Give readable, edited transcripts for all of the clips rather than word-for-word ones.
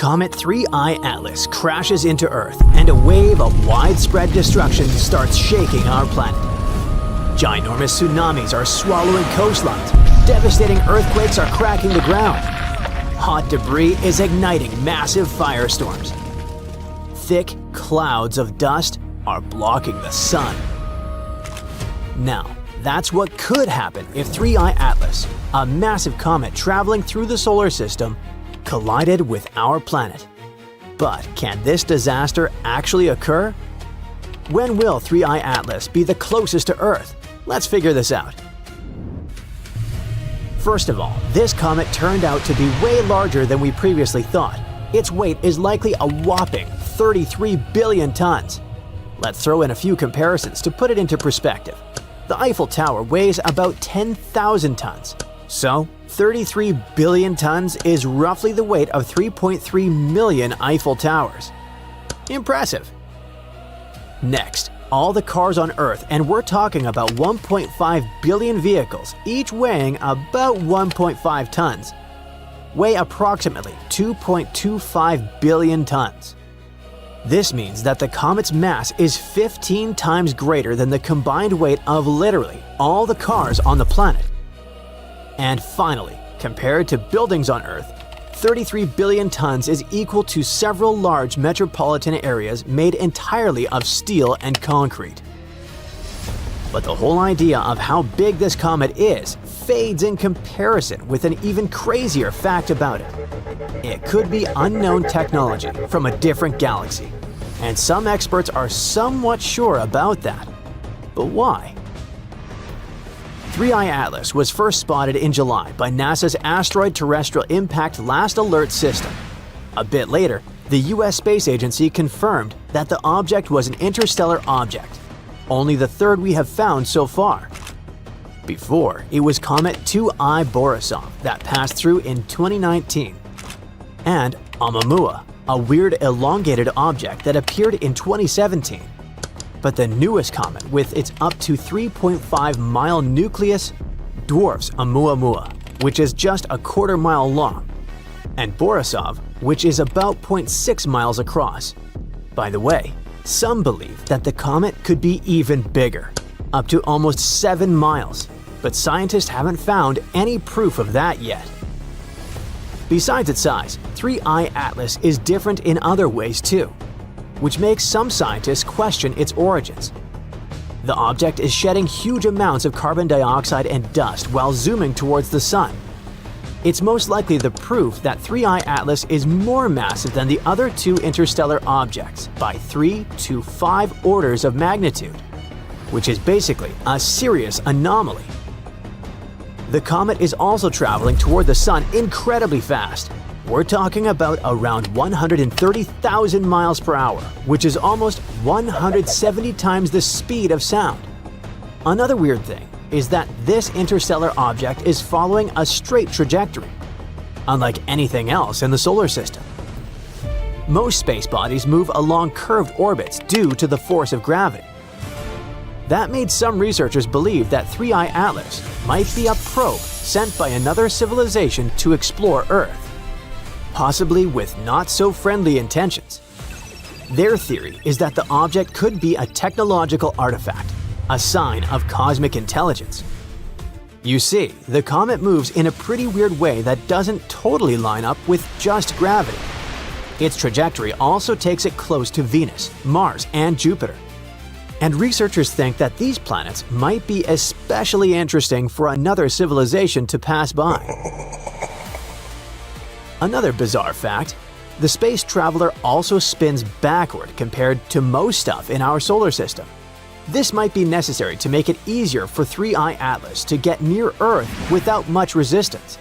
Comet 3I Atlas crashes into Earth, and a wave of widespread destruction starts shaking our planet. Ginormous tsunamis are swallowing coastlines, devastating earthquakes are cracking the ground. Hot debris is igniting massive firestorms. Thick clouds of dust are blocking the sun. Now, that's what could happen if 3I Atlas, a massive comet traveling through the solar system, collided with our planet. But can this disaster actually occur? When will 3I Atlas be the closest to Earth? Let's figure this out. First of all, this comet turned out to be way larger than we previously thought. Its weight is likely a whopping 33 billion tons. Let's throw in a few comparisons to put it into perspective. The Eiffel Tower weighs about 10,000 tons. So, 33 billion tons is roughly the weight of 3.3 million Eiffel Towers. Impressive! Next, all the cars on Earth, and we're talking about 1.5 billion vehicles, each weighing about 1.5 tons, weigh approximately 2.25 billion tons. This means that the comet's mass is 15 times greater than the combined weight of literally all the cars on the planet. And finally, compared to buildings on Earth, 33 billion tons is equal to several large metropolitan areas made entirely of steel and concrete. But the whole idea of how big this comet is fades in comparison with an even crazier fact about it. It could be unknown technology from a different galaxy, and some experts are somewhat sure about that. But why? 3I Atlas was first spotted in July by NASA's Asteroid Terrestrial Impact Last Alert System. A bit later, the US Space Agency confirmed that the object was an interstellar object, only the third we have found so far. Before, it was Comet 2I Borisov that passed through in 2019, and Oumuamua, a weird elongated object that appeared in 2017. But the newest comet, with its up to 3.5-mile nucleus, dwarfs Oumuamua, which is just a quarter-mile long, and Borisov, which is about 0.6 miles across. By the way, some believe that the comet could be even bigger, up to almost 7 miles, but scientists haven't found any proof of that yet. Besides its size, 3I Atlas is different in other ways too, which makes some scientists question its origins. The object is shedding huge amounts of carbon dioxide and dust while zooming towards the sun. It's most likely the proof that 3I Atlas is more massive than the other two interstellar objects by 3 to 5 orders of magnitude, which is basically a serious anomaly. The comet is also traveling toward the sun incredibly fast. We're talking about around 130,000 miles per hour, which is almost 170 times the speed of sound. Another weird thing is that this interstellar object is following a straight trajectory, unlike anything else in the solar system. Most space bodies move along curved orbits due to the force of gravity. That made some researchers believe that 3I Atlas might be a probe sent by another civilization to explore Earth, possibly with not-so-friendly intentions. Their theory is that the object could be a technological artifact, a sign of cosmic intelligence. You see, the comet moves in a pretty weird way that doesn't totally line up with just gravity. Its trajectory also takes it close to Venus, Mars, and Jupiter. And researchers think that these planets might be especially interesting for another civilization to pass by. Another bizarre fact, the space traveler also spins backward compared to most stuff in our solar system. This might be necessary to make it easier for 3I Atlas to get near Earth without much resistance.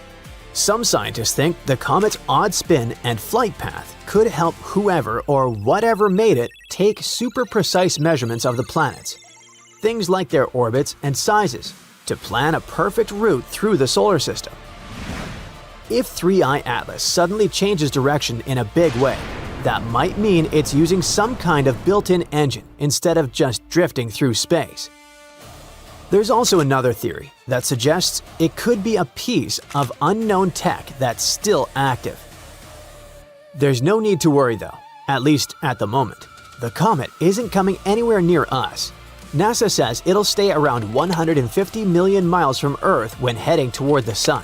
Some scientists think the comet's odd spin and flight path could help whoever or whatever made it take super precise measurements of the planets, things like their orbits and sizes, to plan a perfect route through the solar system. If 3I Atlas suddenly changes direction in a big way, that might mean it's using some kind of built-in engine instead of just drifting through space. There's also another theory that suggests it could be a piece of unknown tech that's still active. There's no need to worry though, at least at the moment. The comet isn't coming anywhere near us. NASA says it'll stay around 150 million miles from Earth when heading toward the Sun.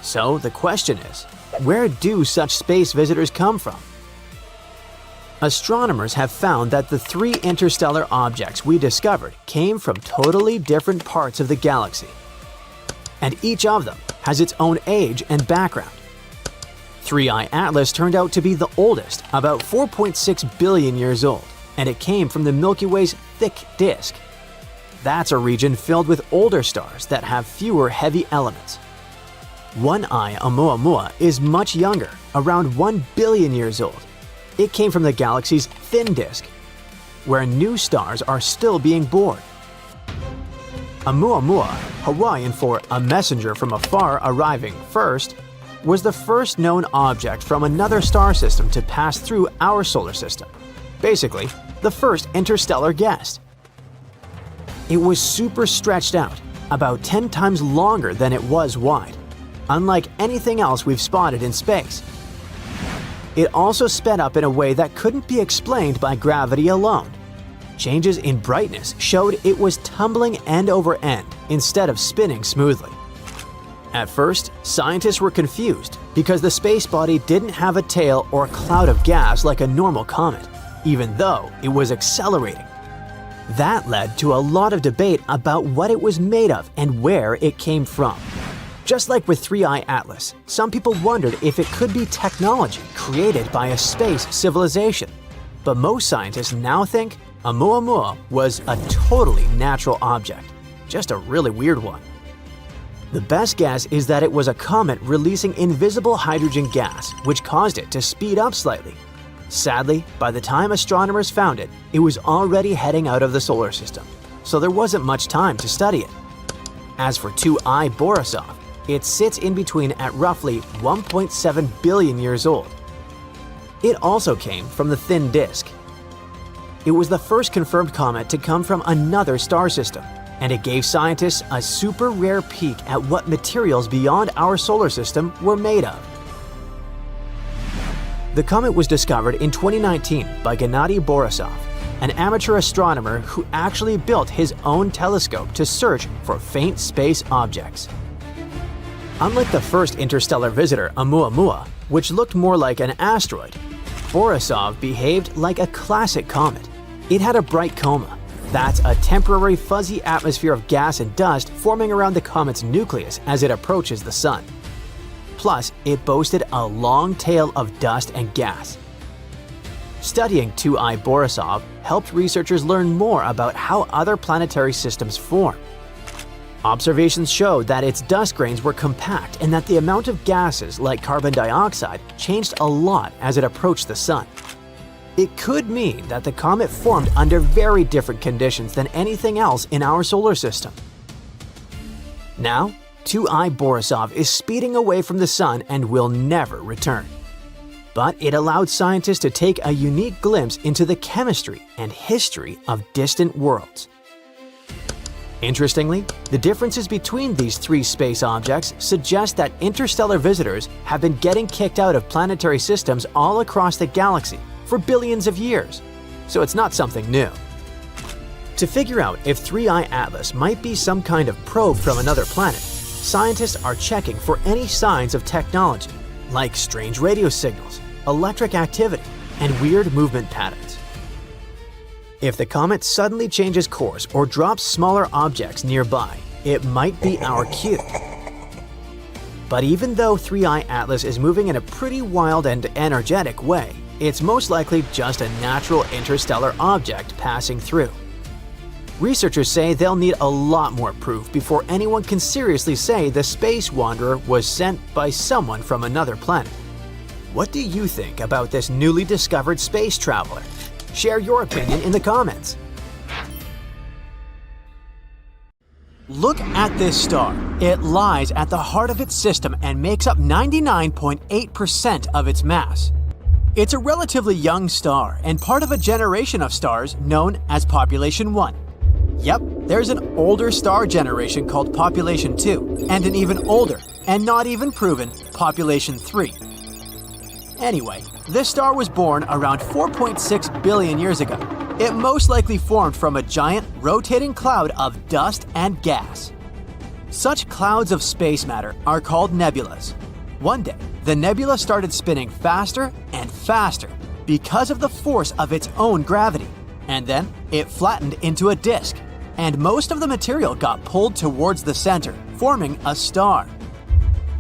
So the question is, where do such space visitors come from? Astronomers have found that the 3 interstellar objects we discovered came from totally different parts of the galaxy. And each of them has its own age and background. 3I Atlas turned out to be the oldest, about 4.6 billion years old, and it came from the Milky Way's thick disk. That's a region filled with older stars that have fewer heavy elements. 1I Oumuamua is much younger, around 1 billion years old. It came from the galaxy's thin disk, where new stars are still being born. Oumuamua, Hawaiian for a messenger from afar arriving first, was the first known object from another star system to pass through our solar system. Basically, the first interstellar guest. It was super stretched out, about 10 times longer than it was wide, unlike anything else we've spotted in space. It also sped up in a way that couldn't be explained by gravity alone. Changes in brightness showed it was tumbling end over end instead of spinning smoothly. At first, scientists were confused because the space body didn't have a tail or cloud of gas like a normal comet, even though it was accelerating. That led to a lot of debate about what it was made of and where it came from. Just like with 3I Atlas, some people wondered if it could be technology created by a space civilization. But most scientists now think Oumuamua was a totally natural object, just a really weird one. The best guess is that it was a comet releasing invisible hydrogen gas, which caused it to speed up slightly. Sadly, by the time astronomers found it, it was already heading out of the solar system, so there wasn't much time to study it. As for 2I Borisov, it sits in between at roughly 1.7 billion years old. It also came from the thin disk. It was the first confirmed comet to come from another star system, and it gave scientists a super rare peek at what materials beyond our solar system were made of. The comet was discovered in 2019 by Gennady Borisov, an amateur astronomer who actually built his own telescope to search for faint space objects. Unlike the first interstellar visitor, Oumuamua, which looked more like an asteroid, Borisov behaved like a classic comet. It had a bright coma. That's a temporary fuzzy atmosphere of gas and dust forming around the comet's nucleus as it approaches the sun. Plus, it boasted a long tail of dust and gas. Studying 2I Borisov helped researchers learn more about how other planetary systems form. Observations showed that its dust grains were compact and that the amount of gases like carbon dioxide changed a lot as it approached the sun. It could mean that the comet formed under very different conditions than anything else in our solar system. Now, 2I Borisov is speeding away from the sun and will never return. But it allowed scientists to take a unique glimpse into the chemistry and history of distant worlds. Interestingly, the differences between these 3 space objects suggest that interstellar visitors have been getting kicked out of planetary systems all across the galaxy for billions of years, so it's not something new. To figure out if 3I Atlas might be some kind of probe from another planet, scientists are checking for any signs of technology, like strange radio signals, electric activity, and weird movement patterns. If the comet suddenly changes course or drops smaller objects nearby, it might be our cue. But even though 3I Atlas is moving in a pretty wild and energetic way, it's most likely just a natural interstellar object passing through. Researchers say they'll need a lot more proof before anyone can seriously say the space wanderer was sent by someone from another planet. What do you think about this newly discovered space traveler? Share your opinion in the comments. Look at this star. It lies at the heart of its system and makes up 99.8% of its mass. It's a relatively young star and part of a generation of stars known as Population 1. Yep, there's an older star generation called Population 2, and an even older, and not even proven, Population 3. Anyway, this star was born around 4.6 billion years ago. It most likely formed from a giant, rotating cloud of dust and gas. Such clouds of space matter are called nebulas. One day, the nebula started spinning faster and faster because of the force of its own gravity, and then it flattened into a disk, and most of the material got pulled towards the center, forming a star.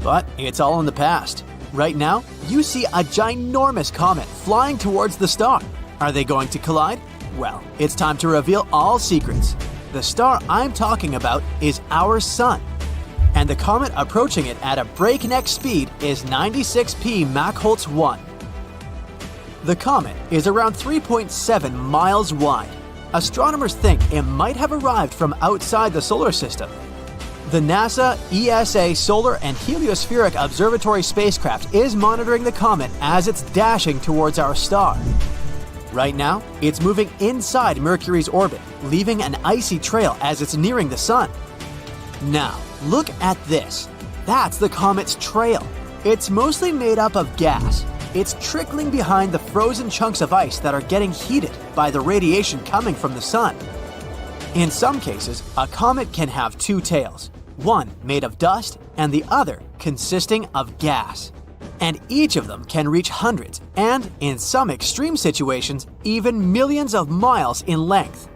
But it's all in the past. Right now, you see a ginormous comet flying towards the star. Are they going to collide? Well, it's time to reveal all secrets. The star I'm talking about is our Sun, and the comet approaching it at a breakneck speed is 96P Mach-Holtz 1. The comet is around 3.7 miles wide. Astronomers think it might have arrived from outside the solar system. The NASA ESA Solar and Heliospheric Observatory spacecraft is monitoring the comet as it's dashing towards our star. Right now, it's moving inside Mercury's orbit, leaving an icy trail as it's nearing the Sun. Now, look at this. That's the comet's trail. It's mostly made up of gas. It's trickling behind the frozen chunks of ice that are getting heated by the radiation coming from the Sun. In some cases, a comet can have two tails, one made of dust and the other consisting of gas. And each of them can reach hundreds and, in some extreme situations, even millions of miles in length.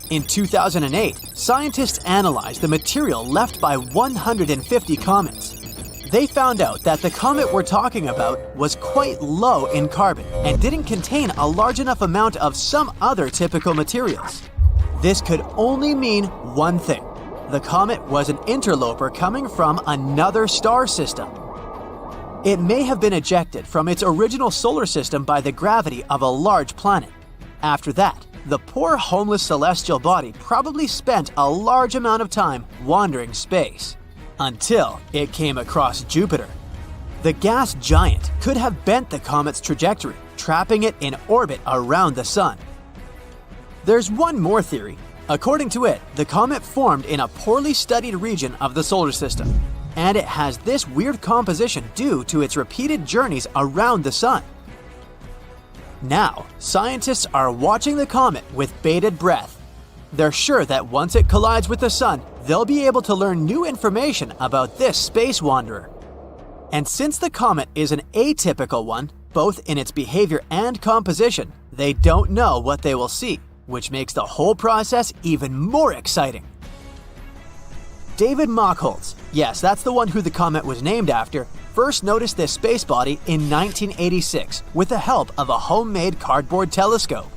In 2008, scientists analyzed the material left by 150 comets. They found out that the comet we're talking about was quite low in carbon and didn't contain a large enough amount of some other typical materials. This could only mean one thing. The comet was an interloper coming from another star system. It may have been ejected from its original solar system by the gravity of a large planet. After that, the poor homeless celestial body probably spent a large amount of time wandering space, until it came across Jupiter. The gas giant could have bent the comet's trajectory, trapping it in orbit around the Sun. There's one more theory. According to it, the comet formed in a poorly studied region of the solar system, and it has this weird composition due to its repeated journeys around the Sun. Now, scientists are watching the comet with bated breath. They're sure that once it collides with the Sun, they'll be able to learn new information about this space wanderer. And since the comet is an atypical one, both in its behavior and composition, they don't know what they will see, which makes the whole process even more exciting. David Mach-Holtz, yes, that's the one who the comet was named after, first noticed this space body in 1986 with the help of a homemade cardboard telescope.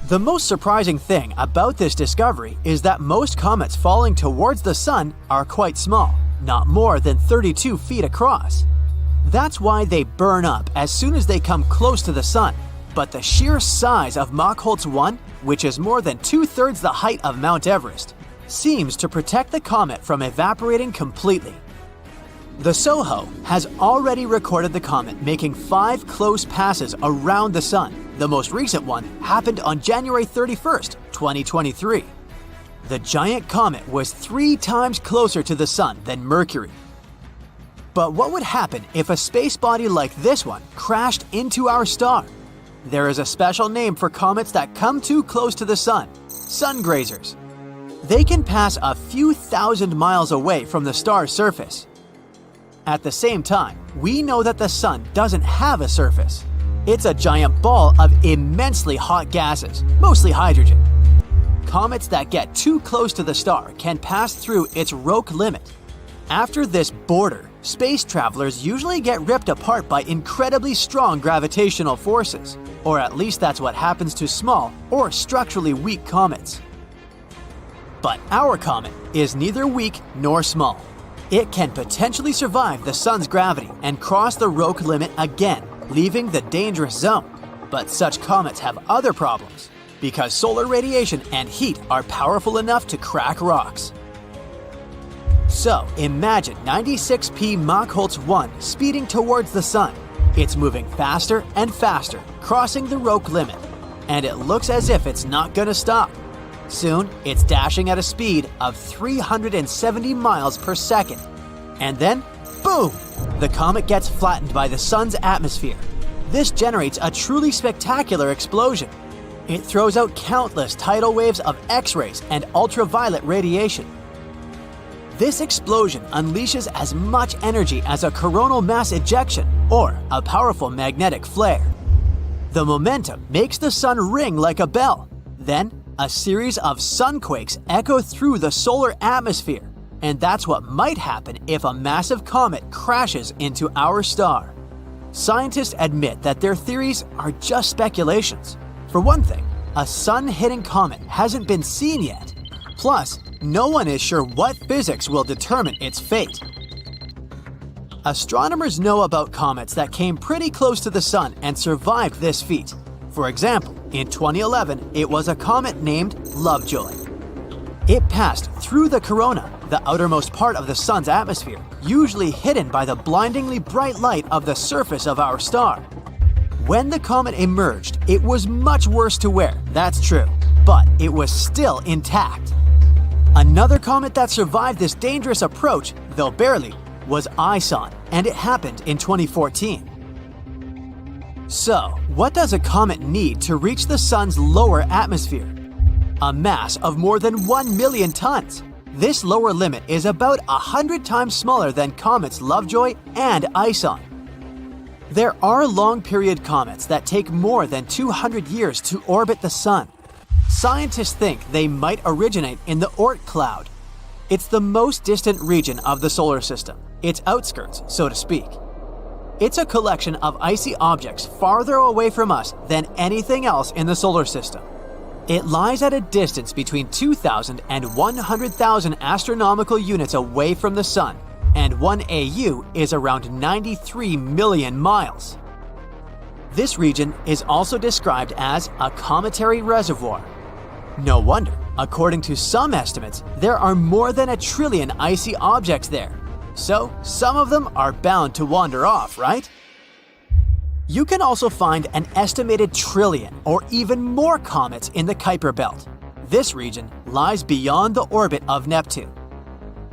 The most surprising thing about this discovery is that most comets falling towards the Sun are quite small, not more than 32 feet across. That's why they burn up as soon as they come close to the Sun. But the sheer size of Mach-Holtz 1, which is more than 2/3 the height of Mount Everest, seems to protect the comet from evaporating completely. The SOHO has already recorded the comet making 5 close passes around the Sun. The most recent one happened on January 31st, 2023. The giant comet was 3 times closer to the Sun than Mercury. But what would happen if a space body like this one crashed into our star? There is a special name for comets that come too close to the Sun: sun grazers. They can pass a few thousand miles away from the star's surface. At the same time, we know that the Sun doesn't have a surface. It's a giant ball of immensely hot gases, mostly hydrogen. Comets that get too close to the star can pass through its Roche limit. After this border, space travelers usually get ripped apart by incredibly strong gravitational forces, or at least that's what happens to small or structurally weak comets. But our comet is neither weak nor small. It can potentially survive the Sun's gravity and cross the Roche limit again, leaving the dangerous zone. But such comets have other problems, because solar radiation and heat are powerful enough to crack rocks. So imagine 96P Mach-Holtz 1 speeding towards the Sun. It's moving faster and faster, crossing the Roche limit, and it looks as if it's not gonna stop. Soon, it's dashing at a speed of 370 miles per second. And then, boom! the comet gets flattened by the sun's atmosphere. This generates a truly spectacular explosion. It throws out countless tidal waves of X-rays and ultraviolet radiation. This explosion unleashes as much energy as a coronal mass ejection or a powerful magnetic flare. The momentum makes the sun ring like a bell. Then, a series of sunquakes echo through the solar atmosphere, and that's what might happen if a massive comet crashes into our star. Scientists admit that their theories are just speculations. For one thing, a sun-hitting comet hasn't been seen yet. Plus, no one is sure what physics will determine its fate. Astronomers know about comets that came pretty close to the sun and survived this feat. For example, in 2011, it was a comet named Lovejoy. It passed through the corona, the outermost part of the sun's atmosphere, usually hidden by the blindingly bright light of the surface of our star. When the comet emerged, it was much worse to wear, that's true, but it was still intact. Another comet that survived this dangerous approach, though barely, was Ison, and it happened in 2014. So, what does a comet need to reach the sun's lower atmosphere? A mass of more than 1 million tons. This lower limit is about 100 times smaller than comets Lovejoy and Ison. There are long-period comets that take more than 200 years to orbit the sun. Scientists think they might originate in the Oort cloud. It's the most distant region of the solar system, its outskirts, so to speak. It's a collection of icy objects farther away from us than anything else in the solar system. It lies at a distance between 2,000 and 100,000 astronomical units away from the sun, and 1 AU is around 93 million miles. This region is also described as a cometary reservoir. No wonder, according to some estimates, there are more than 1 trillion icy objects there. So, some of them are bound to wander off, right? You can also find an estimated trillion or even more comets in the Kuiper Belt. This region lies beyond the orbit of Neptune.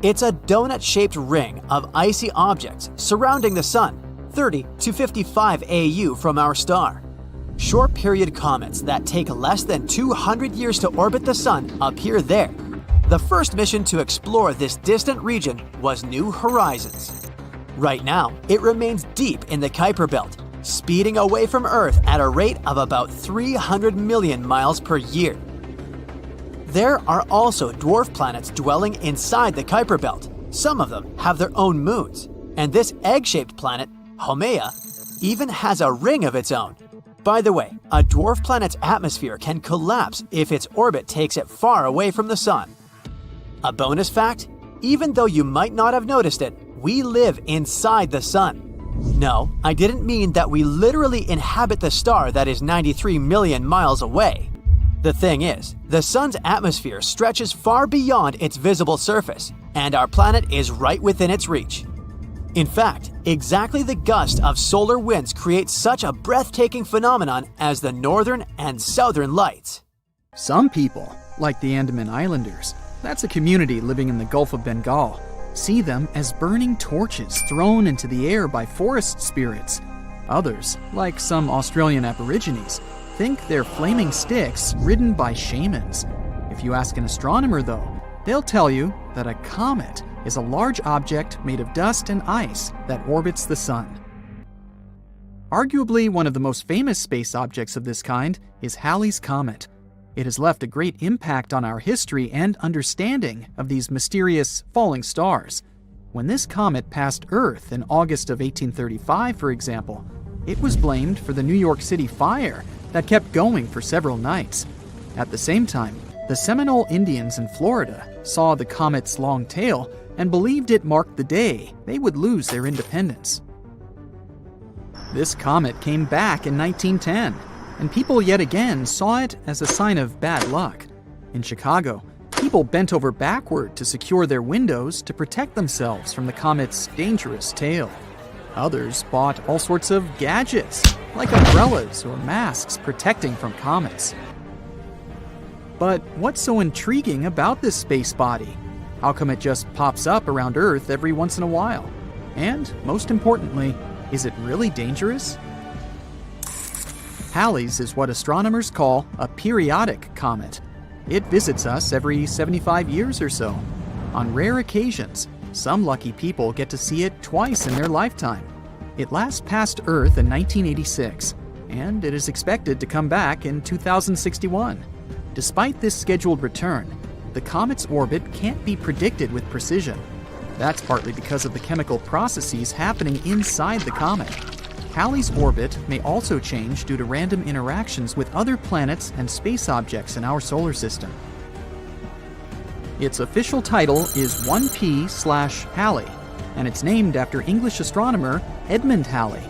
It's a donut-shaped ring of icy objects surrounding the Sun, 30 to 55 AU from our star. Short-period comets that take less than 200 years to orbit the Sun appear there. The first mission to explore this distant region was New Horizons. Right now, it remains deep in the Kuiper Belt, speeding away from Earth at a rate of about 300 million miles per year. There are also dwarf planets dwelling inside the Kuiper Belt. Some of them have their own moons, and this egg-shaped planet, Haumea, even has a ring of its own. By the way, a dwarf planet's atmosphere can collapse if its orbit takes it far away from the Sun. A bonus fact, even though you might not have noticed it, we live inside the Sun. No, I didn't mean that we literally inhabit the star that is 93 million miles away. The thing is, the Sun's atmosphere stretches far beyond its visible surface, and our planet is right within its reach. In fact, exactly the gust of solar winds creates such a breathtaking phenomenon as the northern and southern lights. Some people, like the Andaman Islanders, that's a community living in the Gulf of Bengal, see them as burning torches thrown into the air by forest spirits. Others, like some Australian Aborigines, think they're flaming sticks ridden by shamans. If you ask an astronomer, though, they'll tell you that a comet is a large object made of dust and ice that orbits the Sun. Arguably one of the most famous space objects of this kind is Halley's Comet. It has left a great impact on our history and understanding of these mysterious falling stars. When this comet passed Earth in August of 1835, for example, it was blamed for the New York City fire that kept going for several nights. At the same time, the Seminole Indians in Florida saw the comet's long tail and believed it marked the day they would lose their independence. This comet came back in 1910, and people yet again saw it as a sign of bad luck. In Chicago, people bent over backward to secure their windows to protect themselves from the comet's dangerous tail. Others bought all sorts of gadgets, like umbrellas or masks protecting from comets. But what's so intriguing about this space body? How come it just pops up around Earth every once in a while? And, most importantly, is it really dangerous? Halley's is what astronomers call a periodic comet. It visits us every 75 years or so. On rare occasions, some lucky people get to see it twice in their lifetime. It last passed Earth in 1986, and it is expected to come back in 2061. Despite this scheduled return, the comet's orbit can't be predicted with precision. That's partly because of the chemical processes happening inside the comet. Halley's orbit may also change due to random interactions with other planets and space objects in our solar system. Its official title is 1P/Halley, and it's named after English astronomer Edmund Halley.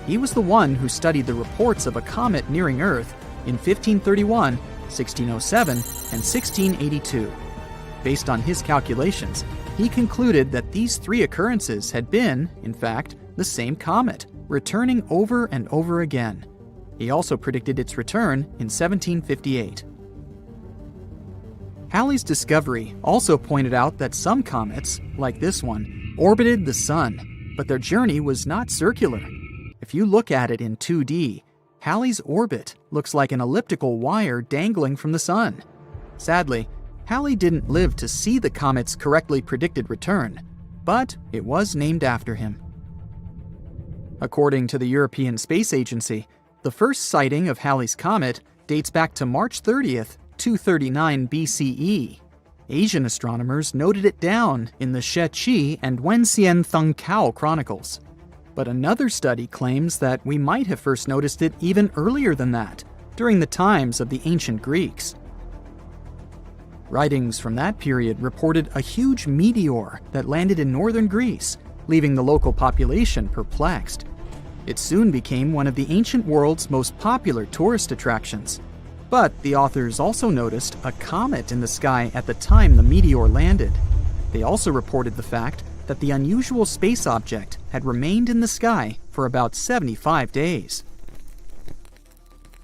He was the one who studied the reports of a comet nearing Earth in 1531, 1607, and 1682. Based on his calculations, he concluded that these three occurrences had been, in fact, the same comet, returning over and over again. He also predicted its return in 1758. Halley's discovery also pointed out that some comets, like this one, orbited the Sun, but their journey was not circular. If you look at it in 2D, Halley's orbit looks like an elliptical wire dangling from the Sun. Sadly, Halley didn't live to see the comet's correctly predicted return, but it was named after him. According to the European Space Agency, the first sighting of Halley's comet dates back to March 30th, 239 BCE. Asian astronomers noted it down in the Sheqi and Wenxian Thungkao chronicles. But another study claims that we might have first noticed it even earlier than that, during the times of the ancient Greeks. Writings from that period reported a huge meteor that landed in northern Greece, leaving the local population perplexed. It soon became one of the ancient world's most popular tourist attractions. But the authors also noticed a comet in the sky at the time the meteor landed. They also reported the fact that the unusual space object had remained in the sky for about 75 days.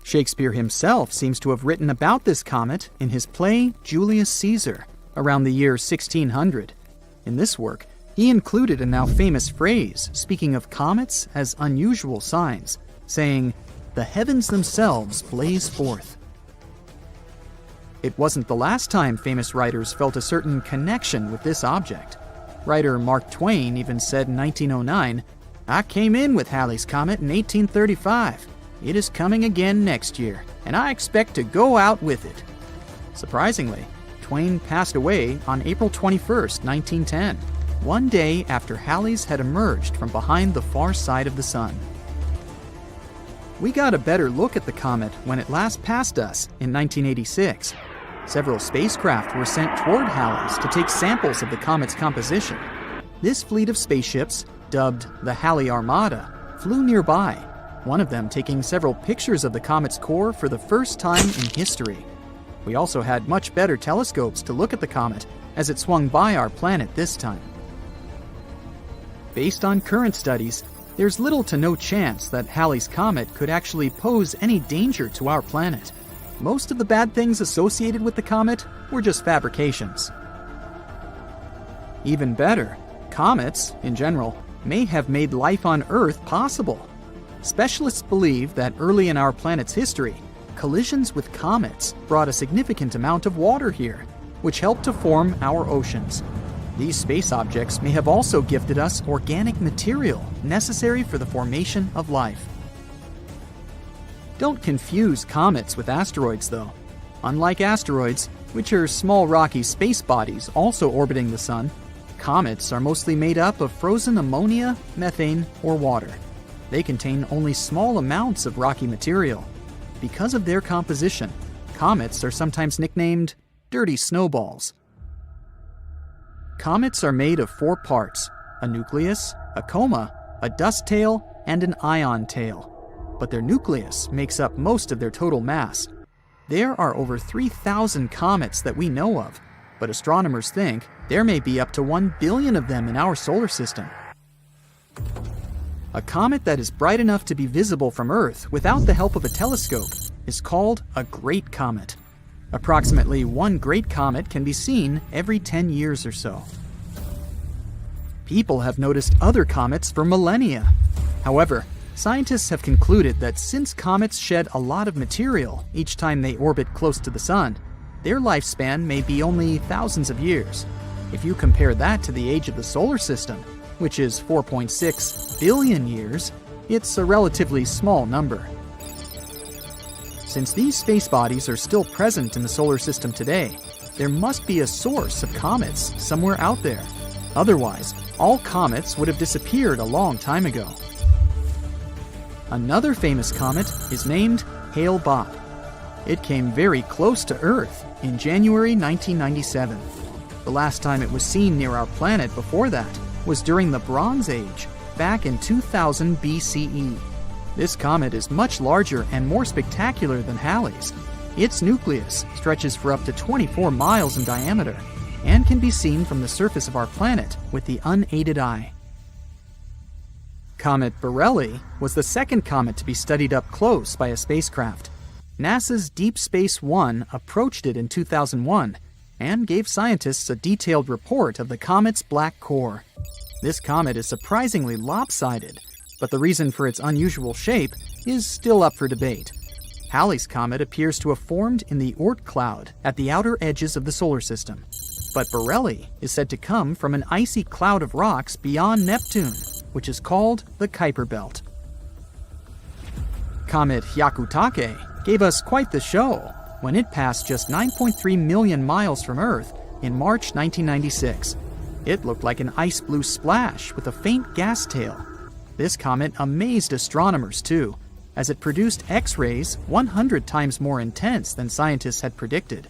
Shakespeare himself seems to have written about this comet in his play Julius Caesar, around the year 1600. In this work, he included a now famous phrase speaking of comets as unusual signs, saying, "The heavens themselves blaze forth." It wasn't the last time famous writers felt a certain connection with this object. Writer Mark Twain even said in 1909, "I came in with Halley's Comet in 1835. It is coming again next year, and I expect to go out with it." Surprisingly, Twain passed away on April 21st, 1910, one day after Halley's had emerged from behind the far side of the Sun. We got a better look at the comet when it last passed us in 1986. Several spacecraft were sent toward Halley's to take samples of the comet's composition. This fleet of spaceships, dubbed the Halley Armada, flew nearby, one of them taking several pictures of the comet's core for the first time in history. We also had much better telescopes to look at the comet as it swung by our planet this time. Based on current studies, there's little to no chance that Halley's Comet could actually pose any danger to our planet. Most of the bad things associated with the comet were just fabrications. Even better, comets, in general, may have made life on Earth possible. Specialists believe that early in our planet's history, collisions with comets brought a significant amount of water here, which helped to form our oceans. These space objects may have also gifted us organic material necessary for the formation of life. Don't confuse comets with asteroids, though. Unlike asteroids, which are small rocky space bodies also orbiting the Sun, comets are mostly made up of frozen ammonia, methane, or water. They contain only small amounts of rocky material. Because of their composition, comets are sometimes nicknamed dirty snowballs. Comets are made of 4 parts: a nucleus, a coma, a dust tail, and an ion tail. But their nucleus makes up most of their total mass. There are over 3,000 comets that we know of, but astronomers think there may be up to 1 billion of them in our solar system. A comet that is bright enough to be visible from Earth without the help of a telescope is called a great comet. Approximately 1 great comet can be seen every 10 years or so. People have noticed other comets for millennia. However, scientists have concluded that since comets shed a lot of material each time they orbit close to the Sun, their lifespan may be only thousands of years. If you compare that to the age of the solar system, which is 4.6 billion years, it's a relatively small number. Since these space bodies are still present in the solar system today, there must be a source of comets somewhere out there. Otherwise, all comets would have disappeared a long time ago. Another famous comet is named Hale-Bopp. It came very close to Earth in January 1997. The last time it was seen near our planet before that was during the Bronze Age, back in 2000 BCE. This comet is much larger and more spectacular than Halley's. Its nucleus stretches for up to 24 miles in diameter and can be seen from the surface of our planet with the unaided eye. Comet Borrelly was the second comet to be studied up close by a spacecraft. NASA's Deep Space One approached it in 2001 and gave scientists a detailed report of the comet's black core. This comet is surprisingly lopsided, but the reason for its unusual shape is still up for debate. Halley's comet appears to have formed in the Oort cloud at the outer edges of the solar system. But Borrelly is said to come from an icy cloud of rocks beyond Neptune, which is called the Kuiper Belt. Comet Hyakutake gave us quite the show when it passed just 9.3 million miles from Earth in March 1996. It looked like an ice blue splash with a faint gas tail. This comet amazed astronomers too, as it produced X-rays 100 times more intense than scientists had predicted.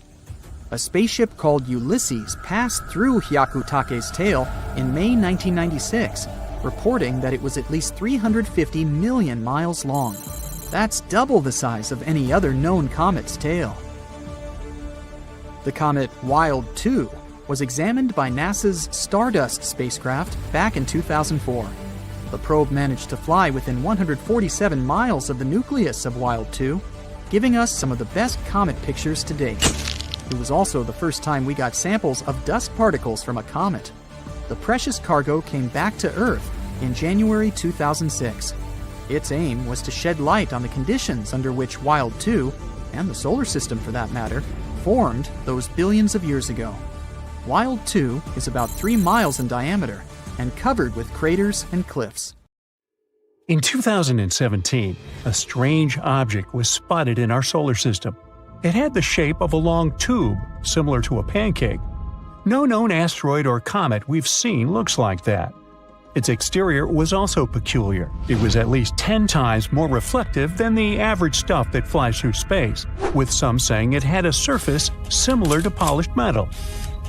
A spaceship called Ulysses passed through Hyakutake's tail in May 1996, reporting that it was at least 350 million miles long. That's double the size of any other known comet's tail. The comet Wild 2 was examined by NASA's Stardust spacecraft back in 2004. The probe managed to fly within 147 miles of the nucleus of Wild 2, giving us some of the best comet pictures to date. It was also the first time we got samples of dust particles from a comet. The precious cargo came back to Earth in January 2006. Its aim was to shed light on the conditions under which Wild 2, and the solar system for that matter, formed those billions of years ago. Wild 2 is about 3 miles in diameter and covered with craters and cliffs. In 2017, a strange object was spotted in our solar system. It had the shape of a long tube, similar to a pancake. No known asteroid or comet we've seen looks like that. Its exterior was also peculiar. It was at least 10 times more reflective than the average stuff that flies through space, with some saying it had a surface similar to polished metal.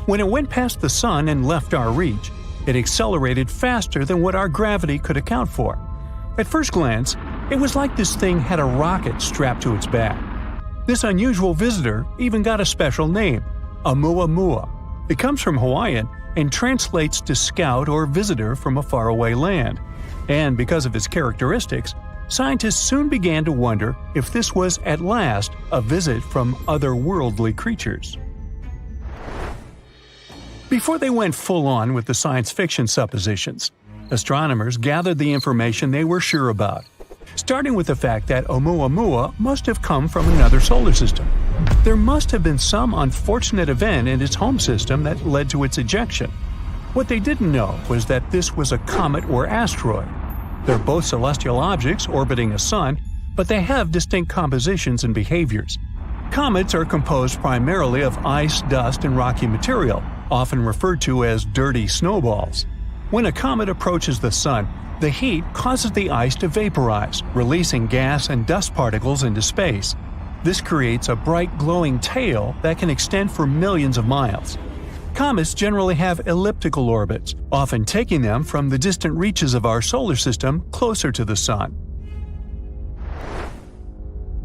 When it went past the Sun and left our reach, it accelerated faster than what our gravity could account for. At first glance, it was like this thing had a rocket strapped to its back. This unusual visitor even got a special name, Oumuamua. It comes from Hawaiian and translates to scout or visitor from a faraway land. And because of its characteristics, scientists soon began to wonder if this was at last a visit from otherworldly creatures. Before they went full-on with the science fiction suppositions, astronomers gathered the information they were sure about, starting with the fact that Oumuamua must have come from another solar system. There must have been some unfortunate event in its home system that led to its ejection. What they didn't know was that this was a comet or asteroid. They're both celestial objects orbiting a sun, but they have distinct compositions and behaviors. Comets are composed primarily of ice, dust, and rocky material, often referred to as dirty snowballs. When a comet approaches the sun, the heat causes the ice to vaporize, releasing gas and dust particles into space. This creates a bright glowing tail that can extend for millions of miles. Comets generally have elliptical orbits, often taking them from the distant reaches of our solar system closer to the Sun.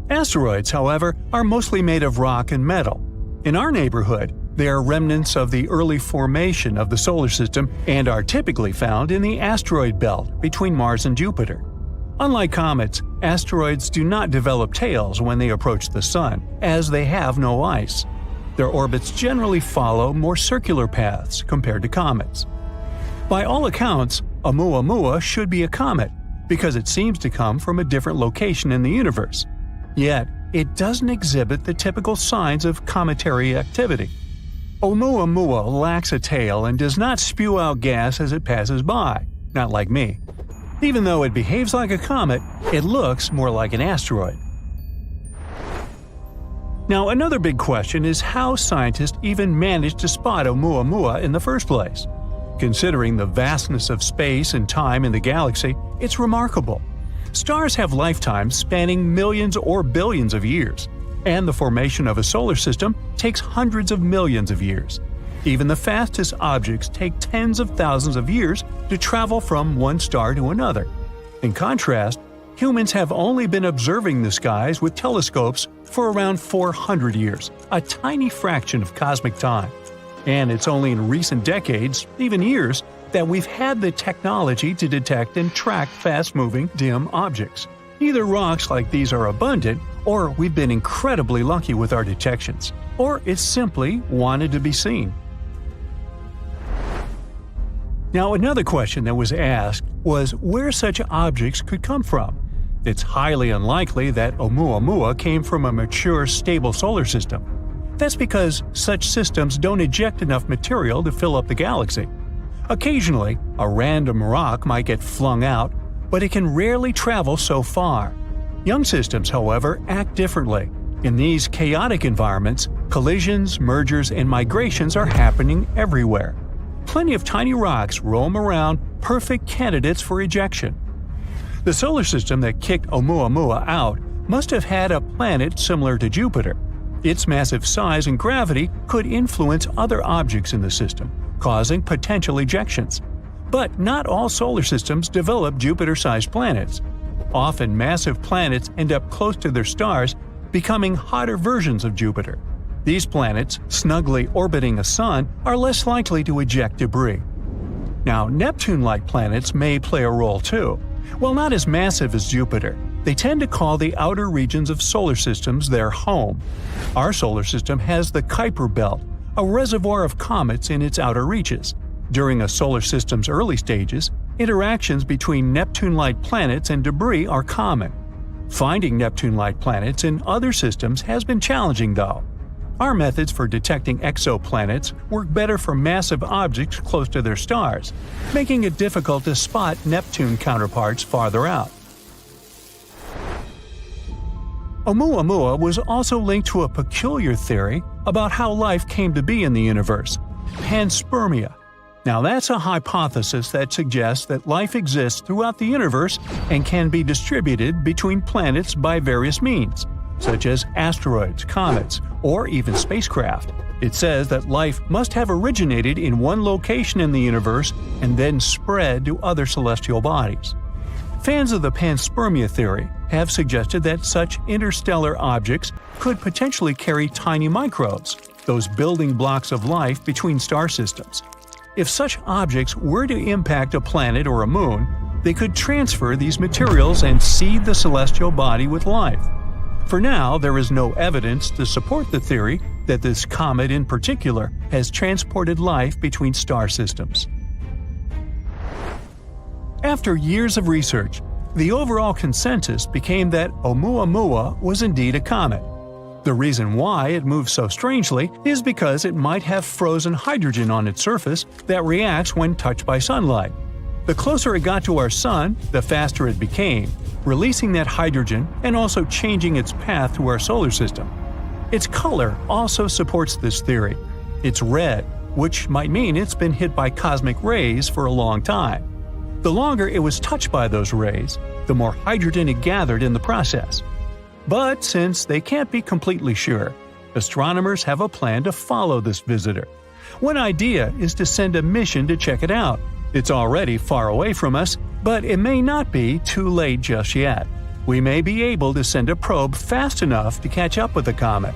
Asteroids, however, are mostly made of rock and metal. In our neighborhood, they are remnants of the early formation of the solar system and are typically found in the asteroid belt between Mars and Jupiter. Unlike comets, asteroids do not develop tails when they approach the Sun, as they have no ice. Their orbits generally follow more circular paths compared to comets. By all accounts, Oumuamua should be a comet, because it seems to come from a different location in the universe. Yet, it doesn't exhibit the typical signs of cometary activity. Oumuamua lacks a tail and does not spew out gas as it passes by, not like me. Even though it behaves like a comet, it looks more like an asteroid. Now, another big question is how scientists even managed to spot Oumuamua in the first place. Considering the vastness of space and time in the galaxy, it's remarkable. Stars have lifetimes spanning millions or billions of years, and the formation of a solar system takes hundreds of millions of years. Even the fastest objects take tens of thousands of years to travel from one star to another. In contrast, humans have only been observing the skies with telescopes for around 400 years, a tiny fraction of cosmic time. And it's only in recent decades, even years, that we've had the technology to detect and track fast-moving, dim objects. Either rocks like these are abundant, or we've been incredibly lucky with our detections, or it's simply wanted to be seen. Now, another question that was asked was where such objects could come from. It's highly unlikely that Oumuamua came from a mature, stable solar system. That's because such systems don't eject enough material to fill up the galaxy. Occasionally, a random rock might get flung out, but it can rarely travel so far. Young systems, however, act differently. In these chaotic environments, collisions, mergers, and migrations are happening everywhere. Plenty of tiny rocks roam around, perfect candidates for ejection. The solar system that kicked Oumuamua out must have had a planet similar to Jupiter. Its massive size and gravity could influence other objects in the system, causing potential ejections. But not all solar systems develop Jupiter-sized planets. Often massive planets end up close to their stars, becoming hotter versions of Jupiter. These planets, snugly orbiting a sun, are less likely to eject debris. Now, Neptune-like planets may play a role too. While not as massive as Jupiter, they tend to call the outer regions of solar systems their home. Our solar system has the Kuiper Belt, a reservoir of comets in its outer reaches. During a solar system's early stages, interactions between Neptune-like planets and debris are common. Finding Neptune-like planets in other systems has been challenging, though. Our methods for detecting exoplanets work better for massive objects close to their stars, making it difficult to spot Neptune counterparts farther out. Oumuamua was also linked to a peculiar theory about how life came to be in the universe – panspermia. Now that's a hypothesis that suggests that life exists throughout the universe and can be distributed between planets by various means, such as asteroids, comets, or even spacecraft. It says that life must have originated in one location in the universe and then spread to other celestial bodies. Fans of the panspermia theory have suggested that such interstellar objects could potentially carry tiny microbes, those building blocks of life between star systems. If such objects were to impact a planet or a moon, they could transfer these materials and seed the celestial body with life. For now, there is no evidence to support the theory that this comet in particular has transported life between star systems. After years of research, the overall consensus became that Oumuamua was indeed a comet. The reason why it moves so strangely is because it might have frozen hydrogen on its surface that reacts when touched by sunlight. The closer it got to our sun, the faster it became, releasing that hydrogen and also changing its path to our solar system. Its color also supports this theory. It's red, which might mean it's been hit by cosmic rays for a long time. The longer it was touched by those rays, the more hydrogen it gathered in the process. But since they can't be completely sure, astronomers have a plan to follow this visitor. One idea is to send a mission to check it out. It's already far away from us, but it may not be too late just yet. We may be able to send a probe fast enough to catch up with the comet.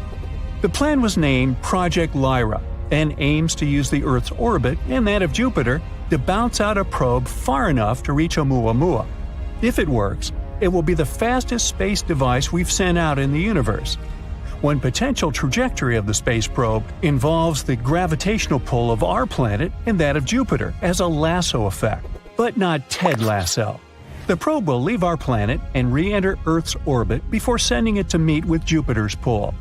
The plan was named Project Lyra and aims to use the Earth's orbit and that of Jupiter to bounce out a probe far enough to reach Oumuamua. If it works, it will be the fastest space device we've sent out in the universe. One potential trajectory of the space probe involves the gravitational pull of our planet and that of Jupiter as a lasso effect, but not Ted Lasso. The probe will leave our planet and re-enter Earth's orbit before sending it to meet with Jupiter's pull.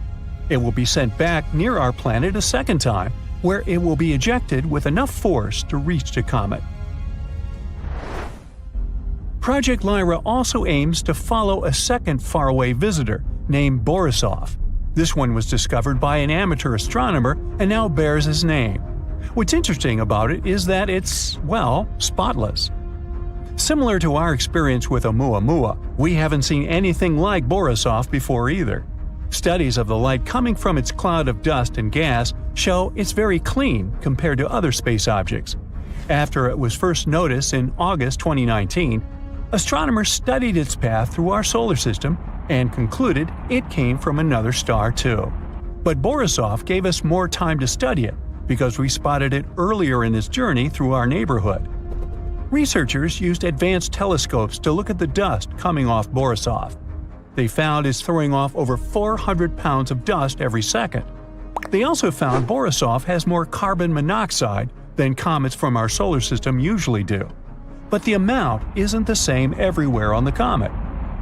It will be sent back near our planet a second time, where it will be ejected with enough force to reach the comet. Project Lyra also aims to follow a second faraway visitor named Borisov. This one was discovered by an amateur astronomer and now bears his name. What's interesting about it is that it's, well, spotless. Similar to our experience with Oumuamua, we haven't seen anything like Borisov before either. Studies of the light coming from its cloud of dust and gas show it's very clean compared to other space objects. After it was first noticed in August 2019, astronomers studied its path through our solar system and concluded it came from another star too. But Borisov gave us more time to study it because we spotted it earlier in its journey through our neighborhood. Researchers used advanced telescopes to look at the dust coming off Borisov. They found it's throwing off over 400 pounds of dust every second. They also found Borisov has more carbon monoxide than comets from our solar system usually do. But the amount isn't the same everywhere on the comet.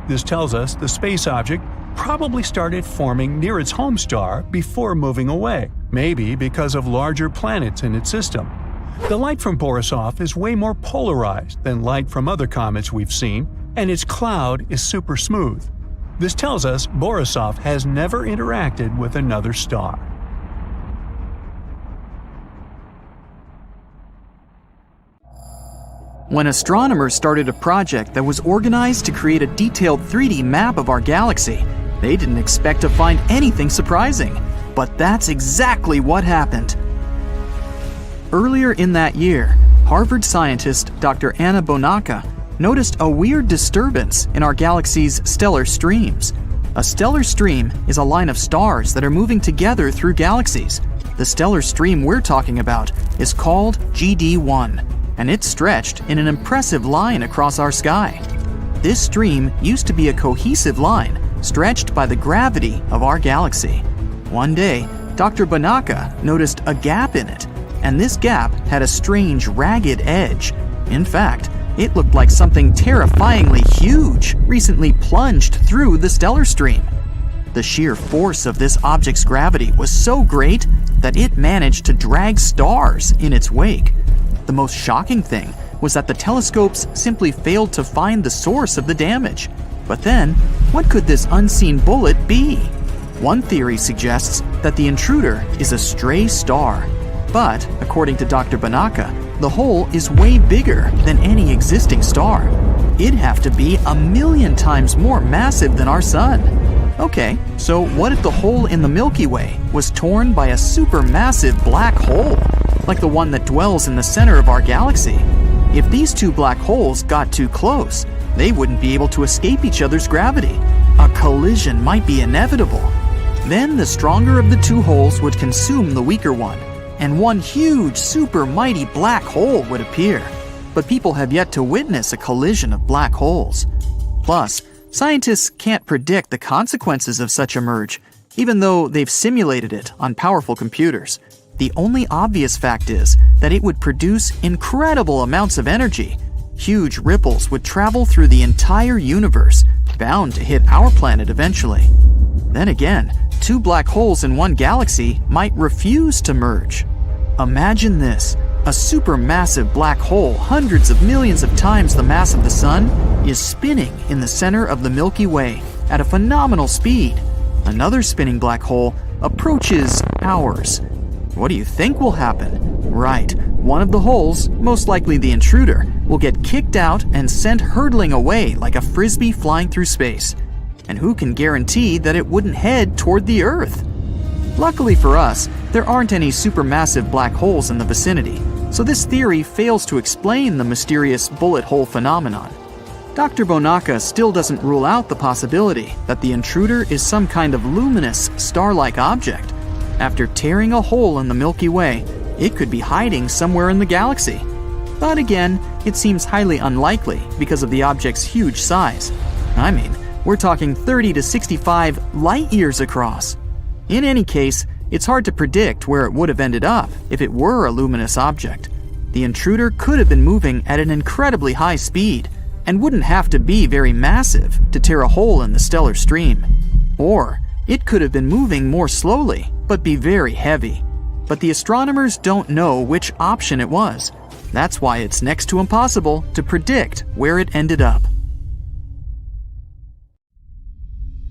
This tells us the space object probably started forming near its home star before moving away, maybe because of larger planets in its system. The light from Borisov is way more polarized than light from other comets we've seen, and its cloud is super smooth. This tells us Borisov has never interacted with another star. When astronomers started a project that was organized to create a detailed 3D map of our galaxy, they didn't expect to find anything surprising. But that's exactly what happened. Earlier in that year, Harvard scientist Dr. Anna Bonacca noticed a weird disturbance in our galaxy's stellar streams. A stellar stream is a line of stars that are moving together through galaxies. The stellar stream we're talking about is called GD1, and it's stretched in an impressive line across our sky. This stream used to be a cohesive line, stretched by the gravity of our galaxy. One day, Dr. Bonacca noticed a gap in it, and this gap had a strange, ragged edge. In fact, it looked like something terrifyingly huge recently plunged through the stellar stream. The sheer force of this object's gravity was so great that it managed to drag stars in its wake. The most shocking thing was that the telescopes simply failed to find the source of the damage. But then, what could this unseen bullet be? One theory suggests that the intruder is a stray star. But, according to Dr. Bonacca, the hole is way bigger than any existing star. It'd have to be 1,000,000 times more massive than our sun. Okay, so what if the hole in the Milky Way was torn by a supermassive black hole, like the one that dwells in the center of our galaxy? If these two black holes got too close, they wouldn't be able to escape each other's gravity. A collision might be inevitable. Then the stronger of the two holes would consume the weaker one, and one huge, super mighty black hole would appear. But people have yet to witness a collision of black holes. Plus, scientists can't predict the consequences of such a merge, even though they've simulated it on powerful computers. The only obvious fact is that it would produce incredible amounts of energy. Huge ripples would travel through the entire universe, bound to hit our planet eventually. Then again, two black holes in one galaxy might refuse to merge. Imagine this. A supermassive black hole hundreds of millions of times the mass of the Sun is spinning in the center of the Milky Way at a phenomenal speed. Another spinning black hole approaches ours. What do you think will happen? Right, one of the holes, most likely the intruder, will get kicked out and sent hurtling away like a frisbee flying through space. And who can guarantee that it wouldn't head toward the Earth? Luckily for us, there aren't any supermassive black holes in the vicinity, so this theory fails to explain the mysterious bullet hole phenomenon. Dr. Bonacca still doesn't rule out the possibility that the intruder is some kind of luminous, star-like object. After tearing a hole in the Milky Way, it could be hiding somewhere in the galaxy. But again, it seems highly unlikely because of the object's huge size. I mean, we're talking 30 to 65 light years across. In any case, it's hard to predict where it would have ended up if it were a luminous object. The intruder could have been moving at an incredibly high speed and wouldn't have to be very massive to tear a hole in the stellar stream. Or it could have been moving more slowly, but be very heavy. But the astronomers don't know which option it was. That's why it's next to impossible to predict where it ended up.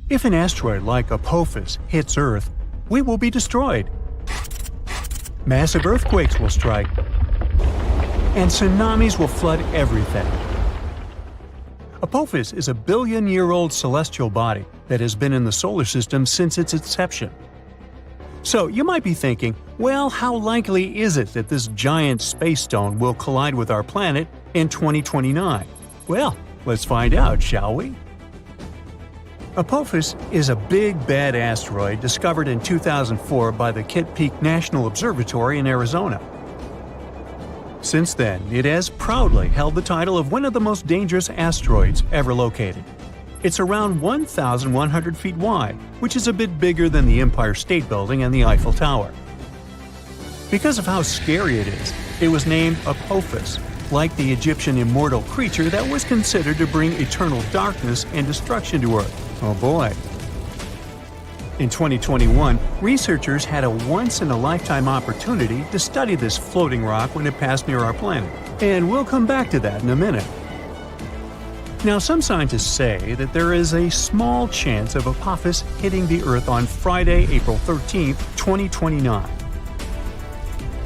If an asteroid like Apophis hits Earth, we will be destroyed. Massive earthquakes will strike, and tsunamis will flood everything. Apophis is a billion-year-old celestial body that has been in the solar system since its inception. So you might be thinking, well, how likely is it that this giant space stone will collide with our planet in 2029? Well, let's find out, shall we? Apophis is a big, bad asteroid discovered in 2004 by the Kitt Peak National Observatory in Arizona. Since then, it has proudly held the title of one of the most dangerous asteroids ever located. It's around 1,100 feet wide, which is a bit bigger than the Empire State Building and the Eiffel Tower. Because of how scary it is, it was named Apophis, like the Egyptian immortal creature that was considered to bring eternal darkness and destruction to Earth. Oh boy. In 2021, researchers had a once-in-a-lifetime opportunity to study this floating rock when it passed near our planet, and we'll come back to that in a minute. Now, some scientists say that there is a small chance of Apophis hitting the Earth on Friday, April 13, 2029.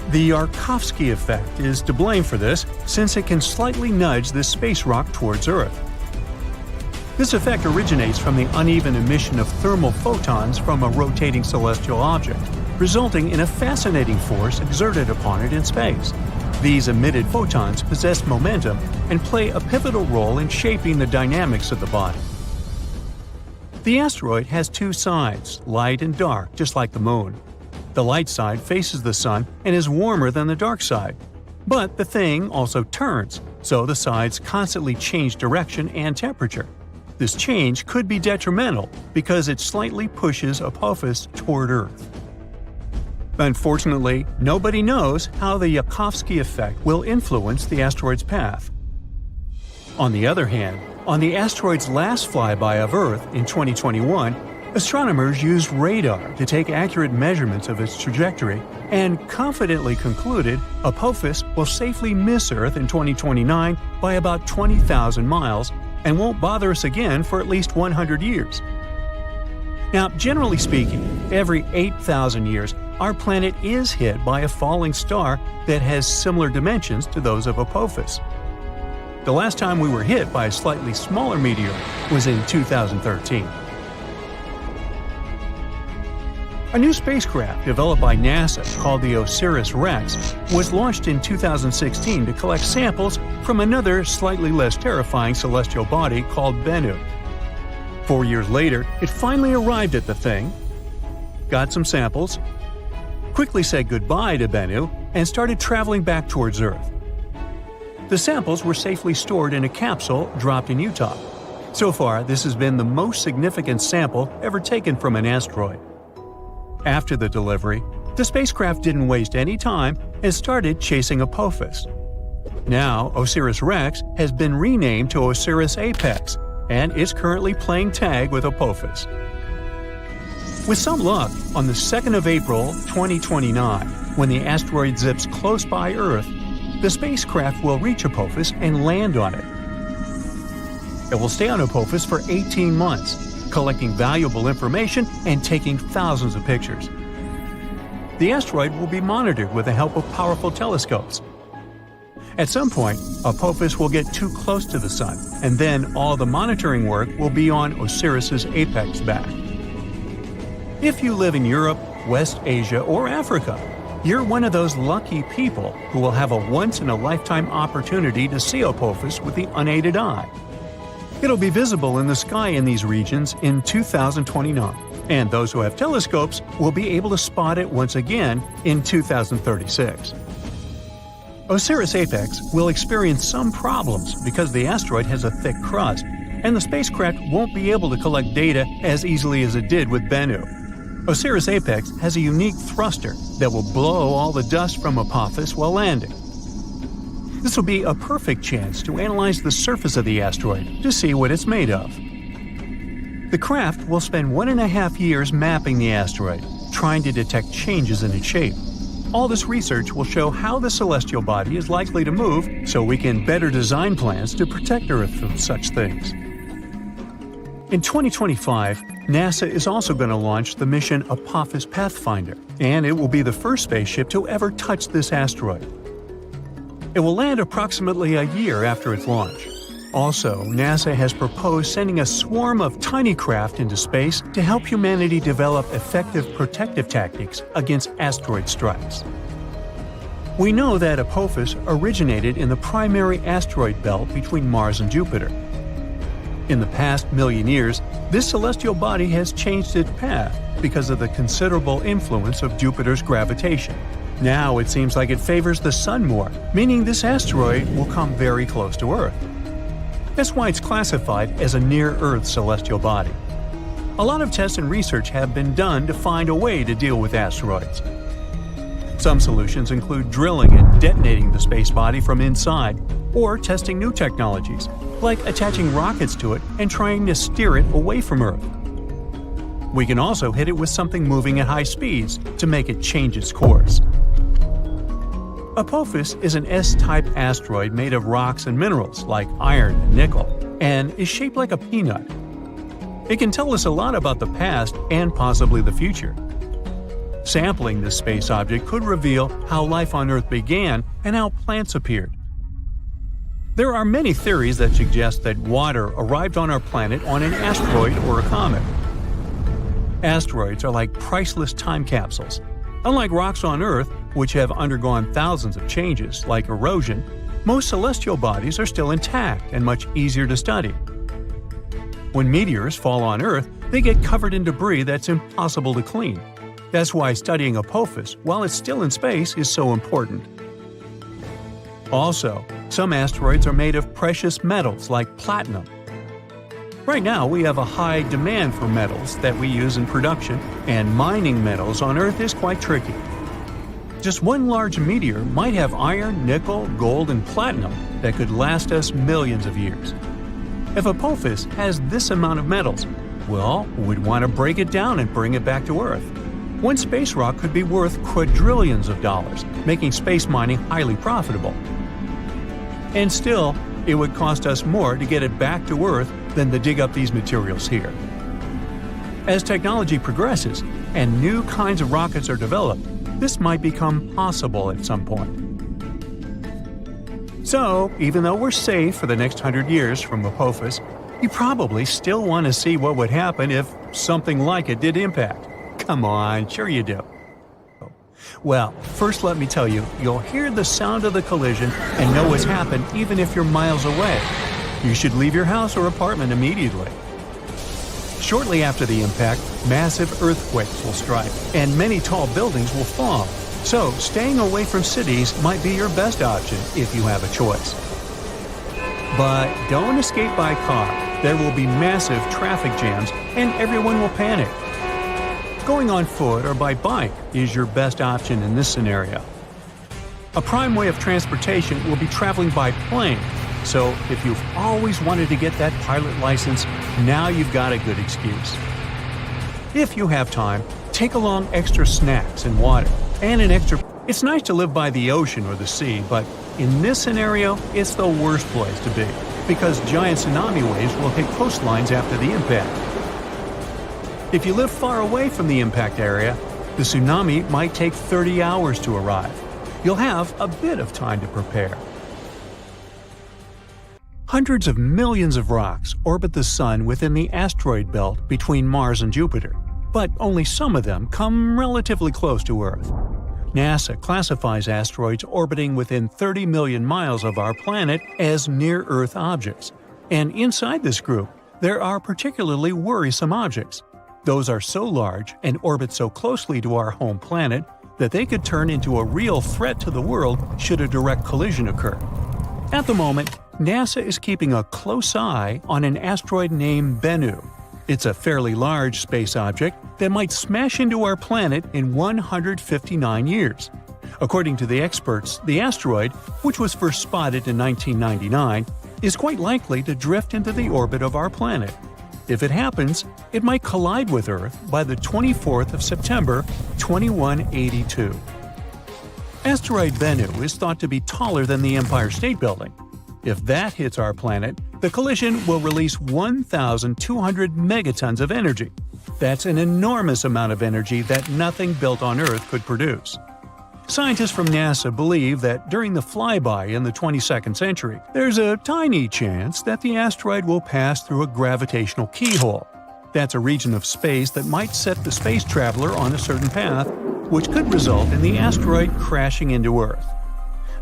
The Yarkovsky effect is to blame for this, since it can slightly nudge this space rock towards Earth. This effect originates from the uneven emission of thermal photons from a rotating celestial object, resulting in a fascinating force exerted upon it in space. These emitted photons possess momentum and play a pivotal role in shaping the dynamics of the body. The asteroid has two sides, light and dark, just like the Moon. The light side faces the Sun and is warmer than the dark side. But the thing also turns, so the sides constantly change direction and temperature. This change could be detrimental because it slightly pushes Apophis toward Earth. Unfortunately, nobody knows how the Yarkovsky effect will influence the asteroid's path. On the other hand, on the asteroid's last flyby of Earth in 2021, astronomers used radar to take accurate measurements of its trajectory and confidently concluded Apophis will safely miss Earth in 2029 by about 20,000 miles and won't bother us again for at least 100 years. Now, generally speaking, every 8,000 years, our planet is hit by a falling star that has similar dimensions to those of Apophis. The last time we were hit by a slightly smaller meteor was in 2013. A new spacecraft developed by NASA called the OSIRIS-REx was launched in 2016 to collect samples from another slightly less terrifying celestial body called Bennu. 4 years later, it finally arrived at the thing, got some samples, quickly said goodbye to Bennu, and started traveling back towards Earth. The samples were safely stored in a capsule dropped in Utah. So far, this has been the most significant sample ever taken from an asteroid. After the delivery, the spacecraft didn't waste any time and started chasing Apophis. Now, OSIRIS-REx has been renamed to OSIRIS-APEX, and is currently playing tag with Apophis. With some luck, on the 2nd of April 2029, when the asteroid zips close by Earth, the spacecraft will reach Apophis and land on it. It will stay on Apophis for 18 months, collecting valuable information and taking thousands of pictures. The asteroid will be monitored with the help of powerful telescopes. At some point, Apophis will get too close to the Sun, and then all the monitoring work will be on Osiris's apex back. If you live in Europe, West Asia, or Africa, you're one of those lucky people who will have a once-in-a-lifetime opportunity to see Apophis with the unaided eye. It'll be visible in the sky in these regions in 2029, and those who have telescopes will be able to spot it once again in 2036. OSIRIS-APEX will experience some problems because the asteroid has a thick crust, and the spacecraft won't be able to collect data as easily as it did with Bennu. OSIRIS-APEX has a unique thruster that will blow all the dust from Apophis while landing. This will be a perfect chance to analyze the surface of the asteroid to see what it's made of. The craft will spend 1.5 years mapping the asteroid, trying to detect changes in its shape. All this research will show how the celestial body is likely to move so we can better design plans to protect Earth from such things. In 2025, NASA is also going to launch the mission Apophis Pathfinder, and it will be the first spaceship to ever touch this asteroid. It will land approximately a year after its launch. Also, NASA has proposed sending a swarm of tiny craft into space to help humanity develop effective protective tactics against asteroid strikes. We know that Apophis originated in the primary asteroid belt between Mars and Jupiter. In the past million years, this celestial body has changed its path because of the considerable influence of Jupiter's gravitation. Now it seems like it favors the Sun more, meaning this asteroid will come very close to Earth. That's why it's classified as a near-Earth celestial body. A lot of tests and research have been done to find a way to deal with asteroids. Some solutions include drilling and detonating the space body from inside, or testing new technologies, like attaching rockets to it and trying to steer it away from Earth. We can also hit it with something moving at high speeds to make it change its course. Apophis is an S-type asteroid made of rocks and minerals like iron and nickel, and is shaped like a peanut. It can tell us a lot about the past and possibly the future. Sampling this space object could reveal how life on Earth began and how plants appeared. There are many theories that suggest that water arrived on our planet on an asteroid or a comet. Asteroids are like priceless time capsules. Unlike rocks on Earth, which have undergone thousands of changes, like erosion, most celestial bodies are still intact and much easier to study. When meteors fall on Earth, they get covered in debris that's impossible to clean. That's why studying Apophis while it's still in space is so important. Also, some asteroids are made of precious metals like platinum. Right now, we have a high demand for metals that we use in production, and mining metals on Earth is quite tricky. Just one large meteor might have iron, nickel, gold, and platinum that could last us millions of years. If Apophis has this amount of metals, well, we'd want to break it down and bring it back to Earth. One space rock could be worth quadrillions of dollars, making space mining highly profitable. And still, it would cost us more to get it back to Earth than to dig up these materials here. As technology progresses and new kinds of rockets are developed, this might become possible at some point. So, even though we're safe for the next 100 years from Apophis, you probably still want to see what would happen if something like it did impact. Come on, sure you do. Well, first let me tell you, you'll hear the sound of the collision and know what's happened even if you're miles away. You should leave your house or apartment immediately. Shortly after the impact, massive earthquakes will strike, and many tall buildings will fall. So, staying away from cities might be your best option if you have a choice. But don't escape by car. There will be massive traffic jams, and everyone will panic. Going on foot or by bike is your best option in this scenario. A prime way of transportation will be traveling by plane, so if you've always wanted to get that pilot license, now you've got a good excuse. If you have time, take along extra snacks and water, and an extra... It's nice to live by the ocean or the sea, but in this scenario, it's the worst place to be, because giant tsunami waves will hit coastlines after the impact. If you live far away from the impact area, the tsunami might take 30 hours to arrive. You'll have a bit of time to prepare. Hundreds of millions of rocks orbit the Sun within the asteroid belt between Mars and Jupiter, but only some of them come relatively close to Earth. NASA classifies asteroids orbiting within 30 million miles of our planet as near-Earth objects, and inside this group, there are particularly worrisome objects. Those are so large and orbit so closely to our home planet that they could turn into a real threat to the world should a direct collision occur. At the moment, NASA is keeping a close eye on an asteroid named Bennu. It's a fairly large space object that might smash into our planet in 159 years. According to the experts, the asteroid, which was first spotted in 1999, is quite likely to drift into the orbit of our planet. If it happens, it might collide with Earth by the 24th of September, 2182. Asteroid Bennu is thought to be taller than the Empire State Building. If that hits our planet, the collision will release 1,200 megatons of energy. That's an enormous amount of energy that nothing built on Earth could produce. Scientists from NASA believe that during the flyby in the 22nd century, there's a tiny chance that the asteroid will pass through a gravitational keyhole. That's a region of space that might set the space traveler on a certain path, which could result in the asteroid crashing into Earth.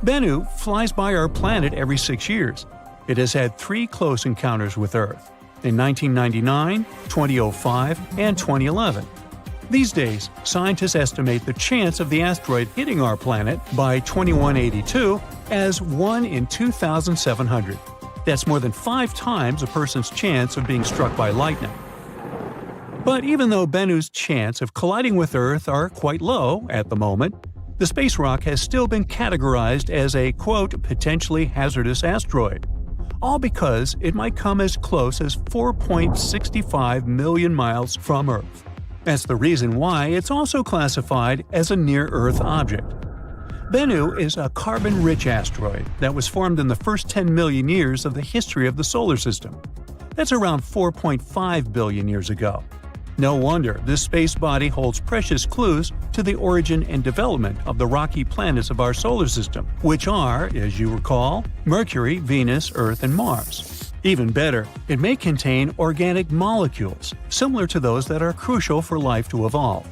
Bennu flies by our planet every 6 years. It has had 3 close encounters with Earth in 1999, 2005, and 2011. These days, scientists estimate the chance of the asteroid hitting our planet by 2182 as 1 in 2,700. That's more than 5 times a person's chance of being struck by lightning. But even though Bennu's chance of colliding with Earth are quite low at the moment, the space rock has still been categorized as a, quote, potentially hazardous asteroid, all because it might come as close as 4.65 million miles from Earth. That's the reason why it's also classified as a near-Earth object. Bennu is a carbon-rich asteroid that was formed in the first 10 million years of the history of the solar system. That's around 4.5 billion years ago. No wonder this space body holds precious clues to the origin and development of the rocky planets of our solar system, which are, as you recall, Mercury, Venus, Earth, and Mars. Even better, it may contain organic molecules, similar to those that are crucial for life to evolve.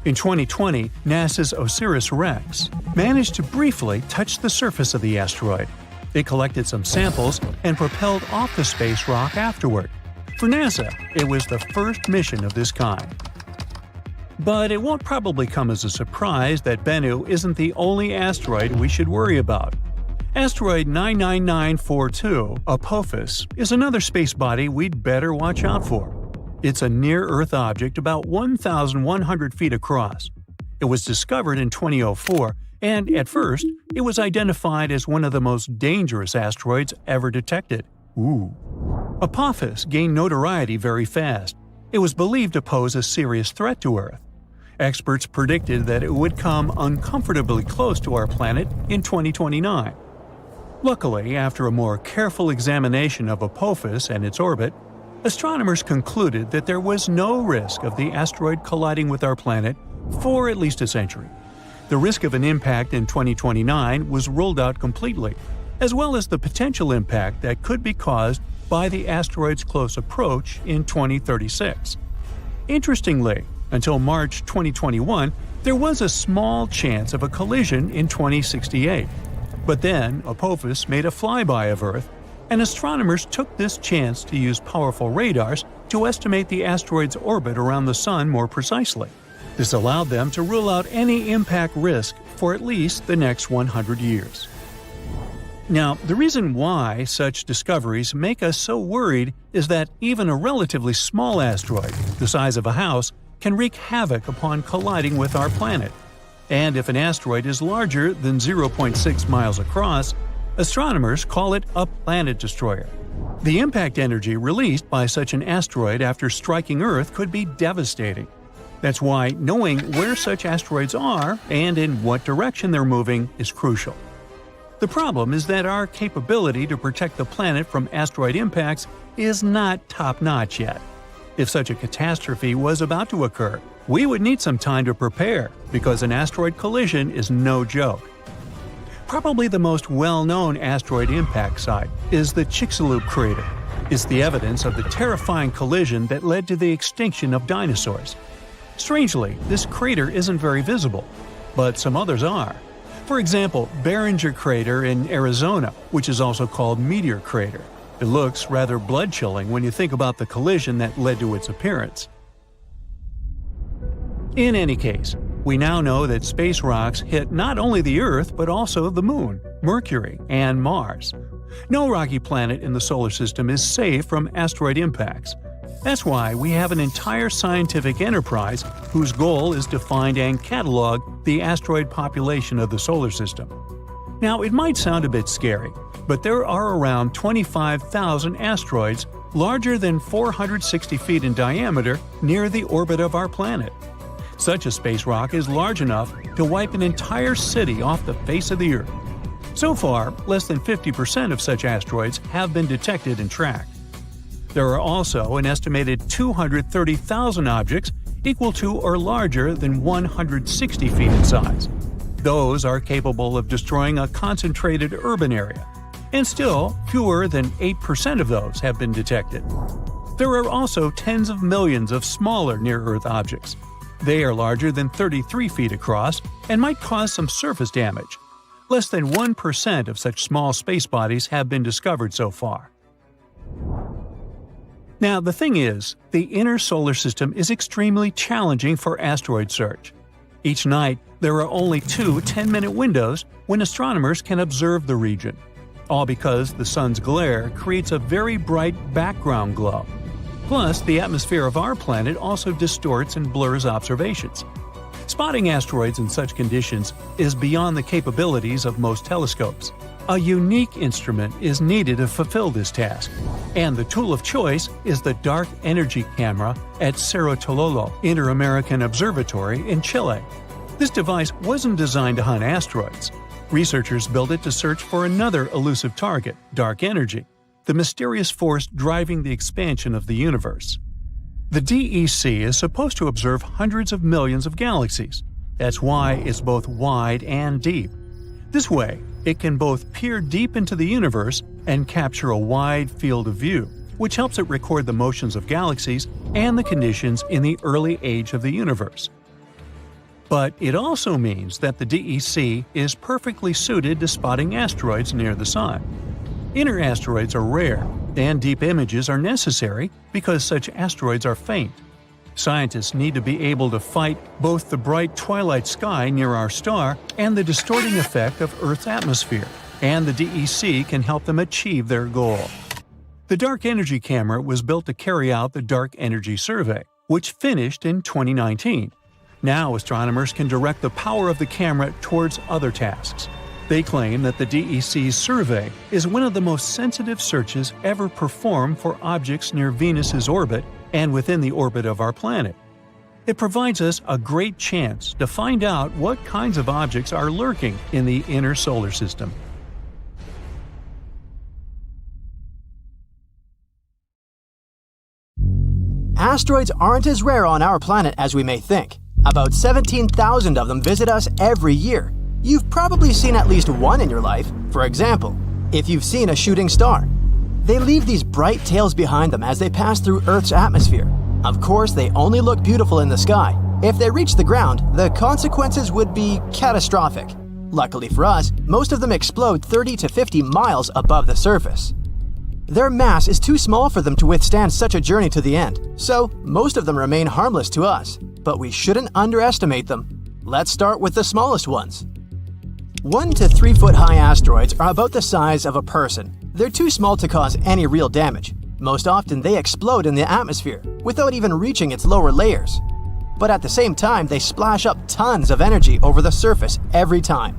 In 2020, NASA's OSIRIS-REx managed to briefly touch the surface of the asteroid. It collected some samples and propelled off the space rock afterward. For NASA, it was the first mission of this kind. But it won't probably come as a surprise that Bennu isn't the only asteroid we should worry about. Asteroid 99942, Apophis, is another space body we'd better watch out for. It's a near-Earth object about 1,100 feet across. It was discovered in 2004, and at first, it was identified as one of the most dangerous asteroids ever detected. Apophis gained notoriety very fast. It was believed to pose a serious threat to Earth. Experts predicted that it would come uncomfortably close to our planet in 2029. Luckily, after a more careful examination of Apophis and its orbit, astronomers concluded that there was no risk of the asteroid colliding with our planet for at least a century. The risk of an impact in 2029 was ruled out completely, as well as the potential impact that could be caused by the asteroid's close approach in 2036. Interestingly, until March 2021, there was a small chance of a collision in 2068. But then, Apophis made a flyby of Earth, and astronomers took this chance to use powerful radars to estimate the asteroid's orbit around the Sun more precisely. This allowed them to rule out any impact risk for at least the next 100 years. Now, the reason why such discoveries make us so worried is that even a relatively small asteroid, the size of a house, can wreak havoc upon colliding with our planet. And if an asteroid is larger than 0.6 miles across, astronomers call it a planet destroyer. The impact energy released by such an asteroid after striking Earth could be devastating. That's why knowing where such asteroids are and in what direction they're moving is crucial. The problem is that our capability to protect the planet from asteroid impacts is not top-notch yet. If such a catastrophe was about to occur, we would need some time to prepare, because an asteroid collision is no joke. Probably the most well-known asteroid impact site is the Chicxulub crater. It's the evidence of the terrifying collision that led to the extinction of dinosaurs. Strangely, this crater isn't very visible, but some others are. For example, Barringer Crater in Arizona, which is also called Meteor Crater. It looks rather blood-chilling when you think about the collision that led to its appearance. In any case, we now know that space rocks hit not only the Earth but also the Moon, Mercury, and Mars. No rocky planet in the solar system is safe from asteroid impacts. That's why we have an entire scientific enterprise whose goal is to find and catalog the asteroid population of the solar system. Now, it might sound a bit scary, but there are around 25,000 asteroids larger than 460 feet in diameter near the orbit of our planet. Such a space rock is large enough to wipe an entire city off the face of the Earth. So far, less than 50% of such asteroids have been detected and tracked. There are also an estimated 230,000 objects equal to or larger than 160 feet in size. Those are capable of destroying a concentrated urban area, and still fewer than 8% of those have been detected. There are also tens of millions of smaller near-Earth objects. They are larger than 33 feet across and might cause some surface damage. Less than 1% of such small space bodies have been discovered so far. Now, the thing is, the inner solar system is extremely challenging for asteroid search. Each night, there are only 2 10-minute windows when astronomers can observe the region, all because the sun's glare creates a very bright background glow. Plus, the atmosphere of our planet also distorts and blurs observations. Spotting asteroids in such conditions is beyond the capabilities of most telescopes. A unique instrument is needed to fulfill this task, and the tool of choice is the Dark Energy Camera at Cerro Tololo Inter-American Observatory in Chile. This device wasn't designed to hunt asteroids. Researchers built it to search for another elusive target, dark energy, the mysterious force driving the expansion of the universe. The DEC is supposed to observe hundreds of millions of galaxies. That's why it's both wide and deep. This way, it can both peer deep into the universe and capture a wide field of view, which helps it record the motions of galaxies and the conditions in the early age of the universe. But it also means that the DEC is perfectly suited to spotting asteroids near the Sun. Inner asteroids are rare, and deep images are necessary because such asteroids are faint. Scientists need to be able to fight both the bright twilight sky near our star and the distorting effect of Earth's atmosphere, and the DEC can help them achieve their goal. The Dark Energy Camera was built to carry out the Dark Energy Survey, which finished in 2019. Now astronomers can direct the power of the camera towards other tasks. They claim that the DEC's survey is one of the most sensitive searches ever performed for objects near Venus's orbit and within the orbit of our planet. It provides us a great chance to find out what kinds of objects are lurking in the inner solar system. Asteroids aren't as rare on our planet as we may think. About 17,000 of them visit us every year. You've probably seen at least one in your life. For example, if you've seen a shooting star. They leave these bright tails behind them as they pass through Earth's atmosphere. Of course, they only look beautiful in the sky. If they reach the ground, the consequences would be catastrophic. Luckily for us, most of them explode 30 to 50 miles above the surface. Their mass is too small for them to withstand such a journey to the end, so most of them remain harmless to us. But we shouldn't underestimate them. Let's start with the smallest ones. 1 to 3 foot high asteroids are about the size of a person. They're too small to cause any real damage. Most often they explode in the atmosphere, without even reaching its lower layers. But at the same time, they splash up tons of energy over the surface every time.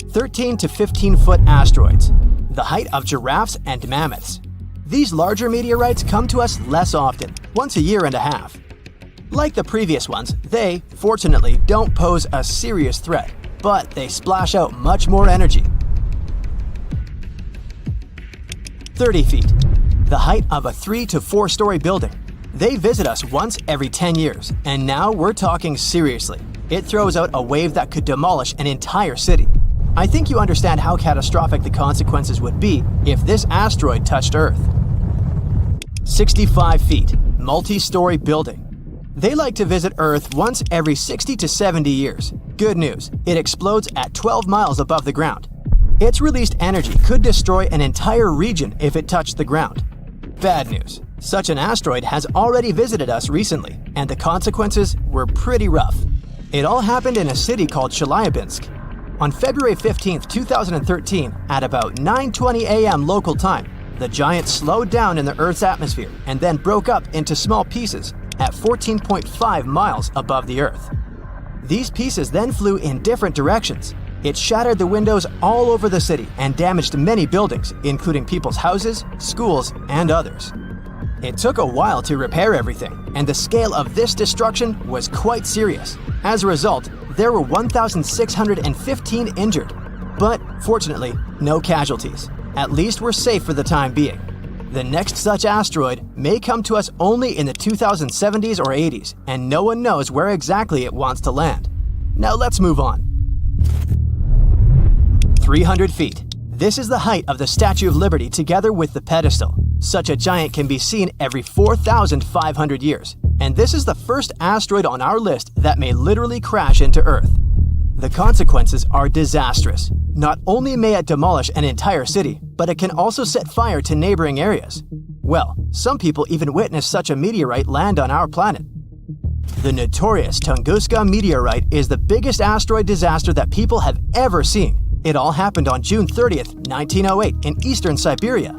13 to 15 foot asteroids, the height of giraffes and mammoths. These larger meteorites come to us less often, once a year and a half. Like the previous ones, they, fortunately, don't pose a serious threat, but they splash out much more energy. 30 feet, the height of a 3 to 4 story building. They visit us once every 10 years, and now we're talking seriously. It throws out a wave that could demolish an entire city. I think you understand how catastrophic the consequences would be if this asteroid touched Earth. 65 feet, multi-story building. They like to visit Earth once every 60 to 70 years. Good news, it explodes at 12 miles above the ground. Its released energy could destroy an entire region if it touched the ground. Bad news, such an asteroid has already visited us recently, and the consequences were pretty rough. It all happened in a city called Chelyabinsk. On February 15, 2013, at about 9:20 a.m. local time, The giant slowed down in the Earth's atmosphere and then broke up into small pieces at 14.5 miles above the Earth. These pieces then flew in different directions. It shattered the windows all over the city and damaged many buildings, including people's houses, schools, and others. It took a while to repair everything, and the scale of this destruction was quite serious. As a result, there were 1,615 injured. But, fortunately, no casualties. At least we're safe for the time being. The next such asteroid may come to us only in the 2070s or 80s, and no one knows where exactly it wants to land. Now let's move on. 300 feet. This is the height of the Statue of Liberty together with the pedestal. Such a giant can be seen every 4,500 years, and this is the first asteroid on our list that may literally crash into Earth. The consequences are disastrous. Not only may it demolish an entire city, but it can also set fire to neighboring areas. Well, some people even witnessed such a meteorite land on our planet. The notorious Tunguska meteorite is the biggest asteroid disaster that people have ever seen. It all happened on June 30th, 1908 in eastern Siberia.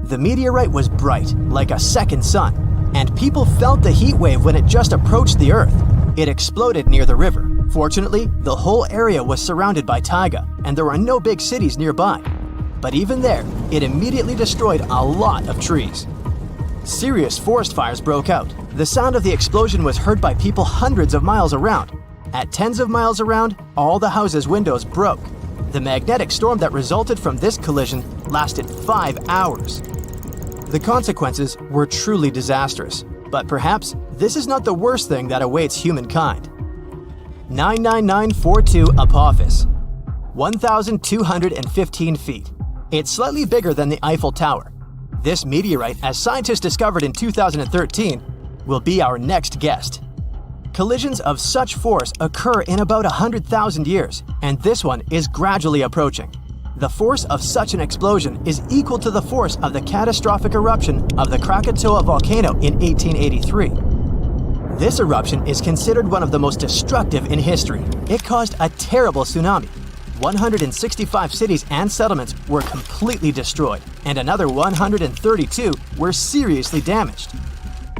The meteorite was bright, like a second sun, and people felt the heat wave when it just approached the Earth. It exploded near the river. Fortunately, the whole area was surrounded by taiga, and there were no big cities nearby. But even there, it immediately destroyed a lot of trees. Serious forest fires broke out. The sound of the explosion was heard by people hundreds of miles around. At tens of miles around, all the houses' windows broke. The magnetic storm that resulted from this collision lasted 5 hours. The consequences were truly disastrous, but perhaps this is not the worst thing that awaits humankind. 99942 Apophis, 1,215 feet. It's slightly bigger than the Eiffel Tower. This meteorite, as scientists discovered in 2013, will be our next guest. Collisions of such force occur in about 100,000 years, and this one is gradually approaching. The force of such an explosion is equal to the force of the catastrophic eruption of the Krakatoa volcano in 1883. This eruption is considered one of the most destructive in history. It caused a terrible tsunami. 165 cities and settlements were completely destroyed, and another 132 were seriously damaged.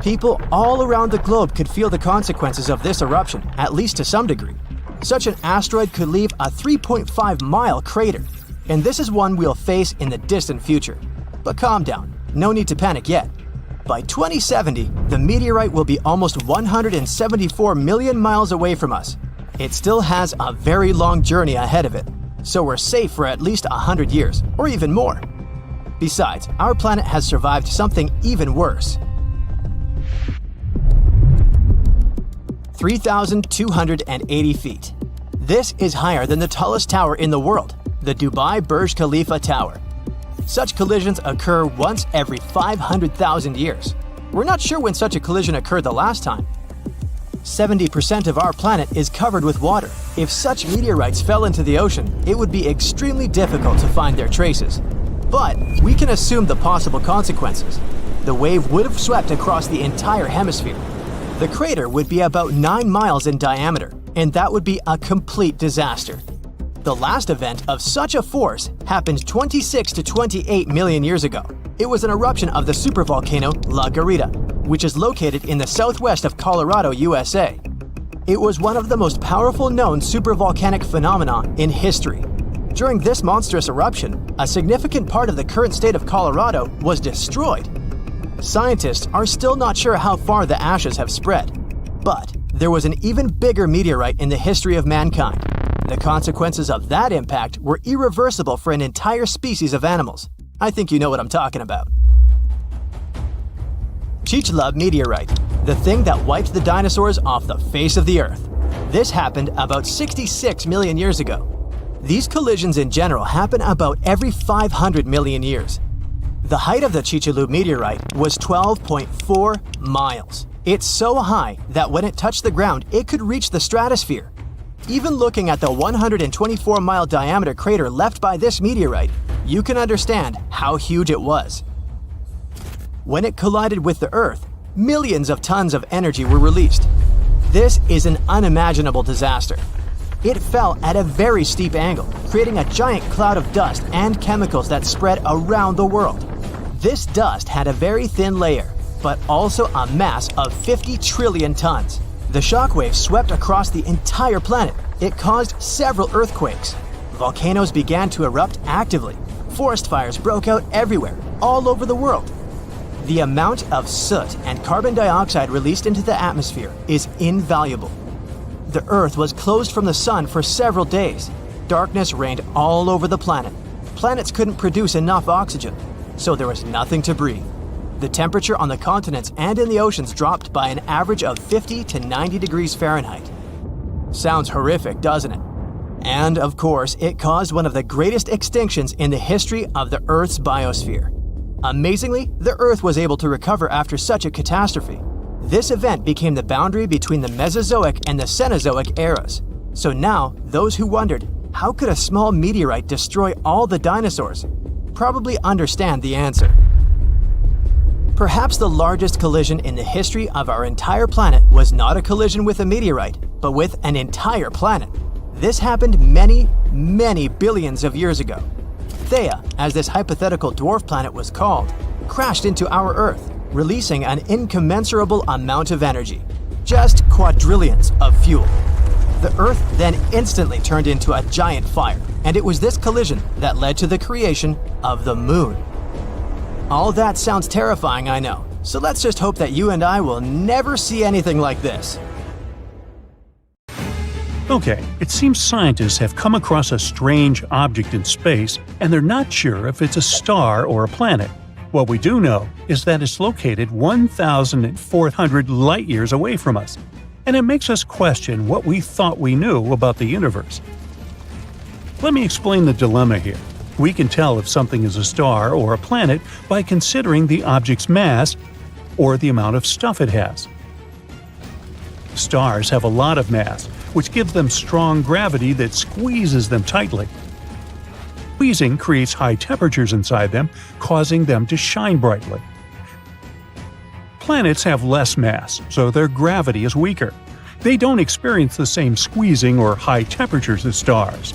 People all around the globe could feel the consequences of this eruption, at least to some degree. Such an asteroid could leave a 3.5-mile crater, and this is one we'll face in the distant future. But calm down, no need to panic yet. By 2070, the meteorite will be almost 174 million miles away from us. It still has a very long journey ahead of it, so we're safe for at least 100 years, or even more. Besides, our planet has survived something even worse. 3,280 feet. This is higher than the tallest tower in the world, the Dubai Burj Khalifa Tower. Such collisions occur once every 500,000 years. We're not sure when such a collision occurred the last time. 70% of our planet is covered with water. If such meteorites fell into the ocean, it would be extremely difficult to find their traces. But we can assume the possible consequences. The wave would have swept across the entire hemisphere. The crater would be about 9 miles in diameter, and that would be a complete disaster. The last event of such a force happened 26 to 28 million years ago. It was an eruption of the supervolcano La Garita, which is located in the southwest of Colorado, USA. It was one of the most powerful known supervolcanic phenomena in history. During this monstrous eruption, a significant part of the current state of Colorado was destroyed. Scientists are still not sure how far the ashes have spread, but there was an even bigger meteorite in the history of mankind. The consequences of that impact were irreversible for an entire species of animals. I think you know what I'm talking about. Chicxulub meteorite, the thing that wiped the dinosaurs off the face of the Earth. This happened about 66 million years ago. These collisions in general happen about every 500 million years. The height of the Chicxulub meteorite was 12.4 miles. It's so high that when it touched the ground, it could reach the stratosphere. Even looking at the 124-mile diameter crater left by this meteorite, you can understand how huge it was. When it collided with the Earth, millions of tons of energy were released. This is an unimaginable disaster. It fell at a very steep angle, creating a giant cloud of dust and chemicals that spread around the world. This dust had a very thin layer, but also a mass of 50 trillion tons. The shockwave swept across the entire planet. It caused several earthquakes. Volcanoes began to erupt actively. Forest fires broke out everywhere, all over the world. The amount of soot and carbon dioxide released into the atmosphere is invaluable. The Earth was closed from the sun for several days. Darkness reigned all over the planet. Planets couldn't produce enough oxygen, so there was nothing to breathe. The temperature on the continents and in the oceans dropped by an average of 50 to 90 degrees Fahrenheit. Sounds horrific, doesn't it? And, of course, it caused one of the greatest extinctions in the history of the Earth's biosphere. Amazingly, the Earth was able to recover after such a catastrophe. This event became the boundary between the Mesozoic and the Cenozoic eras. So now, those who wondered, how could a small meteorite destroy all the dinosaurs, probably understand the answer. Perhaps the largest collision in the history of our entire planet was not a collision with a meteorite, but with an entire planet. This happened many, many billions of years ago. Theia, as this hypothetical dwarf planet was called, crashed into our Earth, releasing an incommensurable amount of energy, just quadrillions of fuel. The Earth then instantly turned into a giant fire, and it was this collision that led to the creation of the Moon. All that sounds terrifying, I know, so let's just hope that you and I will never see anything like this. Okay, it seems scientists have come across a strange object in space, and they're not sure if it's a star or a planet. What we do know is that it's located 1,400 light-years away from us, and it makes us question what we thought we knew about the universe. Let me explain the dilemma here. We can tell if something is a star or a planet by considering the object's mass or the amount of stuff it has. Stars have a lot of mass, which gives them strong gravity that squeezes them tightly. Squeezing creates high temperatures inside them, causing them to shine brightly. Planets have less mass, so their gravity is weaker. They don't experience the same squeezing or high temperatures as stars.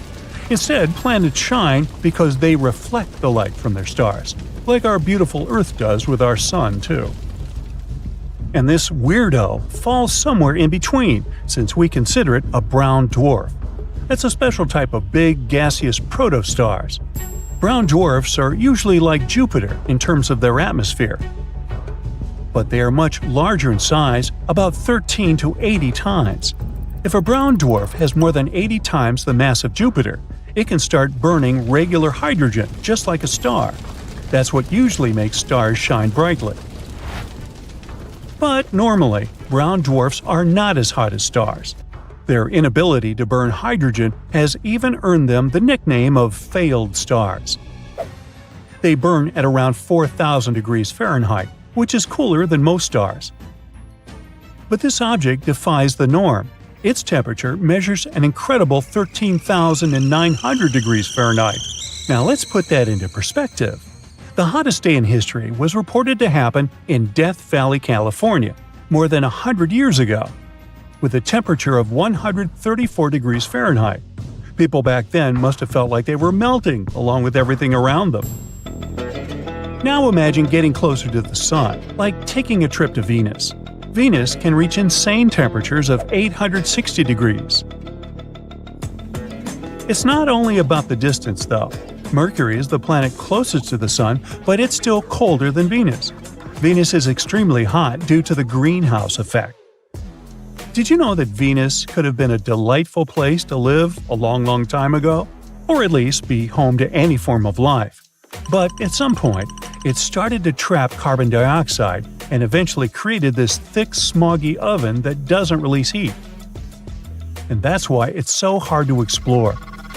Instead, planets shine because they reflect the light from their stars, like our beautiful Earth does with our Sun, too. And this weirdo falls somewhere in between, since we consider it a brown dwarf. It's a special type of big, gaseous protostars. Brown dwarfs are usually like Jupiter in terms of their atmosphere, but they are much larger in size, about 13 to 80 times. If a brown dwarf has more than 80 times the mass of Jupiter, it can start burning regular hydrogen, just like a star. That's what usually makes stars shine brightly. But normally, brown dwarfs are not as hot as stars. Their inability to burn hydrogen has even earned them the nickname of failed stars. They burn at around 4,000 degrees Fahrenheit, which is cooler than most stars. But this object defies the norm. Its temperature measures an incredible 13,900 degrees Fahrenheit. Now let's put that into perspective. The hottest day in history was reported to happen in Death Valley, California, more than 100 years ago, with a temperature of 134 degrees Fahrenheit. People back then must have felt like they were melting along with everything around them. Now imagine getting closer to the Sun, like taking a trip to Venus. Venus can reach insane temperatures of 860 degrees. It's not only about the distance, though. Mercury is the planet closest to the Sun, but it's still colder than Venus. Venus is extremely hot due to the greenhouse effect. Did you know that Venus could have been a delightful place to live a long time ago? Or at least be home to any form of life. But at some point, it started to trap carbon dioxide and eventually created this thick, smoggy oven that doesn't release heat. And that's why it's so hard to explore.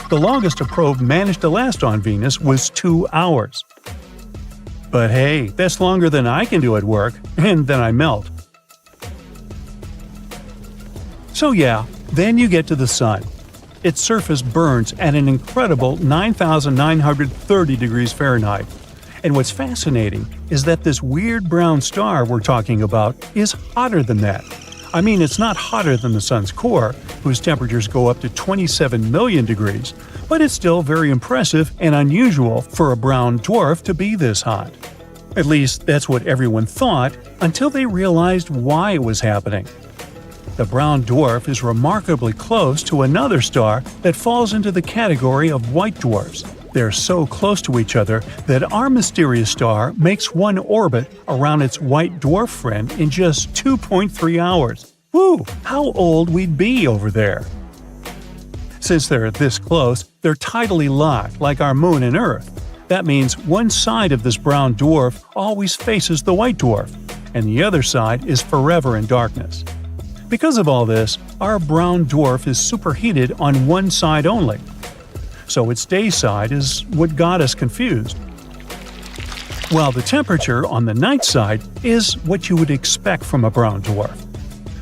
The longest a probe managed to last on Venus was 2 hours. But hey, that's longer than I can do at work, and then I melt. So yeah, then you get to the Sun. Its surface burns at an incredible 9,930 degrees Fahrenheit. And what's fascinating is that this weird brown star we're talking about is hotter than that. I mean, it's not hotter than the Sun's core, whose temperatures go up to 27 million degrees, but it's still very impressive and unusual for a brown dwarf to be this hot. At least, that's what everyone thought until they realized why it was happening. The brown dwarf is remarkably close to another star that falls into the category of white dwarfs. They're so close to each other that our mysterious star makes one orbit around its white dwarf friend in just 2.3 hours. Woo! How old we'd be over there! Since they're this close, they're tidally locked like our moon and Earth. That means one side of this brown dwarf always faces the white dwarf, and the other side is forever in darkness. Because of all this, our brown dwarf is superheated on one side only. So its day side is what got us confused. While the temperature on the night side is what you would expect from a brown dwarf.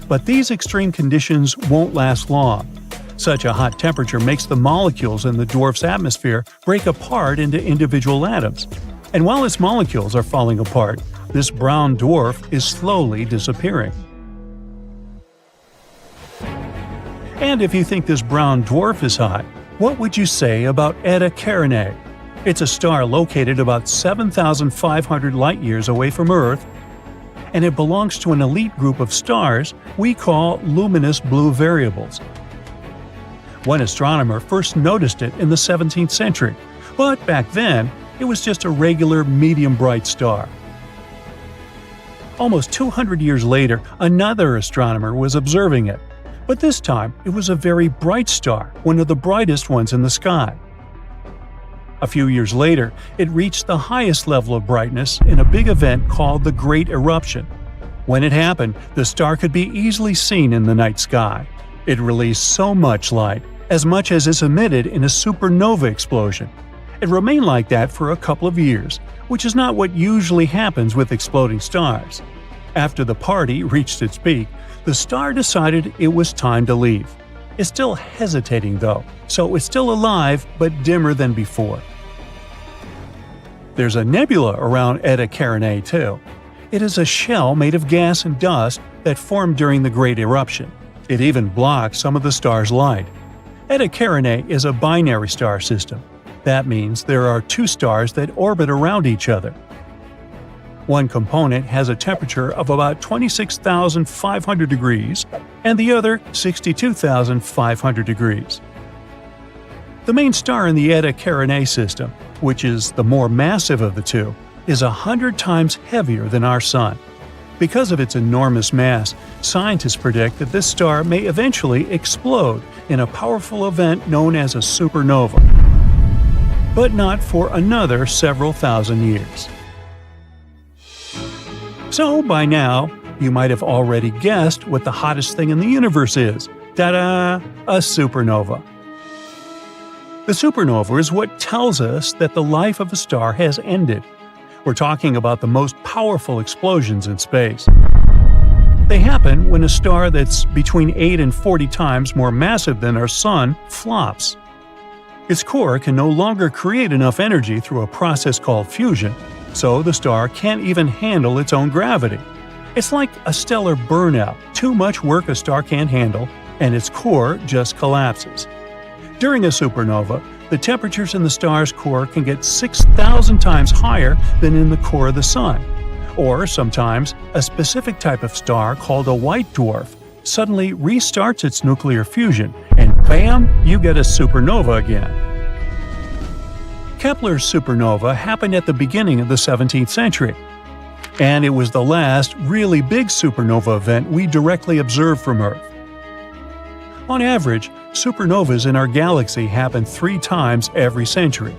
But these extreme conditions won't last long. Such a hot temperature makes the molecules in the dwarf's atmosphere break apart into individual atoms. And while its molecules are falling apart, this brown dwarf is slowly disappearing. And if you think this brown dwarf is hot, what would you say about Eta Carinae? It's a star located about 7,500 light-years away from Earth, and it belongs to an elite group of stars we call luminous blue variables. One astronomer first noticed it in the 17th century, but back then, it was just a regular medium-bright star. Almost 200 years later, another astronomer was observing it. But this time, it was a very bright star, one of the brightest ones in the sky. A few years later, it reached the highest level of brightness in a big event called the Great Eruption. When it happened, the star could be easily seen in the night sky. It released so much light, as much as is emitted in a supernova explosion. It remained like that for a couple of years, which is not what usually happens with exploding stars. After the party reached its peak, the star decided it was time to leave. It's still hesitating though, so it's still alive but dimmer than before. There's a nebula around Eta Carinae too. It is a shell made of gas and dust that formed during the Great Eruption. It even blocks some of the star's light. Eta Carinae is a binary star system. That means there are two stars that orbit around each other. One component has a temperature of about 26,500 degrees and the other 62,500 degrees. The main star in the Eta Carinae system, which is the more massive of the two, is 100 times heavier than our Sun. Because of its enormous mass, scientists predict that this star may eventually explode in a powerful event known as a supernova. But not for another several thousand years. So, by now, you might have already guessed what the hottest thing in the universe is. Ta-da! A supernova. The supernova is what tells us that the life of a star has ended. We're talking about the most powerful explosions in space. They happen when a star that's between 8 and 40 times more massive than our Sun flops. Its core can no longer create enough energy through a process called fusion, so the star can't even handle its own gravity. It's like a stellar burnout, too much work a star can't handle, and its core just collapses. During a supernova, the temperatures in the star's core can get 6,000 times higher than in the core of the Sun. Or sometimes, a specific type of star called a white dwarf suddenly restarts its nuclear fusion, and bam, you get a supernova again. Kepler's supernova happened at the beginning of the 17th century, and it was the last really big supernova event we directly observed from Earth. On average, supernovas in our galaxy happen 3 times every century.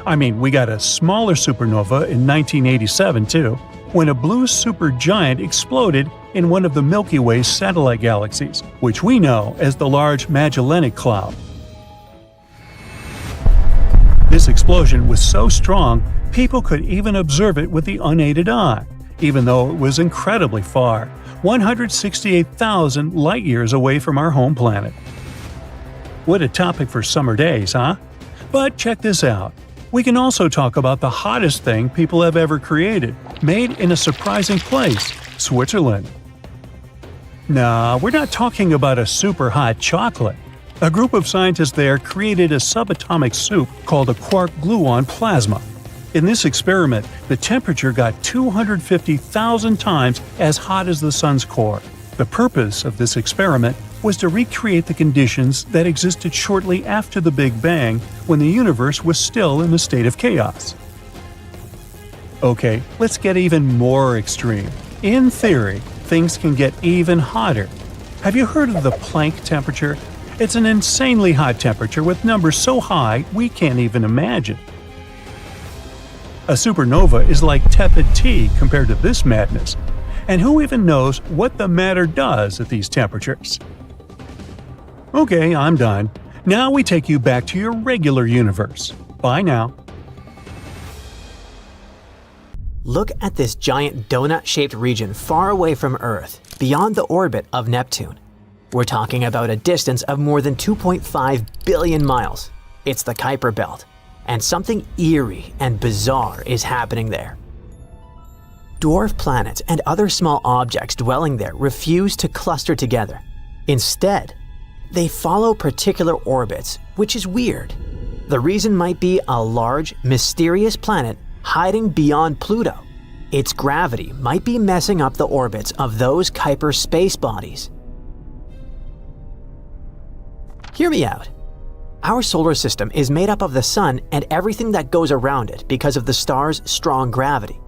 I mean, we got a smaller supernova in 1987 too, when a blue supergiant exploded in one of the Milky Way's satellite galaxies, which we know as the Large Magellanic Cloud. This explosion was so strong, people could even observe it with the unaided eye, even though it was incredibly far, 168,000 light-years away from our home planet. What a topic for summer days, huh? But check this out. We can also talk about the hottest thing people have ever created, made in a surprising place, Switzerland. Nah, we're not talking about a super hot chocolate. A group of scientists there created a subatomic soup called a quark gluon plasma. In this experiment, the temperature got 250,000 times as hot as the sun's core. The purpose of this experiment was to recreate the conditions that existed shortly after the Big Bang, when the universe was still in a state of chaos. Okay, let's get even more extreme. In theory, things can get even hotter. Have you heard of the Planck temperature? It's an insanely hot temperature with numbers so high we can't even imagine. A supernova is like tepid tea compared to this madness. And who even knows what the matter does at these temperatures? Okay, I'm done. Now we take you back to your regular universe. Bye now. Look at this giant donut-shaped region far away from Earth, beyond the orbit of Neptune. We're talking about a distance of more than 2.5 billion miles. It's the Kuiper Belt, and something eerie and bizarre is happening there. Dwarf planets and other small objects dwelling there refuse to cluster together. Instead, they follow particular orbits, which is weird. The reason might be a large, mysterious planet hiding beyond Pluto. Its gravity might be messing up the orbits of those Kuiper space bodies. Hear me out. Our solar system is made up of the Sun and everything that goes around it because of the star's strong gravity.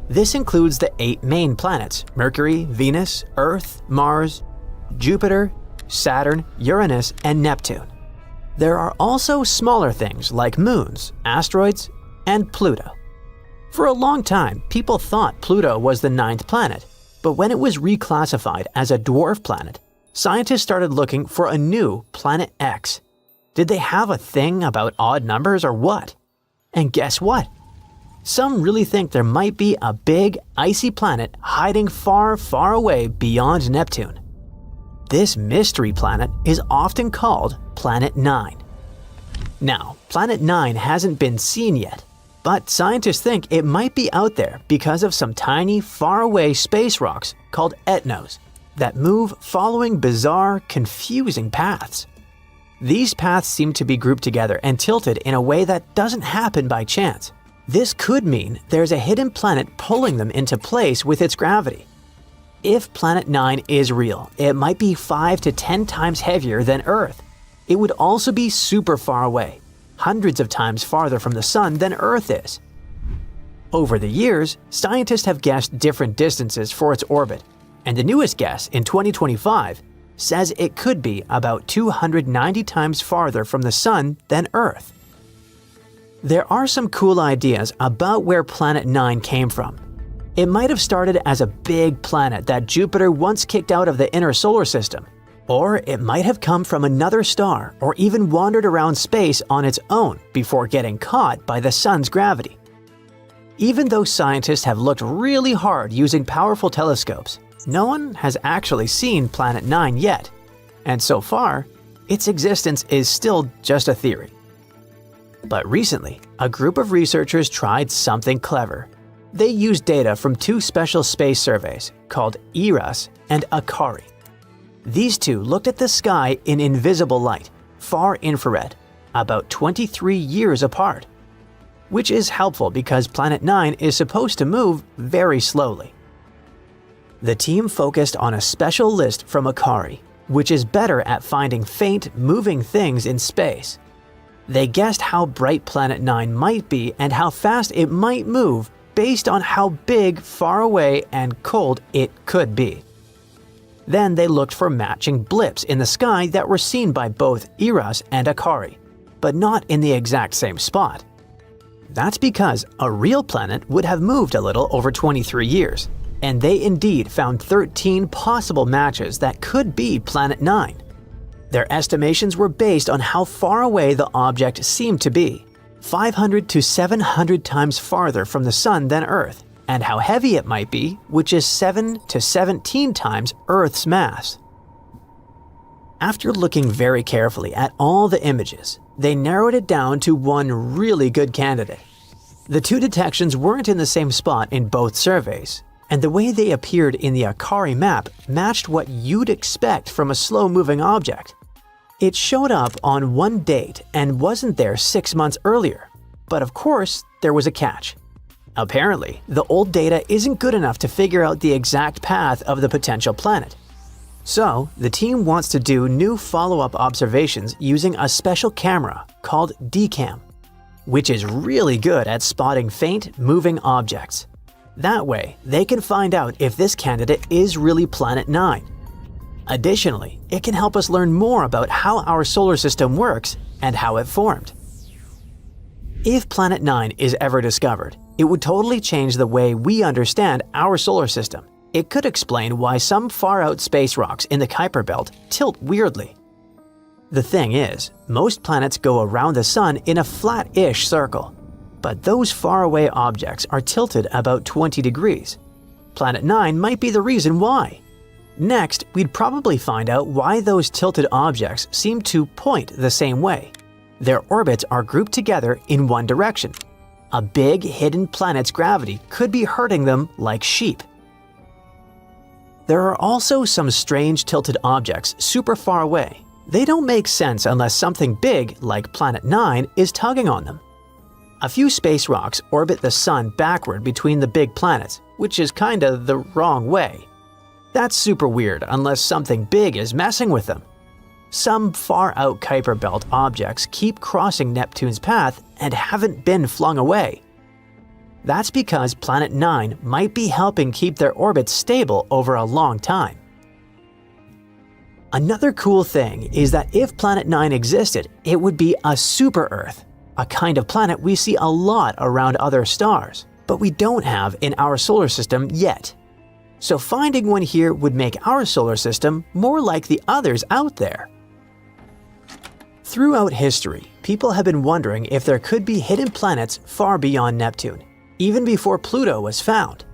This includes the 8 main planets: Mercury, Venus, Earth, Mars, Jupiter, Saturn, Uranus, and Neptune. There are also smaller things like moons, asteroids, and Pluto. For a long time, people thought Pluto was the 9th planet, but when it was reclassified as a dwarf planet, scientists started looking for a new Planet X. Did they have a thing about odd numbers or what? And guess what? Some really think there might be a big, icy planet hiding far, far away beyond Neptune. This mystery planet is often called Planet 9. Now, Planet 9 hasn't been seen yet, but scientists think it might be out there because of some tiny, faraway space rocks called etnos that move following bizarre, confusing paths. These paths seem to be grouped together and tilted in a way that doesn't happen by chance. This could mean there's a hidden planet pulling them into place with its gravity. If Planet 9 is real, it might be 5 to 10 times heavier than Earth. It would also be super far away, hundreds of times farther from the Sun than Earth is. Over the years, scientists have guessed different distances for its orbit, and the newest guess in 2025 says it could be about 290 times farther from the Sun than Earth. There are some cool ideas about where Planet 9 came from. It might have started as a big planet that Jupiter once kicked out of the inner solar system, or it might have come from another star or even wandered around space on its own before getting caught by the Sun's gravity. Even though scientists have looked really hard using powerful telescopes, no one has actually seen Planet 9 yet, and so far, its existence is still just a theory. But recently, a group of researchers tried something clever. They used data from 2 special space surveys called ERAS and ACARI. These 2 looked at the sky in invisible light, far infrared, about 23 years apart, which is helpful because Planet 9 is supposed to move very slowly. The team focused on a special list from ACARI, which is better at finding faint, moving things in space. They guessed how bright Planet 9 might be and how fast it might move based on how big, far away, and cold it could be. Then they looked for matching blips in the sky that were seen by both ERAS and ACARI, but not in the exact same spot. That's because a real planet would have moved a little over 23 years, and they indeed found 13 possible matches that could be Planet 9. Their estimations were based on how far away the object seemed to be, 500 to 700 times farther from the Sun than Earth, and how heavy it might be, which is 7 to 17 times Earth's mass. After looking very carefully at all the images, they narrowed it down to one really good candidate. The 2 detections weren't in the same spot in both surveys, and the way they appeared in the ACARI map matched what you'd expect from a slow-moving object. It showed up on one date and wasn't there 6 months earlier. But of course, there was a catch. Apparently, the old data isn't good enough to figure out the exact path of the potential planet. So, the team wants to do new follow-up observations using a special camera called DCAM, which is really good at spotting faint, moving objects. That way, they can find out if this candidate is really Planet 9. Additionally, it can help us learn more about how our solar system works and how it formed. If Planet 9 is ever discovered, it would totally change the way we understand our solar system. It could explain why some far-out space rocks in the Kuiper Belt tilt weirdly. The thing is, most planets go around the Sun in a flat-ish circle, but those faraway objects are tilted about 20 degrees. Planet 9 might be the reason why. Next, we'd probably find out why those tilted objects seem to point the same way. Their orbits are grouped together in one direction. A big hidden planet's gravity could be hurting them like sheep. There are also some strange tilted objects super far away. They don't make sense unless something big, like Planet 9, is tugging on them. A few space rocks orbit the Sun backward between the big planets, which is kinda the wrong way. That's super weird unless something big is messing with them. Some far-out Kuiper Belt objects keep crossing Neptune's path and haven't been flung away. That's because Planet 9 might be helping keep their orbits stable over a long time. Another cool thing is that if Planet 9 existed, it would be a super-Earth, a kind of planet we see a lot around other stars, but we don't have in our solar system yet. So finding one here would make our solar system more like the others out there. Throughout history, people have been wondering if there could be hidden planets far beyond Neptune, even before Pluto was found.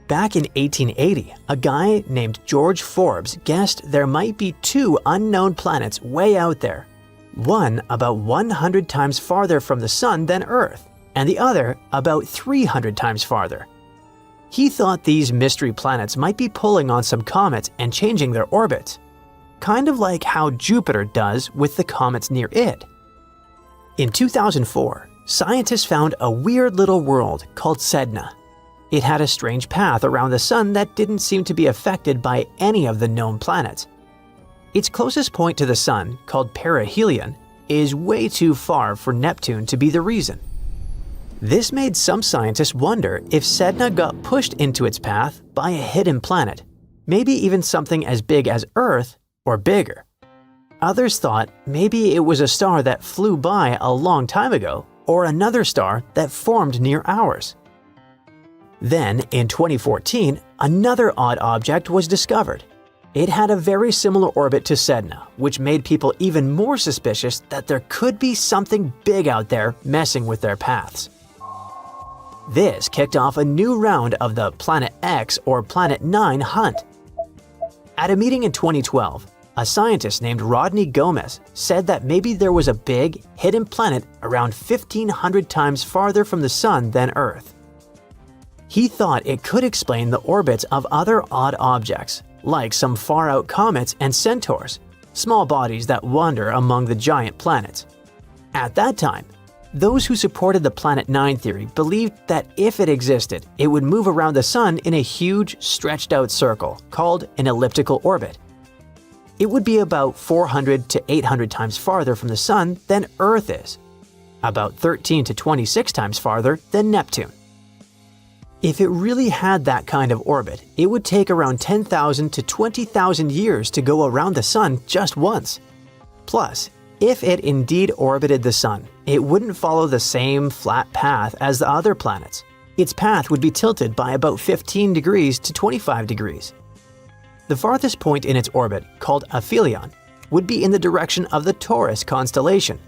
Back in 1880, a guy named George Forbes guessed there might be two unknown planets way out there, one about 100 times farther from the Sun than Earth, and the other about 300 times farther. He thought these mystery planets might be pulling on some comets and changing their orbits, kind of like how Jupiter does with the comets near it. In 2004, scientists found a weird little world called Sedna. It had a strange path around the Sun that didn't seem to be affected by any of the known planets. Its closest point to the Sun, called perihelion, is way too far for Neptune to be the reason. This made some scientists wonder if Sedna got pushed into its path by a hidden planet, maybe even something as big as Earth or bigger. Others thought maybe it was a star that flew by a long time ago, or another star that formed near ours. Then, in 2014, another odd object was discovered. It had a very similar orbit to Sedna, which made people even more suspicious that there could be something big out there messing with their paths. This kicked off a new round of the Planet X or Planet 9 hunt. At a meeting in 2012, a scientist named Rodney Gomez said that maybe there was a big, hidden planet around 1,500 times farther from the Sun than Earth. He thought it could explain the orbits of other odd objects, like some far-out comets and centaurs, small bodies that wander among the giant planets. At that time, those who supported the Planet 9 theory believed that if it existed, it would move around the Sun in a huge, stretched-out circle called an elliptical orbit. It would be about 400 to 800 times farther from the Sun than Earth is, about 13 to 26 times farther than Neptune. If it really had that kind of orbit, it would take around 10,000 to 20,000 years to go around the Sun just once. Plus, if it indeed orbited the Sun, it wouldn't follow the same flat path as the other planets. Its path would be tilted by about 15 degrees to 25 degrees. The farthest point in its orbit, called aphelion, would be in the direction of the Taurus constellation.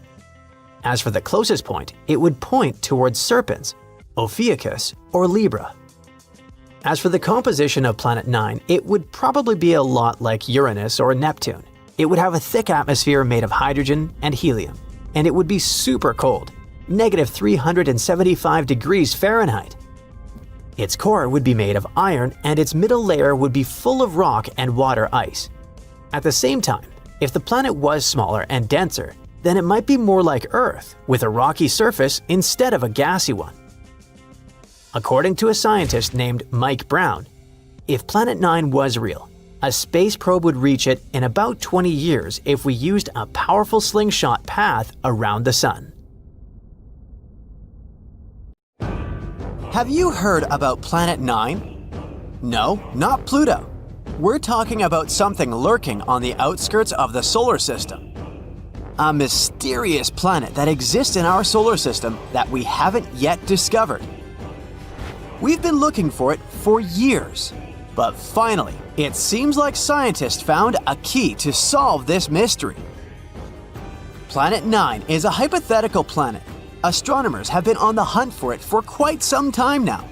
As for the closest point, it would point towards Serpens, Ophiuchus, or Libra. As for the composition of Planet 9, it would probably be a lot like Uranus or Neptune. It would have a thick atmosphere made of hydrogen and helium, and it would be super cold, negative 375 degrees Fahrenheit. Its core would be made of iron, and its middle layer would be full of rock and water ice. At the same time, if the planet was smaller and denser, then it might be more like Earth, with a rocky surface instead of a gassy one. According to a scientist named Mike Brown, if Planet 9 was real, a space probe would reach it in about 20 years if we used a powerful slingshot path around the Sun. Have you heard about Planet 9? No, not Pluto. We're talking about something lurking on the outskirts of the solar system. A mysterious planet that exists in our solar system that we haven't yet discovered. We've been looking for it for years, but finally, it seems like scientists found a key to solve this mystery. Planet 9 is a hypothetical planet. Astronomers have been on the hunt for it for quite some time now.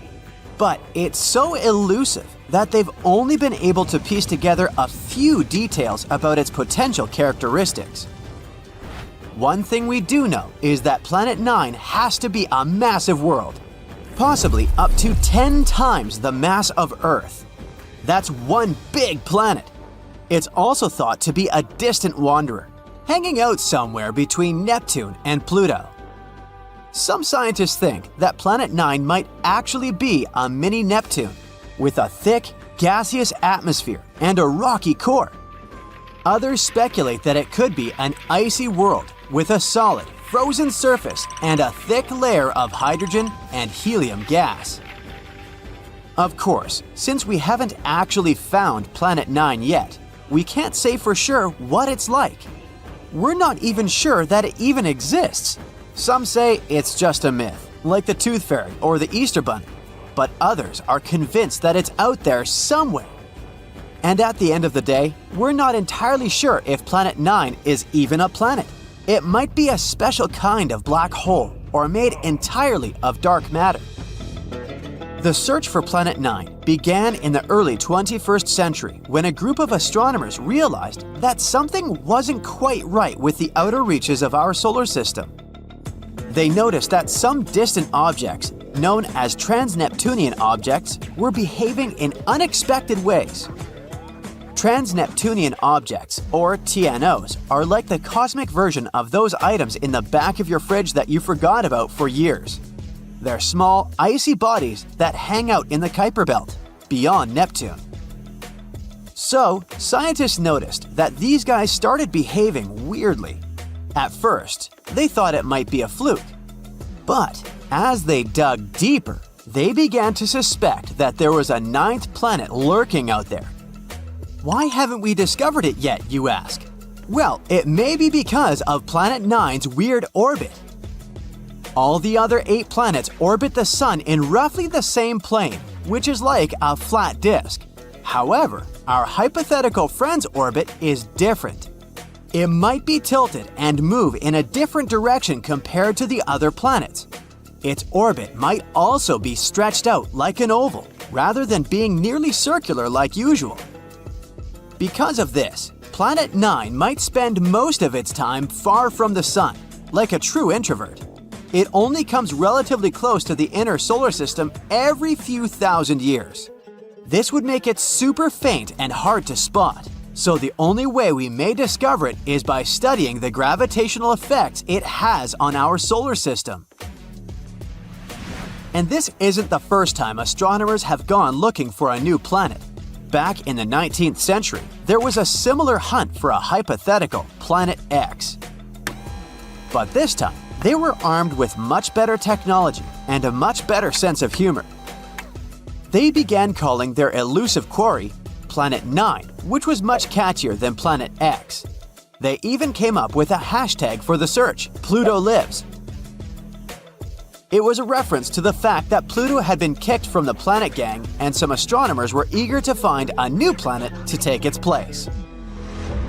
But it's so elusive that they've only been able to piece together a few details about its potential characteristics. One thing we do know is that Planet 9 has to be a massive world, possibly up to 10 times the mass of Earth. That's one big planet. It's also thought to be a distant wanderer, hanging out somewhere between Neptune and Pluto. Some scientists think that Planet 9 might actually be a mini Neptune, with a thick, gaseous atmosphere and a rocky core. Others speculate that it could be an icy world with a solid, frozen surface and a thick layer of hydrogen and helium gas. Of course, since we haven't actually found Planet 9 yet, we can't say for sure what it's like. We're not even sure that it even exists. Some say it's just a myth, like the Tooth Fairy or the Easter Bunny, but others are convinced that it's out there somewhere. And at the end of the day, we're not entirely sure if Planet 9 is even a planet. It might be a special kind of black hole or made entirely of dark matter. The search for Planet 9 began in the early 21st century when a group of astronomers realized that something wasn't quite right with the outer reaches of our solar system. They noticed that some distant objects, known as trans-Neptunian objects, were behaving in unexpected ways. Trans-Neptunian objects, or TNOs, are like the cosmic version of those items in the back of your fridge that you forgot about for years. They're small, icy bodies that hang out in the Kuiper Belt, beyond Neptune. So, scientists noticed that these guys started behaving weirdly. At first, they thought it might be a fluke. But as they dug deeper, they began to suspect that there was a ninth planet lurking out there. Why haven't we discovered it yet, you ask? Well, it may be because of Planet 9's weird orbit. All the other 8 planets orbit the Sun in roughly the same plane, which is like a flat disk. However, our hypothetical friend's orbit is different. It might be tilted and move in a different direction compared to the other planets. Its orbit might also be stretched out like an oval, rather than being nearly circular like usual. Because of this, Planet 9 might spend most of its time far from the Sun, like a true introvert. It only comes relatively close to the inner solar system every few thousand years. This would make it super faint and hard to spot. So the only way we may discover it is by studying the gravitational effects it has on our solar system. And this isn't the first time astronomers have gone looking for a new planet. Back in the 19th century, there was a similar hunt for a hypothetical Planet X. But this time, they were armed with much better technology and a much better sense of humor. They began calling their elusive quarry Planet 9, which was much catchier than Planet X. They even came up with a hashtag for the search, Pluto Lives. It was a reference to the fact that Pluto had been kicked from the planet gang and some astronomers were eager to find a new planet to take its place.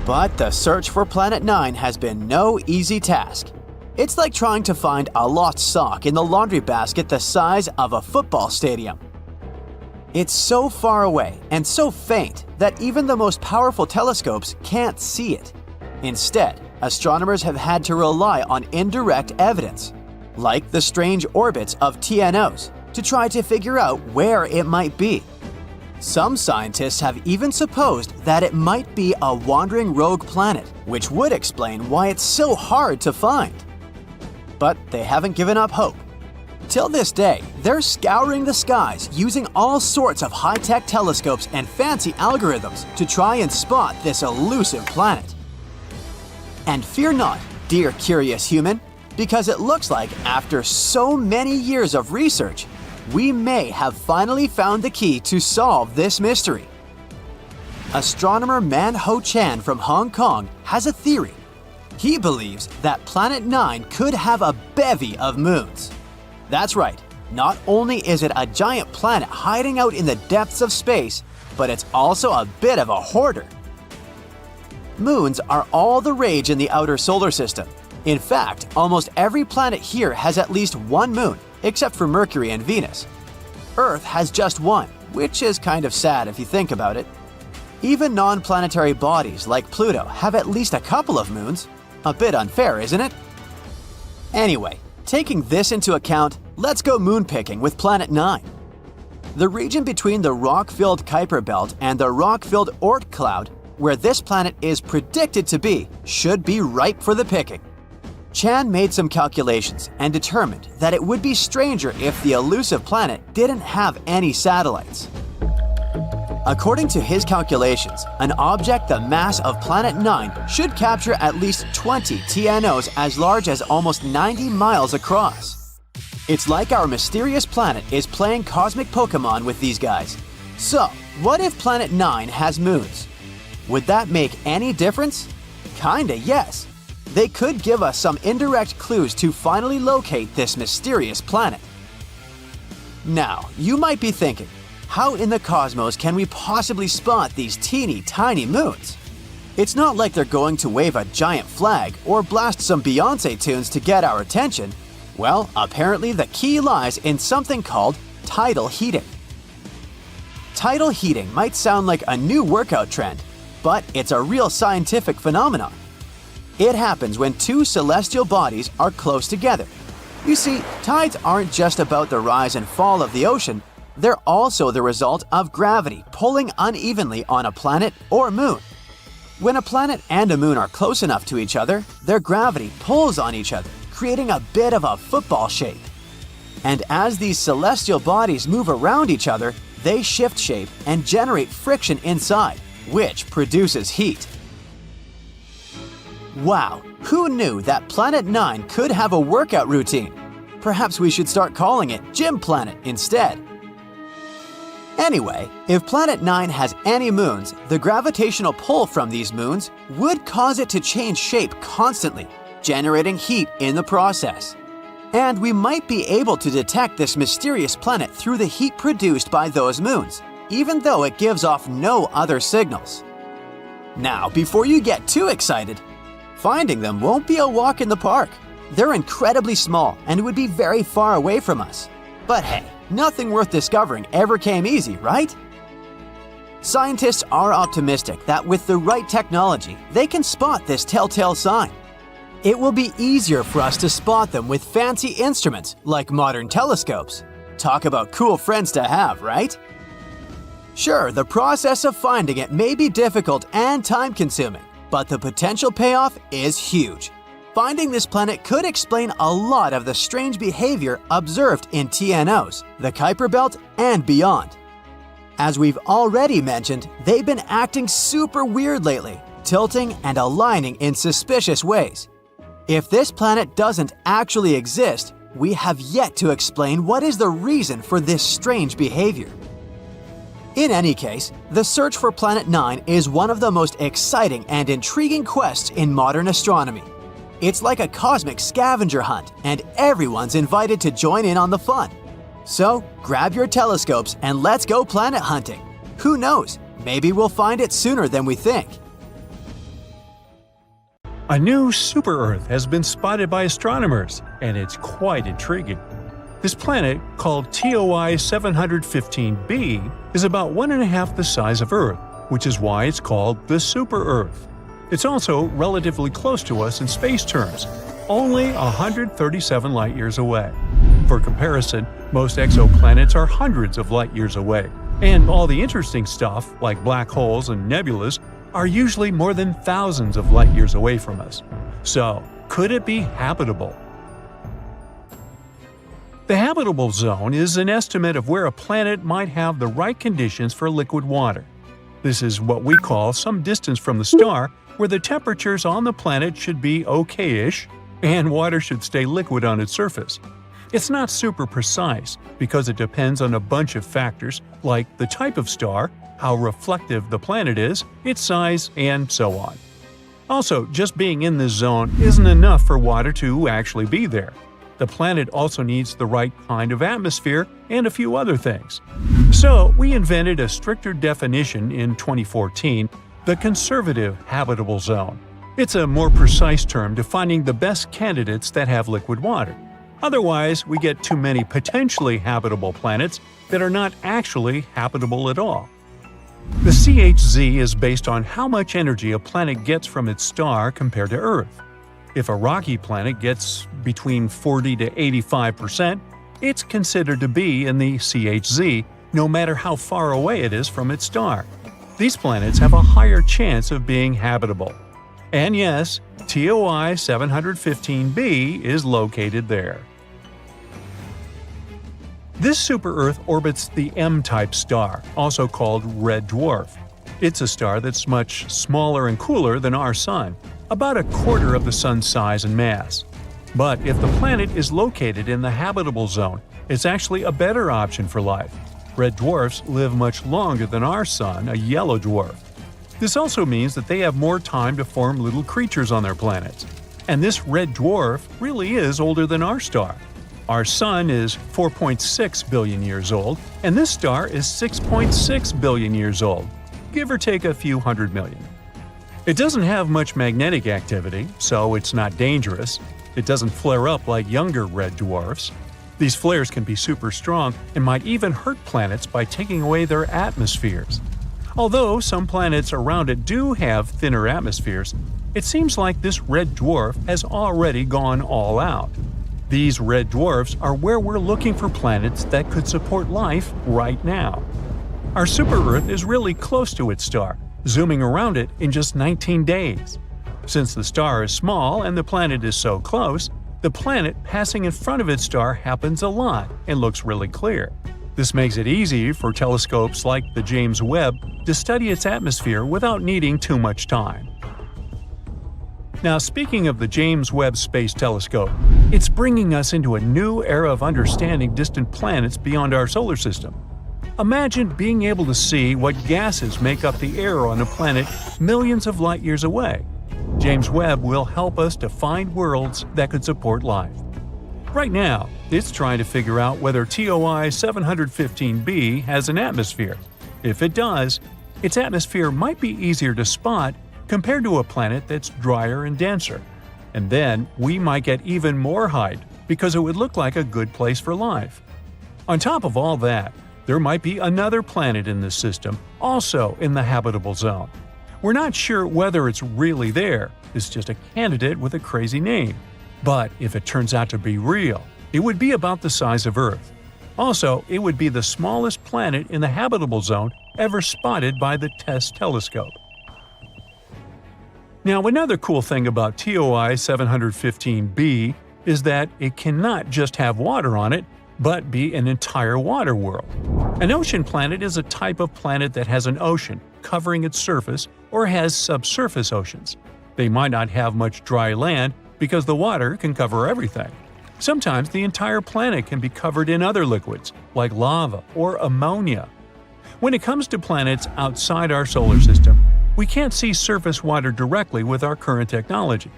But the search for Planet 9 has been no easy task. It's like trying to find a lost sock in the laundry basket the size of a football stadium. It's so far away and so faint that even the most powerful telescopes can't see it. Instead, astronomers have had to rely on indirect evidence, like the strange orbits of TNOs, to try to figure out where it might be. Some scientists have even supposed that it might be a wandering rogue planet, which would explain why it's so hard to find. But they haven't given up hope. Till this day, they're scouring the skies using all sorts of high-tech telescopes and fancy algorithms to try and spot this elusive planet. And fear not, dear curious human, because it looks like after so many years of research, we may have finally found the key to solve this mystery. Astronomer Man Ho Chan from Hong Kong has a theory. He believes that Planet 9 could have a bevy of moons. That's right, not only is it a giant planet hiding out in the depths of space, but it's also a bit of a hoarder. Moons are all the rage in the outer solar system. In fact, almost every planet here has at least one moon, except for Mercury and Venus. Earth has just one, which is kind of sad if you think about it. Even non-planetary bodies like Pluto have at least a couple of moons. A bit unfair, isn't it? Anyway, taking this into account, let's go moon picking with Planet 9. The region between the rock-filled Kuiper Belt and the rock-filled Oort cloud, where this planet is predicted to be, should be ripe for the picking. Chan made some calculations and determined that it would be stranger if the elusive planet didn't have any satellites. According to his calculations, an object the mass of Planet 9 should capture at least 20 TNOs as large as almost 90 miles across. It's like our mysterious planet is playing cosmic Pokemon with these guys. So, what if Planet 9 has moons? Would that make any difference? Kinda yes. They could give us some indirect clues to finally locate this mysterious planet. Now, you might be thinking, how in the cosmos can we possibly spot these teeny tiny moons? It's not like they're going to wave a giant flag or blast some Beyoncé tunes to get our attention. Well, apparently the key lies in something called tidal heating. Tidal heating might sound like a new workout trend, but it's a real scientific phenomenon. It happens when two celestial bodies are close together. You see, tides aren't just about the rise and fall of the ocean, they're also the result of gravity pulling unevenly on a planet or moon. When a planet and a moon are close enough to each other, their gravity pulls on each other, creating a bit of a football shape. And as these celestial bodies move around each other, they shift shape and generate friction inside, which produces heat. Wow, who knew that Planet 9 could have a workout routine? Perhaps we should start calling it Gym Planet instead. Anyway, if Planet 9 has any moons, the gravitational pull from these moons would cause it to change shape constantly, generating heat in the process. And we might be able to detect this mysterious planet through the heat produced by those moons, even though it gives off no other signals. Now, before you get too excited, finding them won't be a walk in the park. They're incredibly small and would be very far away from us. But hey, nothing worth discovering ever came easy, right? Scientists are optimistic that with the right technology, they can spot this telltale sign. It will be easier for us to spot them with fancy instruments like modern telescopes. Talk about cool friends to have, right? Sure, the process of finding it may be difficult and time-consuming, but the potential payoff is huge. Finding this planet could explain a lot of the strange behavior observed in TNOs, the Kuiper Belt, and beyond. As we've already mentioned, they've been acting super weird lately, tilting and aligning in suspicious ways. If this planet doesn't actually exist, we have yet to explain what is the reason for this strange behavior. In any case, the search for Planet 9 is one of the most exciting and intriguing quests in modern astronomy. It's like a cosmic scavenger hunt, and everyone's invited to join in on the fun. So, grab your telescopes and let's go planet hunting. Who knows, maybe we'll find it sooner than we think. A new super-Earth has been spotted by astronomers, and it's quite intriguing. This planet, called TOI 715b, is about 1.5 the size of Earth, which is why it's called the super-Earth. It's also relatively close to us in space terms, only 137 light-years away. For comparison, most exoplanets are hundreds of light-years away, And all the interesting stuff, like black holes and nebulas, are usually more than thousands of light years away from us. So, could it be habitable? The habitable zone is an estimate of where a planet might have the right conditions for liquid water. This is what we call some distance from the star, where the temperatures on the planet should be okay-ish, and water should stay liquid on its surface. It's not super precise, because it depends on a bunch of factors like the type of star, how reflective the planet is, its size, and so on. Also, just being in this zone isn't enough for water to actually be there. The planet also needs the right kind of atmosphere and a few other things. So, we invented a stricter definition in 2014, the conservative habitable zone. It's a more precise term defining the best candidates that have liquid water. Otherwise, we get too many potentially habitable planets that are not actually habitable at all. The CHZ is based on how much energy a planet gets from its star compared to Earth. If a rocky planet gets between 40 to 85%, it's considered to be in the CHZ, no matter how far away it is from its star. These planets have a higher chance of being habitable. And yes, TOI 715b is located there. This super-Earth orbits the M-type star, also called red dwarf. It's a star that's much smaller and cooler than our Sun, about a quarter of the Sun's size and mass. But if the planet is located in the habitable zone, it's actually a better option for life. Red dwarfs live much longer than our Sun, a yellow dwarf. This also means that they have more time to form little creatures on their planets. And this red dwarf really is older than our star. Our Sun is 4.6 billion years old, and this star is 6.6 billion years old, give or take a few hundred million. It doesn't have much magnetic activity, so it's not dangerous. It doesn't flare up like younger red dwarfs. These flares can be super strong and might even hurt planets by taking away their atmospheres. Although some planets around it do have thinner atmospheres, it seems like this red dwarf has already gone all out. These red dwarfs are where we're looking for planets that could support life right now. Our super-Earth is really close to its star, zooming around it in just 19 days. Since the star is small and the planet is so close, the planet passing in front of its star happens a lot and looks really clear. This makes it easy for telescopes like the James Webb to study its atmosphere without needing too much time. Now, speaking of the James Webb Space Telescope, it's bringing us into a new era of understanding distant planets beyond our solar system. Imagine being able to see what gases make up the air on a planet millions of light years away. James Webb will help us to find worlds that could support life. Right now, it's trying to figure out whether TOI 715b has an atmosphere. If it does, its atmosphere might be easier to spot compared to a planet that's drier and denser. And then we might get even more height because it would look like a good place for life. On top of all that, there might be another planet in this system, also in the habitable zone. We're not sure whether it's really there, it's just a candidate with a crazy name. But if it turns out to be real, it would be about the size of Earth. Also, it would be the smallest planet in the habitable zone ever spotted by the TESS telescope. Now, another cool thing about TOI 715b is that it cannot just have water on it, but be an entire water world. An ocean planet is a type of planet that has an ocean covering its surface or has subsurface oceans. They might not have much dry land because the water can cover everything. Sometimes the entire planet can be covered in other liquids, like lava or ammonia. When it comes to planets outside our solar system, we can't see surface water directly with our current technology.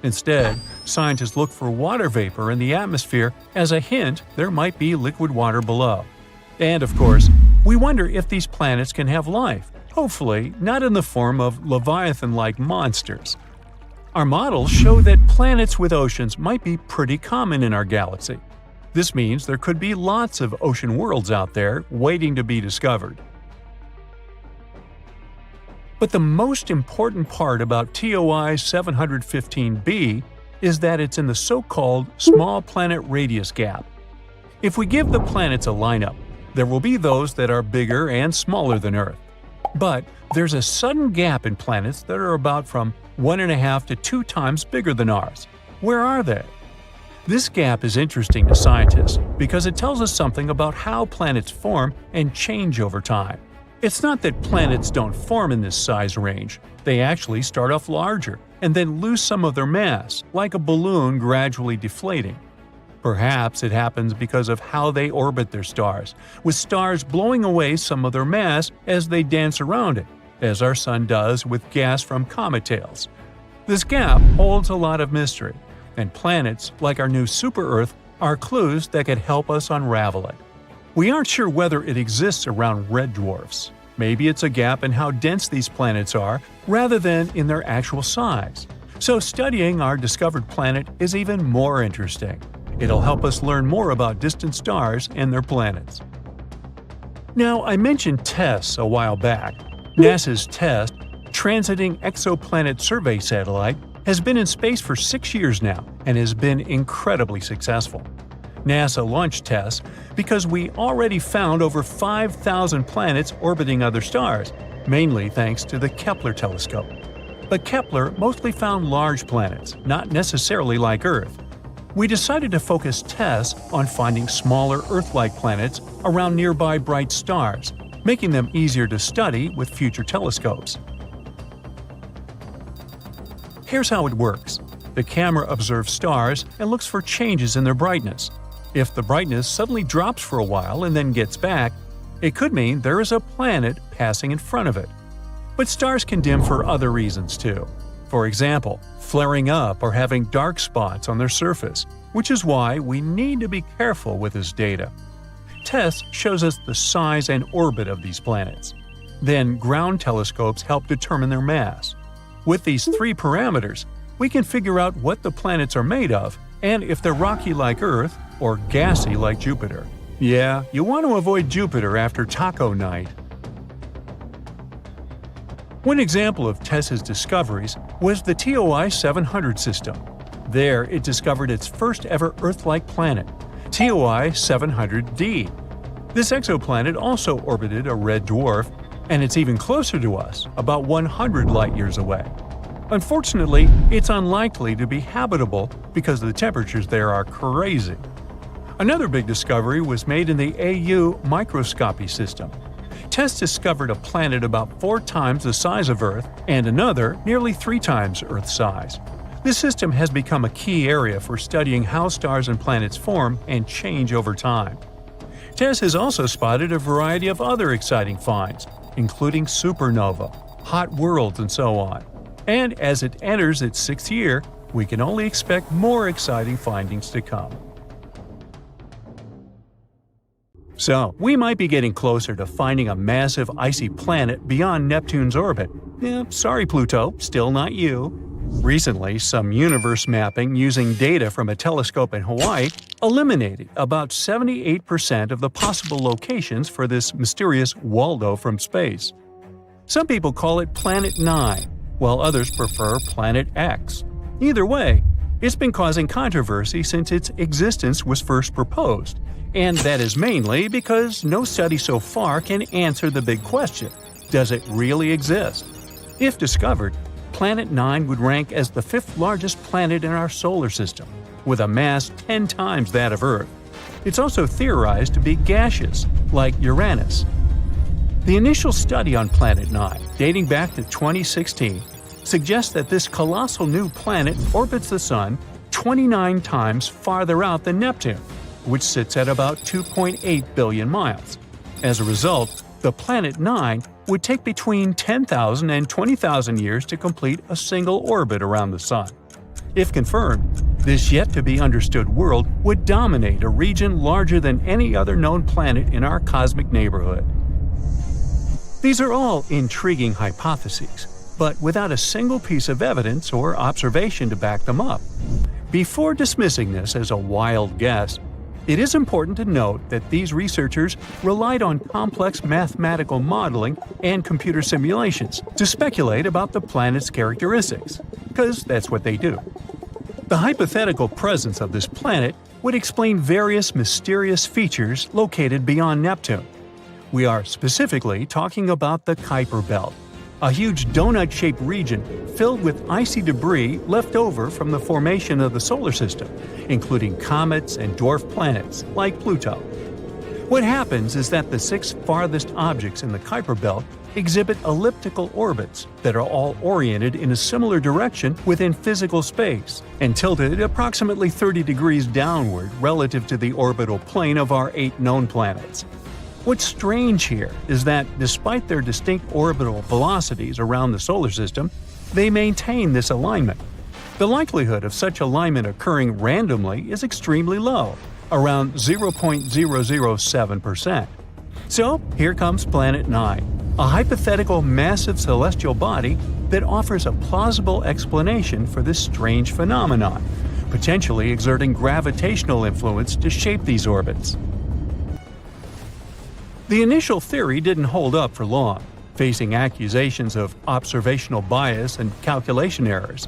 Instead, scientists look for water vapor in the atmosphere as a hint there might be liquid water below. And of course, we wonder if these planets can have life, hopefully not in the form of Leviathan-like monsters. Our models show that planets with oceans might be pretty common in our galaxy. This means there could be lots of ocean worlds out there waiting to be discovered. But the most important part about TOI 715b is that it's in the so-called small planet radius gap. If we give the planets a lineup, There will be those that are bigger and smaller than Earth. But there's a sudden gap in planets that are about from 1.5 to 2 times bigger than ours. Where are they? This gap is interesting to scientists because it tells us something about how planets form and change over time. It's not that planets don't form in this size range. They actually start off larger and then lose some of their mass, like a balloon gradually deflating. Perhaps it happens because of how they orbit their stars, with stars blowing away some of their mass as they dance around it, as our Sun does with gas from comet tails. This gap holds a lot of mystery, and planets, like our new super-Earth, are clues that could help us unravel it. We aren't sure whether it exists around red dwarfs. Maybe it's a gap in how dense these planets are, rather than in their actual size. So studying our discovered planet is even more interesting. It'll help us learn more about distant stars and their planets. Now, I mentioned TESS a while back. NASA's TESS, Transiting Exoplanet Survey Satellite, has been in space for 6 years now and has been incredibly successful. NASA launched TESS because we already found over 5,000 planets orbiting other stars, mainly thanks to the Kepler telescope. But Kepler mostly found large planets, not necessarily like Earth. We decided to focus TESS on finding smaller Earth-like planets around nearby bright stars, making them easier to study with future telescopes. Here's how it works. The camera observes stars and looks for changes in their brightness. If the brightness suddenly drops for a while and then gets back, it could mean there is a planet passing in front of it. But stars can dim for other reasons too. For example, flaring up or having dark spots on their surface, which is why we need to be careful with this data. TESS shows us the size and orbit of these planets. Then ground telescopes help determine their mass. With these 3 parameters, we can figure out what the planets are made of and if they're rocky like Earth or gassy like Jupiter. Yeah, you want to avoid Jupiter after taco night. One example of TESS's discoveries was the TOI 700 system. There, it discovered its first ever Earth-like planet, TOI 700d. This exoplanet also orbited a red dwarf, and it's even closer to us, about 100 light-years away. Unfortunately, it's unlikely to be habitable because the temperatures there are crazy. Another big discovery was made in the AU microscopy system. TESS discovered a planet about 4 times the size of Earth and another nearly 3 times Earth's size. This system has become a key area for studying how stars and planets form and change over time. TESS has also spotted a variety of other exciting finds, including supernova, hot worlds, and so on. And as it enters its 6th year, we can only expect more exciting findings to come. So, we might be getting closer to finding a massive icy planet beyond Neptune's orbit. Sorry Pluto, still not you. Recently, some universe mapping using data from a telescope in Hawaii eliminated about 78% of the possible locations for this mysterious Waldo from space. Some people call it Planet 9, while others prefer Planet X. Either way, it's been causing controversy since its existence was first proposed, and that is mainly because no study so far can answer the big question: does it really exist? If discovered, Planet 9 would rank as the 5th largest planet in our solar system, with a mass 10 times that of Earth. It's also theorized to be gaseous, like Uranus. The initial study on Planet 9, dating back to 2016, suggests that this colossal new planet orbits the Sun 29 times farther out than Neptune, which sits at about 2.8 billion miles. As a result, the Planet 9 would take between 10,000 and 20,000 years to complete a single orbit around the Sun. If confirmed, this yet-to-be-understood world would dominate a region larger than any other known planet in our cosmic neighborhood. These are all intriguing hypotheses, but without a single piece of evidence or observation to back them up. Before dismissing this as a wild guess, it is important to note that these researchers relied on complex mathematical modeling and computer simulations to speculate about the planet's characteristics, because that's what they do. The hypothetical presence of this planet would explain various mysterious features located beyond Neptune. We are specifically talking about the Kuiper Belt, a huge donut-shaped region filled with icy debris left over from the formation of the solar system, including comets and dwarf planets like Pluto. What happens is that the 6 farthest objects in the Kuiper Belt exhibit elliptical orbits that are all oriented in a similar direction within physical space and tilted approximately 30 degrees downward relative to the orbital plane of our 8 known planets. What's strange here is that, despite their distinct orbital velocities around the solar system, they maintain this alignment. The likelihood of such alignment occurring randomly is extremely low, around 0.007%. So, here comes Planet 9, a hypothetical massive celestial body that offers a plausible explanation for this strange phenomenon, potentially exerting gravitational influence to shape these orbits. The initial theory didn't hold up for long, facing accusations of observational bias and calculation errors.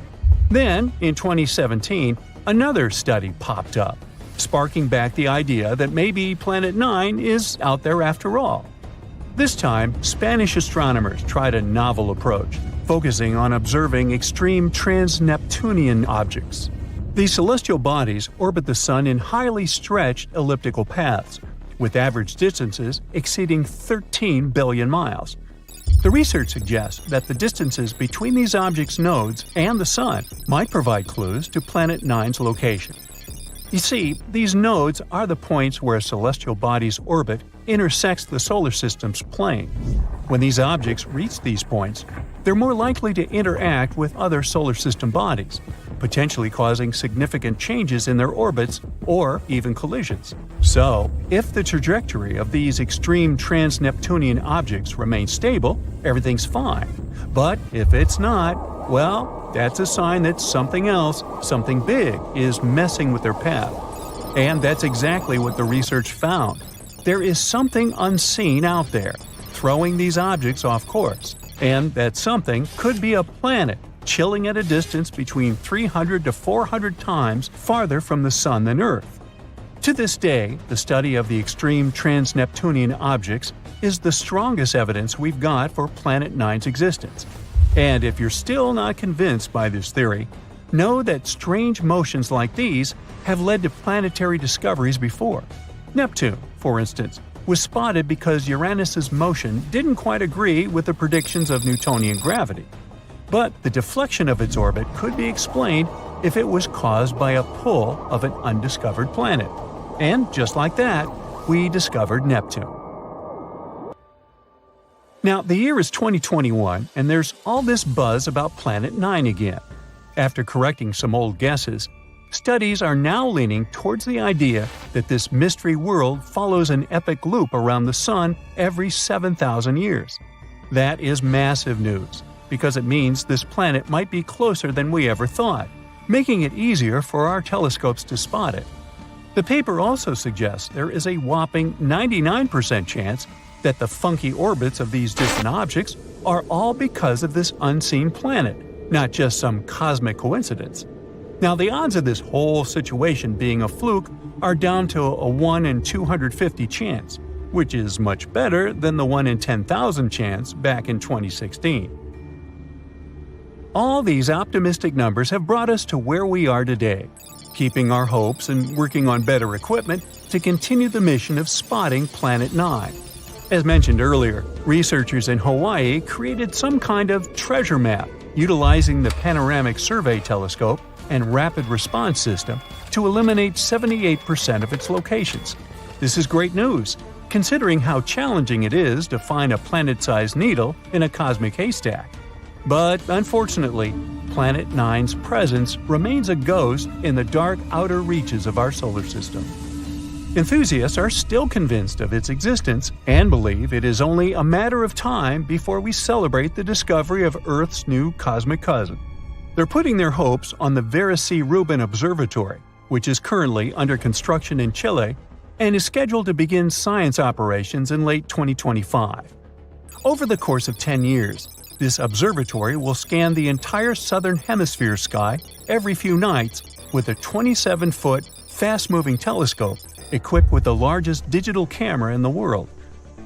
Then, in 2017, another study popped up, sparking back the idea that maybe Planet 9 is out there after all. This time, Spanish astronomers tried a novel approach, focusing on observing extreme trans-Neptunian objects. These celestial bodies orbit the Sun in highly stretched elliptical paths, with average distances exceeding 13 billion miles. The research suggests that the distances between these objects' nodes and the Sun might provide clues to Planet 9's location. You see, these nodes are the points where a celestial body's orbit intersects the solar system's plane. When these objects reach these points, they're more likely to interact with other solar system bodies, potentially causing significant changes in their orbits or even collisions. So, if the trajectory of these extreme trans-Neptunian objects remains stable, everything's fine. But if it's not, well, that's a sign that something else, something big, is messing with their path. And that's exactly what the research found. There is something unseen out there, throwing these objects off course. And that something could be a planet, chilling at a distance between 300 to 400 times farther from the Sun than Earth. To this day, the study of the extreme trans-Neptunian objects is the strongest evidence we've got for Planet 9's existence. And if you're still not convinced by this theory, know that strange motions like these have led to planetary discoveries before. Neptune, for instance, was spotted because Uranus's motion didn't quite agree with the predictions of Newtonian gravity. But the deflection of its orbit could be explained if it was caused by a pull of an undiscovered planet. And just like that, we discovered Neptune. Now, the year is 2021, and there's all this buzz about Planet 9 again. After correcting some old guesses, studies are now leaning towards the idea that this mystery world follows an epic loop around the Sun every 7,000 years. That is massive news, because it means this planet might be closer than we ever thought, making it easier for our telescopes to spot it. The paper also suggests there is a whopping 99% chance that the funky orbits of these distant objects are all because of this unseen planet, not just some cosmic coincidence. Now, the odds of this whole situation being a fluke are down to a 1 in 250 chance, which is much better than the 1 in 10,000 chance back in 2016. All these optimistic numbers have brought us to where we are today, keeping our hopes and working on better equipment to continue the mission of spotting Planet 9. As mentioned earlier, researchers in Hawaii created some kind of treasure map utilizing the Panoramic Survey Telescope and Rapid Response System to eliminate 78% of its locations. This is great news, considering how challenging it is to find a planet-sized needle in a cosmic haystack. But unfortunately, Planet 9's presence remains a ghost in the dark outer reaches of our solar system. Enthusiasts are still convinced of its existence and believe it is only a matter of time before we celebrate the discovery of Earth's new cosmic cousin. They're putting their hopes on the Vera C. Rubin Observatory, which is currently under construction in Chile and is scheduled to begin science operations in late 2025. Over the course of 10 years, this observatory will scan the entire southern hemisphere sky every few nights with a 27-foot, fast-moving telescope equipped with the largest digital camera in the world.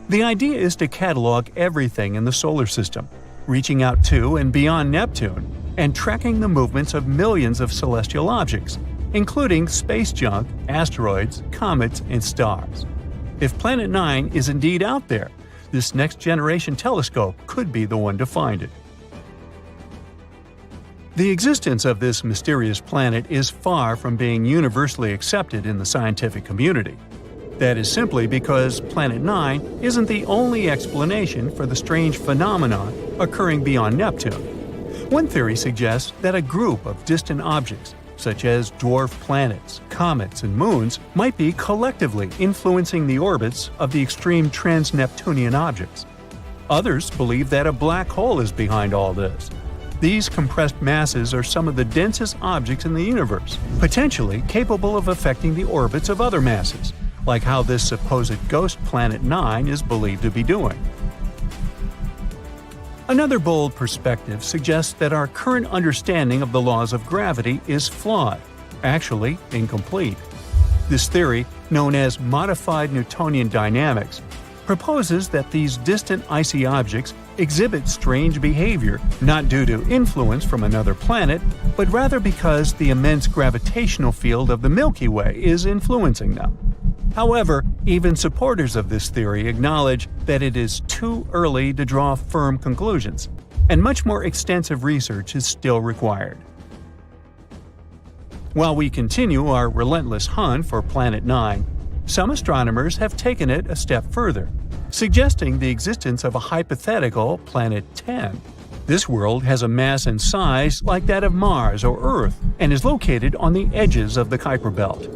The idea is to catalog everything in the solar system, reaching out to and beyond Neptune, and tracking the movements of millions of celestial objects, including space junk, asteroids, comets, and stars. If Planet 9 is indeed out there, this next-generation telescope could be the one to find it. The existence of this mysterious planet is far from being universally accepted in the scientific community. That is simply because Planet 9 isn't the only explanation for the strange phenomenon occurring beyond Neptune. One theory suggests that a group of distant objects, such as dwarf planets, comets, and moons, might be collectively influencing the orbits of the extreme trans-Neptunian objects. Others believe that a black hole is behind all this. These compressed masses are some of the densest objects in the universe, potentially capable of affecting the orbits of other masses, like how this supposed ghost Planet 9 is believed to be doing. Another bold perspective suggests that our current understanding of the laws of gravity is flawed, actually incomplete. This theory, known as modified Newtonian dynamics, proposes that these distant icy objects exhibit strange behavior not due to influence from another planet, but rather because the immense gravitational field of the Milky Way is influencing them. However, even supporters of this theory acknowledge that it is too early to draw firm conclusions, and much more extensive research is still required. While we continue our relentless hunt for Planet 9, some astronomers have taken it a step further, suggesting the existence of a hypothetical Planet 10. This world has a mass and size like that of Mars or Earth and is located on the edges of the Kuiper Belt.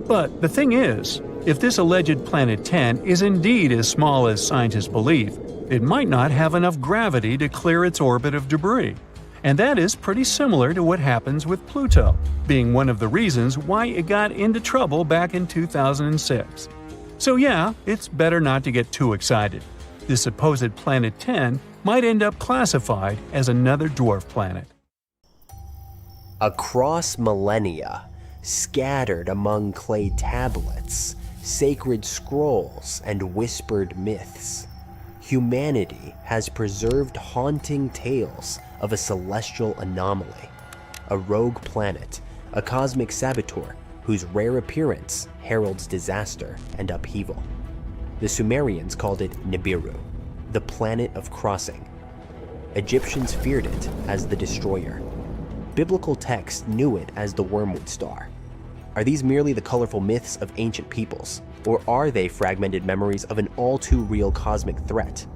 But the thing is, if this alleged Planet 10 is indeed as small as scientists believe, it might not have enough gravity to clear its orbit of debris. And that is pretty similar to what happens with Pluto, being one of the reasons why it got into trouble back in 2006. So yeah, it's better not to get too excited. This supposed Planet 10 might end up classified as another dwarf planet. Across millennia, scattered among clay tablets, sacred scrolls, and whispered myths, humanity has preserved haunting tales of a celestial anomaly, a rogue planet, a cosmic saboteur whose rare appearance heralds disaster and upheaval. The Sumerians called it Nibiru, the planet of crossing. Egyptians feared it as the destroyer. Biblical texts knew it as the wormwood star. Are these merely the colorful myths of ancient peoples, or are they fragmented memories of an all-too-real cosmic threat?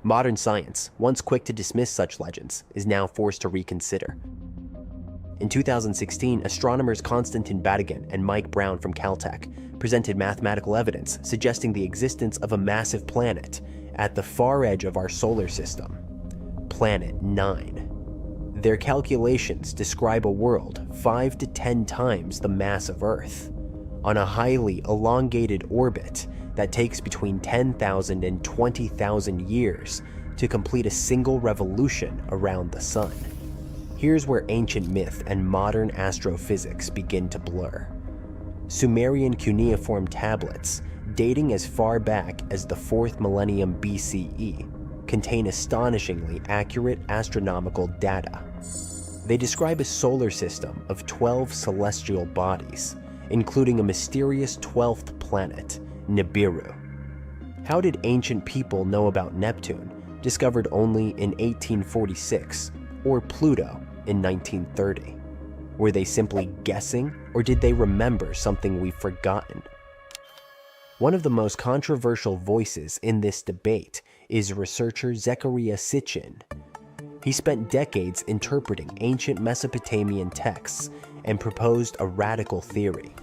Modern science, once quick to dismiss such legends, is now forced to reconsider. In 2016, astronomers Konstantin Batygin and Mike Brown from Caltech presented mathematical evidence suggesting the existence of a massive planet at the far edge of our solar system, Planet 9. Their calculations describe a world 5 to 10 times the mass of Earth, on a highly elongated orbit that takes between 10,000 and 20,000 years to complete a single revolution around the Sun. Here's where ancient myth and modern astrophysics begin to blur. Sumerian cuneiform tablets, dating as far back as the 4th millennium BCE, contain astonishingly accurate astronomical data. They describe a solar system of 12 celestial bodies, including a mysterious 12th planet, Nibiru. How did ancient people know about Neptune, discovered only in 1846, or Pluto in 1930? Were they simply guessing, or did they remember something we've forgotten? One of the most controversial voices in this debate is researcher Zecharia Sitchin. He spent decades interpreting ancient Mesopotamian texts and proposed a radical theory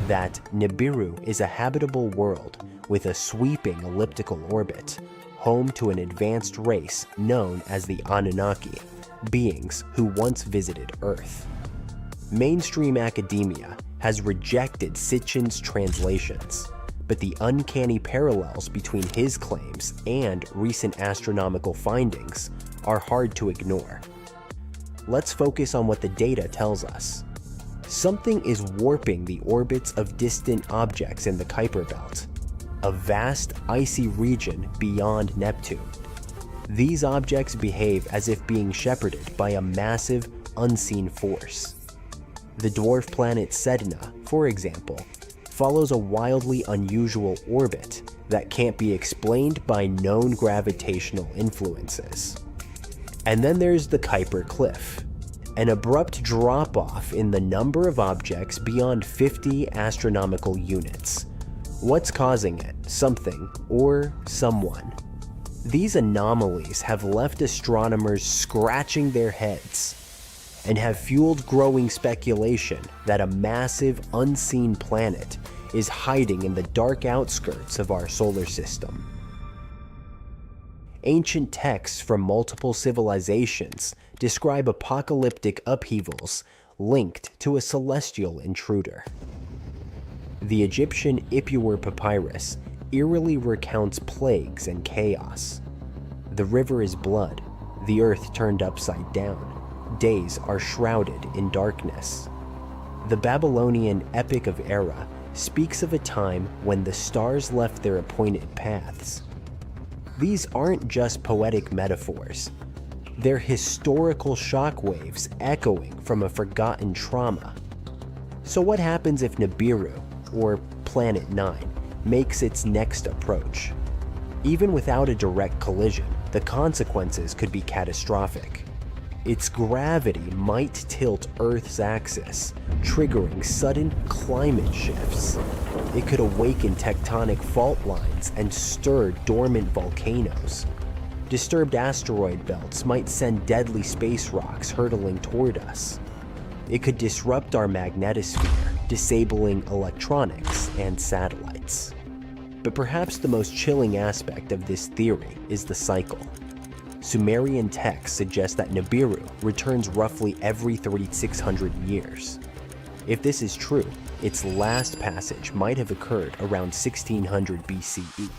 that Nibiru is a habitable world with a sweeping elliptical orbit, home to an advanced race known as the Anunnaki, beings who once visited Earth. Mainstream academia has rejected Sitchin's translations, but the uncanny parallels between his claims and recent astronomical findings are hard to ignore. Let's focus on what the data tells us. Something is warping the orbits of distant objects in the Kuiper Belt, a vast icy region beyond Neptune. These objects behave as if being shepherded by a massive, unseen force. The dwarf planet Sedna, for example, follows a wildly unusual orbit that can't be explained by known gravitational influences. And then there's the Kuiper Cliff, an abrupt drop-off in the number of objects beyond 50 astronomical units. What's causing it? Something or someone. These anomalies have left astronomers scratching their heads and have fueled growing speculation that a massive, unseen planet is hiding in the dark outskirts of our solar system. Ancient texts from multiple civilizations describe apocalyptic upheavals linked to a celestial intruder. The Egyptian Ipuwer papyrus eerily recounts plagues and chaos. The river is blood, the earth turned upside down, days are shrouded in darkness. The Babylonian Epic of Era speaks of a time when the stars left their appointed paths. These aren't just poetic metaphors. They're historical shockwaves echoing from a forgotten trauma. So what happens if Nibiru, or Planet 9, makes its next approach? Even without a direct collision, the consequences could be catastrophic. Its gravity might tilt Earth's axis, triggering sudden climate shifts. It could awaken tectonic fault lines and stir dormant volcanoes. Disturbed asteroid belts might send deadly space rocks hurtling toward us. It could disrupt our magnetosphere, disabling electronics and satellites. But perhaps the most chilling aspect of this theory is the cycle. Sumerian texts suggest that Nibiru returns roughly every 3,600 years. If this is true, its last passage might have occurred around 1600 BCE,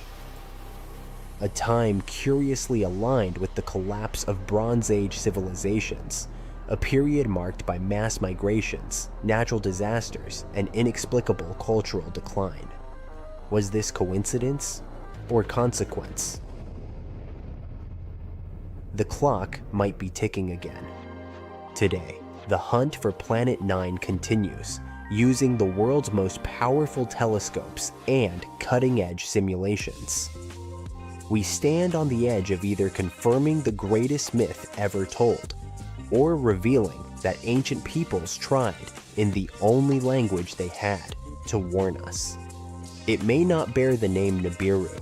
a time curiously aligned with the collapse of Bronze Age civilizations, a period marked by mass migrations, natural disasters, and inexplicable cultural decline. Was this coincidence or consequence? The clock might be ticking again. Today, the hunt for Planet 9 continues, using the world's most powerful telescopes and cutting-edge simulations. We stand on the edge of either confirming the greatest myth ever told, or revealing that ancient peoples tried, in the only language they had, to warn us. It may not bear the name Nibiru.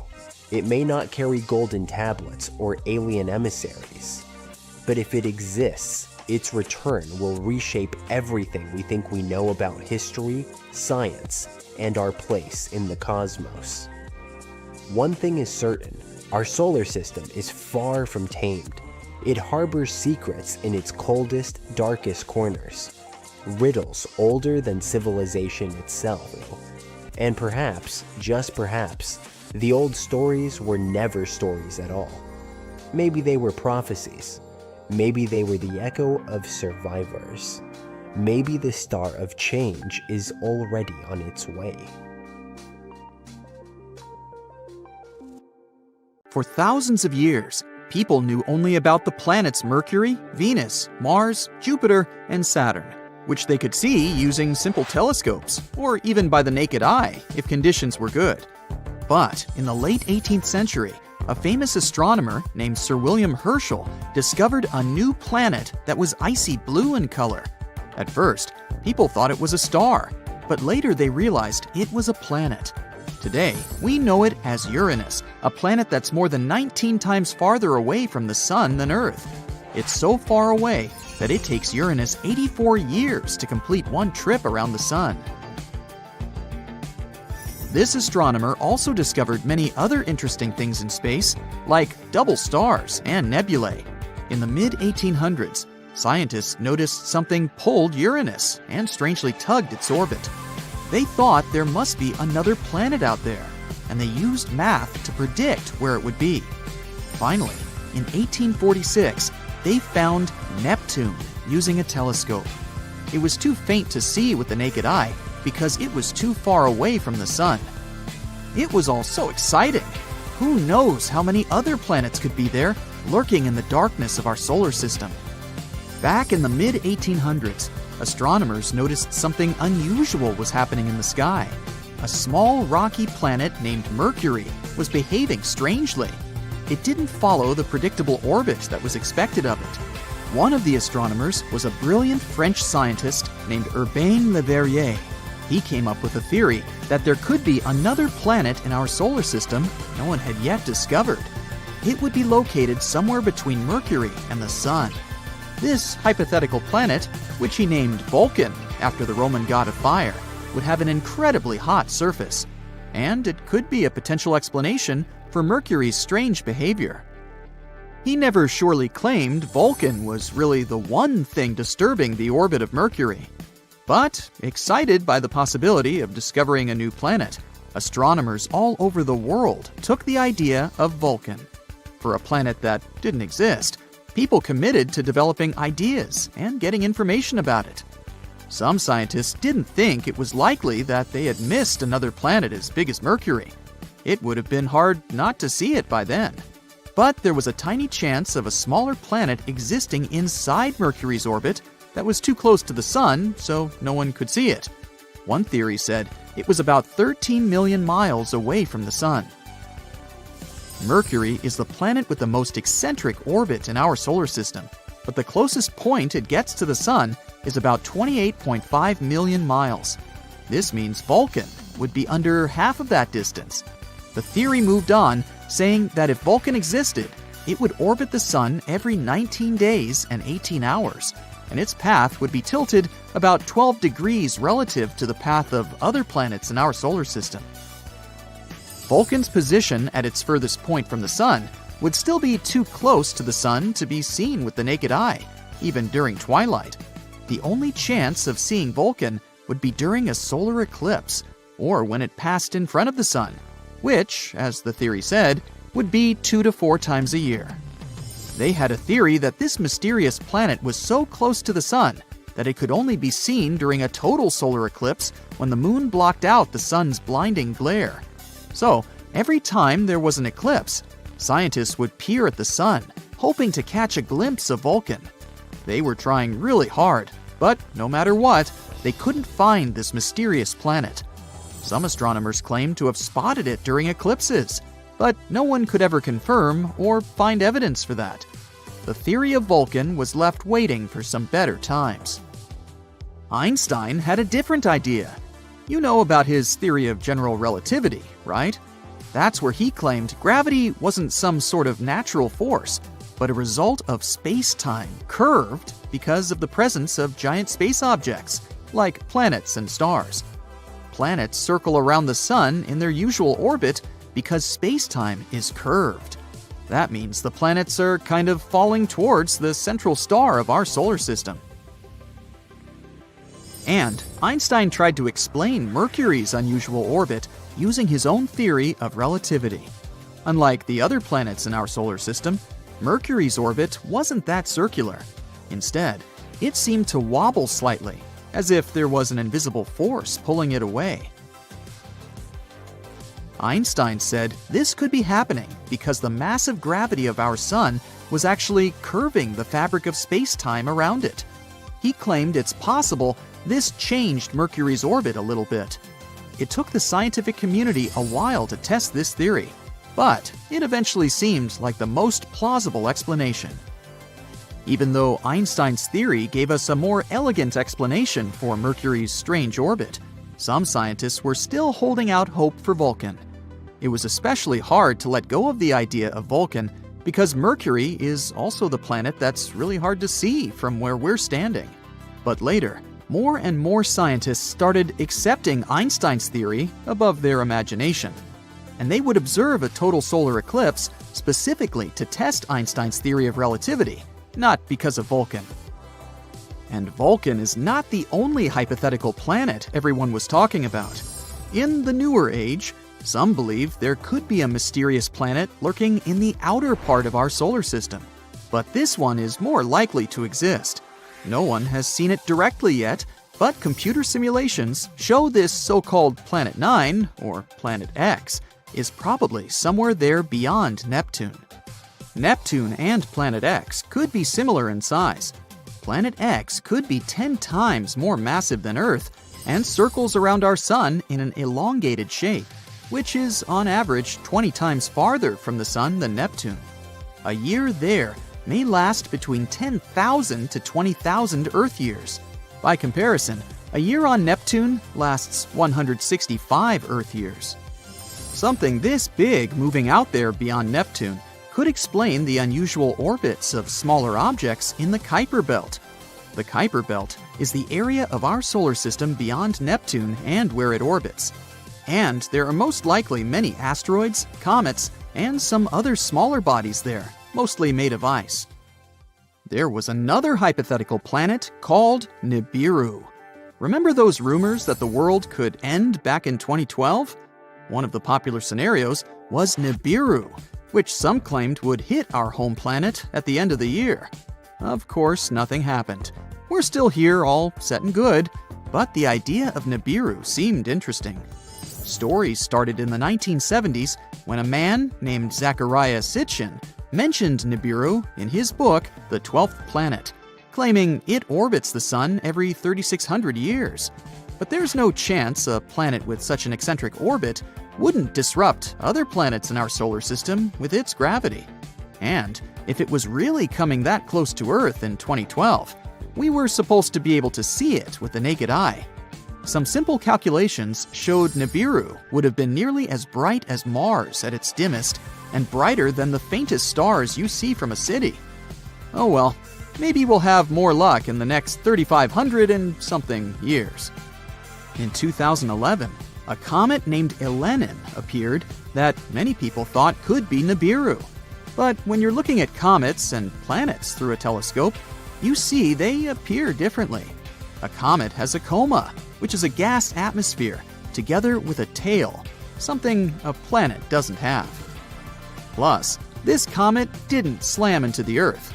It may not carry golden tablets or alien emissaries. But if it exists, its return will reshape everything we think we know about history, science, and our place in the cosmos. One thing is certain, our solar system is far from tamed. It harbors secrets in its coldest, darkest corners, riddles older than civilization itself. And perhaps, just perhaps, the old stories were never stories at all. Maybe they were prophecies. Maybe they were the echo of survivors. Maybe the star of change is already on its way. For thousands of years, people knew only about the planets Mercury, Venus, Mars, Jupiter, and Saturn, which they could see using simple telescopes, or even by the naked eye if conditions were good. But in the late 18th century, a famous astronomer named Sir William Herschel discovered a new planet that was icy blue in color. At first, people thought it was a star, but later they realized it was a planet. Today, we know it as Uranus, a planet that's more than 19 times farther away from the Sun than Earth. It's so far away that it takes Uranus 84 years to complete one trip around the Sun. This astronomer also discovered many other interesting things in space, like double stars and nebulae. In the mid-1800s, scientists noticed something pulled Uranus and strangely tugged its orbit. They thought there must be another planet out there, and they used math to predict where it would be. Finally, in 1846, they found Neptune using a telescope. it was too faint to see with the naked eye because it was too far away from the sun. It was all so exciting. Who knows how many other planets could be there, lurking in the darkness of our solar system? Back in the mid-1800s, astronomers noticed something unusual was happening in the sky. A small rocky planet named Mercury was behaving strangely. It didn't follow the predictable orbit that was expected of it. One of the astronomers was a brilliant French scientist named Urbain Le Verrier. He came up with a theory that there could be another planet in our solar system no one had yet discovered. It would be located somewhere between Mercury and the Sun. This hypothetical planet, which he named Vulcan after the Roman god of fire, would have an incredibly hot surface, and it could be a potential explanation for Mercury's strange behavior. He never surely claimed Vulcan was really the one thing disturbing the orbit of Mercury. But, excited by the possibility of discovering a new planet, astronomers all over the world took the idea of Vulcan. For a planet that didn't exist, people committed to developing ideas and getting information about it. Some scientists didn't think it was likely that they had missed another planet as big as Mercury. It would have been hard not to see it by then. But there was a tiny chance of a smaller planet existing inside Mercury's orbit that was too close to the Sun, so no one could see it. One theory said it was about 13 million miles away from the Sun. Mercury is the planet with the most eccentric orbit in our solar system, but the closest point it gets to the Sun is about 28.5 million miles. This means Vulcan would be under half of that distance. The theory moved on, saying that if Vulcan existed, it would orbit the Sun every 19 days and 18 hours, and its path would be tilted about 12 degrees relative to the path of other planets in our solar system. Vulcan's position at its furthest point from the Sun would still be too close to the Sun to be seen with the naked eye, even during twilight. The only chance of seeing Vulcan would be during a solar eclipse, or when it passed in front of the Sun, which, as the theory said, would be 2 to 4 times a year. They had a theory that this mysterious planet was so close to the Sun that it could only be seen during a total solar eclipse when the moon blocked out the Sun's blinding glare. So, every time there was an eclipse, scientists would peer at the Sun, hoping to catch a glimpse of Vulcan. They were trying really hard, but no matter what, they couldn't find this mysterious planet. Some astronomers claimed to have spotted it during eclipses, but no one could ever confirm or find evidence for that. The theory of Vulcan was left waiting for some better times. Einstein had a different idea. You know about his theory of general relativity, right? That's where he claimed gravity wasn't some sort of natural force, but a result of space-time curved because of the presence of giant space objects, like planets and stars. Planets circle around the Sun in their usual orbit because space-time is curved. That means the planets are kind of falling towards the central star of our solar system. And Einstein tried to explain Mercury's unusual orbit using his own theory of relativity. Unlike the other planets in our solar system, Mercury's orbit wasn't that circular. Instead, it seemed to wobble slightly, as if there was an invisible force pulling it away. Einstein said this could be happening because the massive gravity of our Sun was actually curving the fabric of space-time around it. He claimed it's possible this changed Mercury's orbit a little bit. It took the scientific community a while to test this theory, but it eventually seemed like the most plausible explanation. Even though Einstein's theory gave us a more elegant explanation for Mercury's strange orbit, some scientists were still holding out hope for Vulcan. It was especially hard to let go of the idea of Vulcan because Mercury is also the planet that's really hard to see from where we're standing. But later, more and more scientists started accepting Einstein's theory above their imagination. And they would observe a total solar eclipse specifically to test Einstein's theory of relativity, not because of Vulcan. And Vulcan is not the only hypothetical planet everyone was talking about. In the newer age, some believe there could be a mysterious planet lurking in the outer part of our solar system. But this one is more likely to exist. No one has seen it directly yet, but computer simulations show this so-called Planet 9, or Planet X, is probably somewhere there beyond Neptune. Neptune and Planet X could be similar in size. Planet X could be 10 times more massive than Earth and circles around our Sun in an elongated shape, which is on average 20 times farther from the Sun than Neptune. A year there may last between 10,000 to 20,000 Earth years. By comparison, a year on Neptune lasts 165 Earth years. Something this big moving out there beyond Neptune could explain the unusual orbits of smaller objects in the Kuiper Belt. The Kuiper Belt is the area of our solar system beyond Neptune and where it orbits. And there are most likely many asteroids, comets, and some other smaller bodies there, mostly made of ice. There was another hypothetical planet called Nibiru. Remember those rumors that the world could end back in 2012? One of the popular scenarios was Nibiru, which some claimed would hit our home planet at the end of the year. Of course, nothing happened. We're still here, all set and good, but the idea of Nibiru seemed interesting. Stories started in the 1970s when a man named Zecharia Sitchin mentioned Nibiru in his book, The 12th Planet, claiming it orbits the Sun every 3,600 years. But there's no chance a planet with such an eccentric orbit wouldn't disrupt other planets in our solar system with its gravity. And if it was really coming that close to Earth in 2012, we were supposed to be able to see it with the naked eye. Some simple calculations showed Nibiru would have been nearly as bright as Mars at its dimmest and brighter than the faintest stars you see from a city. Oh well, maybe we'll have more luck in the next 3,500 and something years. In 2011, a comet named Elenin appeared that many people thought could be Nibiru. But when you're looking at comets and planets through a telescope, you see they appear differently. A comet has a coma, which is a gas atmosphere, together with a tail, something a planet doesn't have. Plus, this comet didn't slam into the Earth.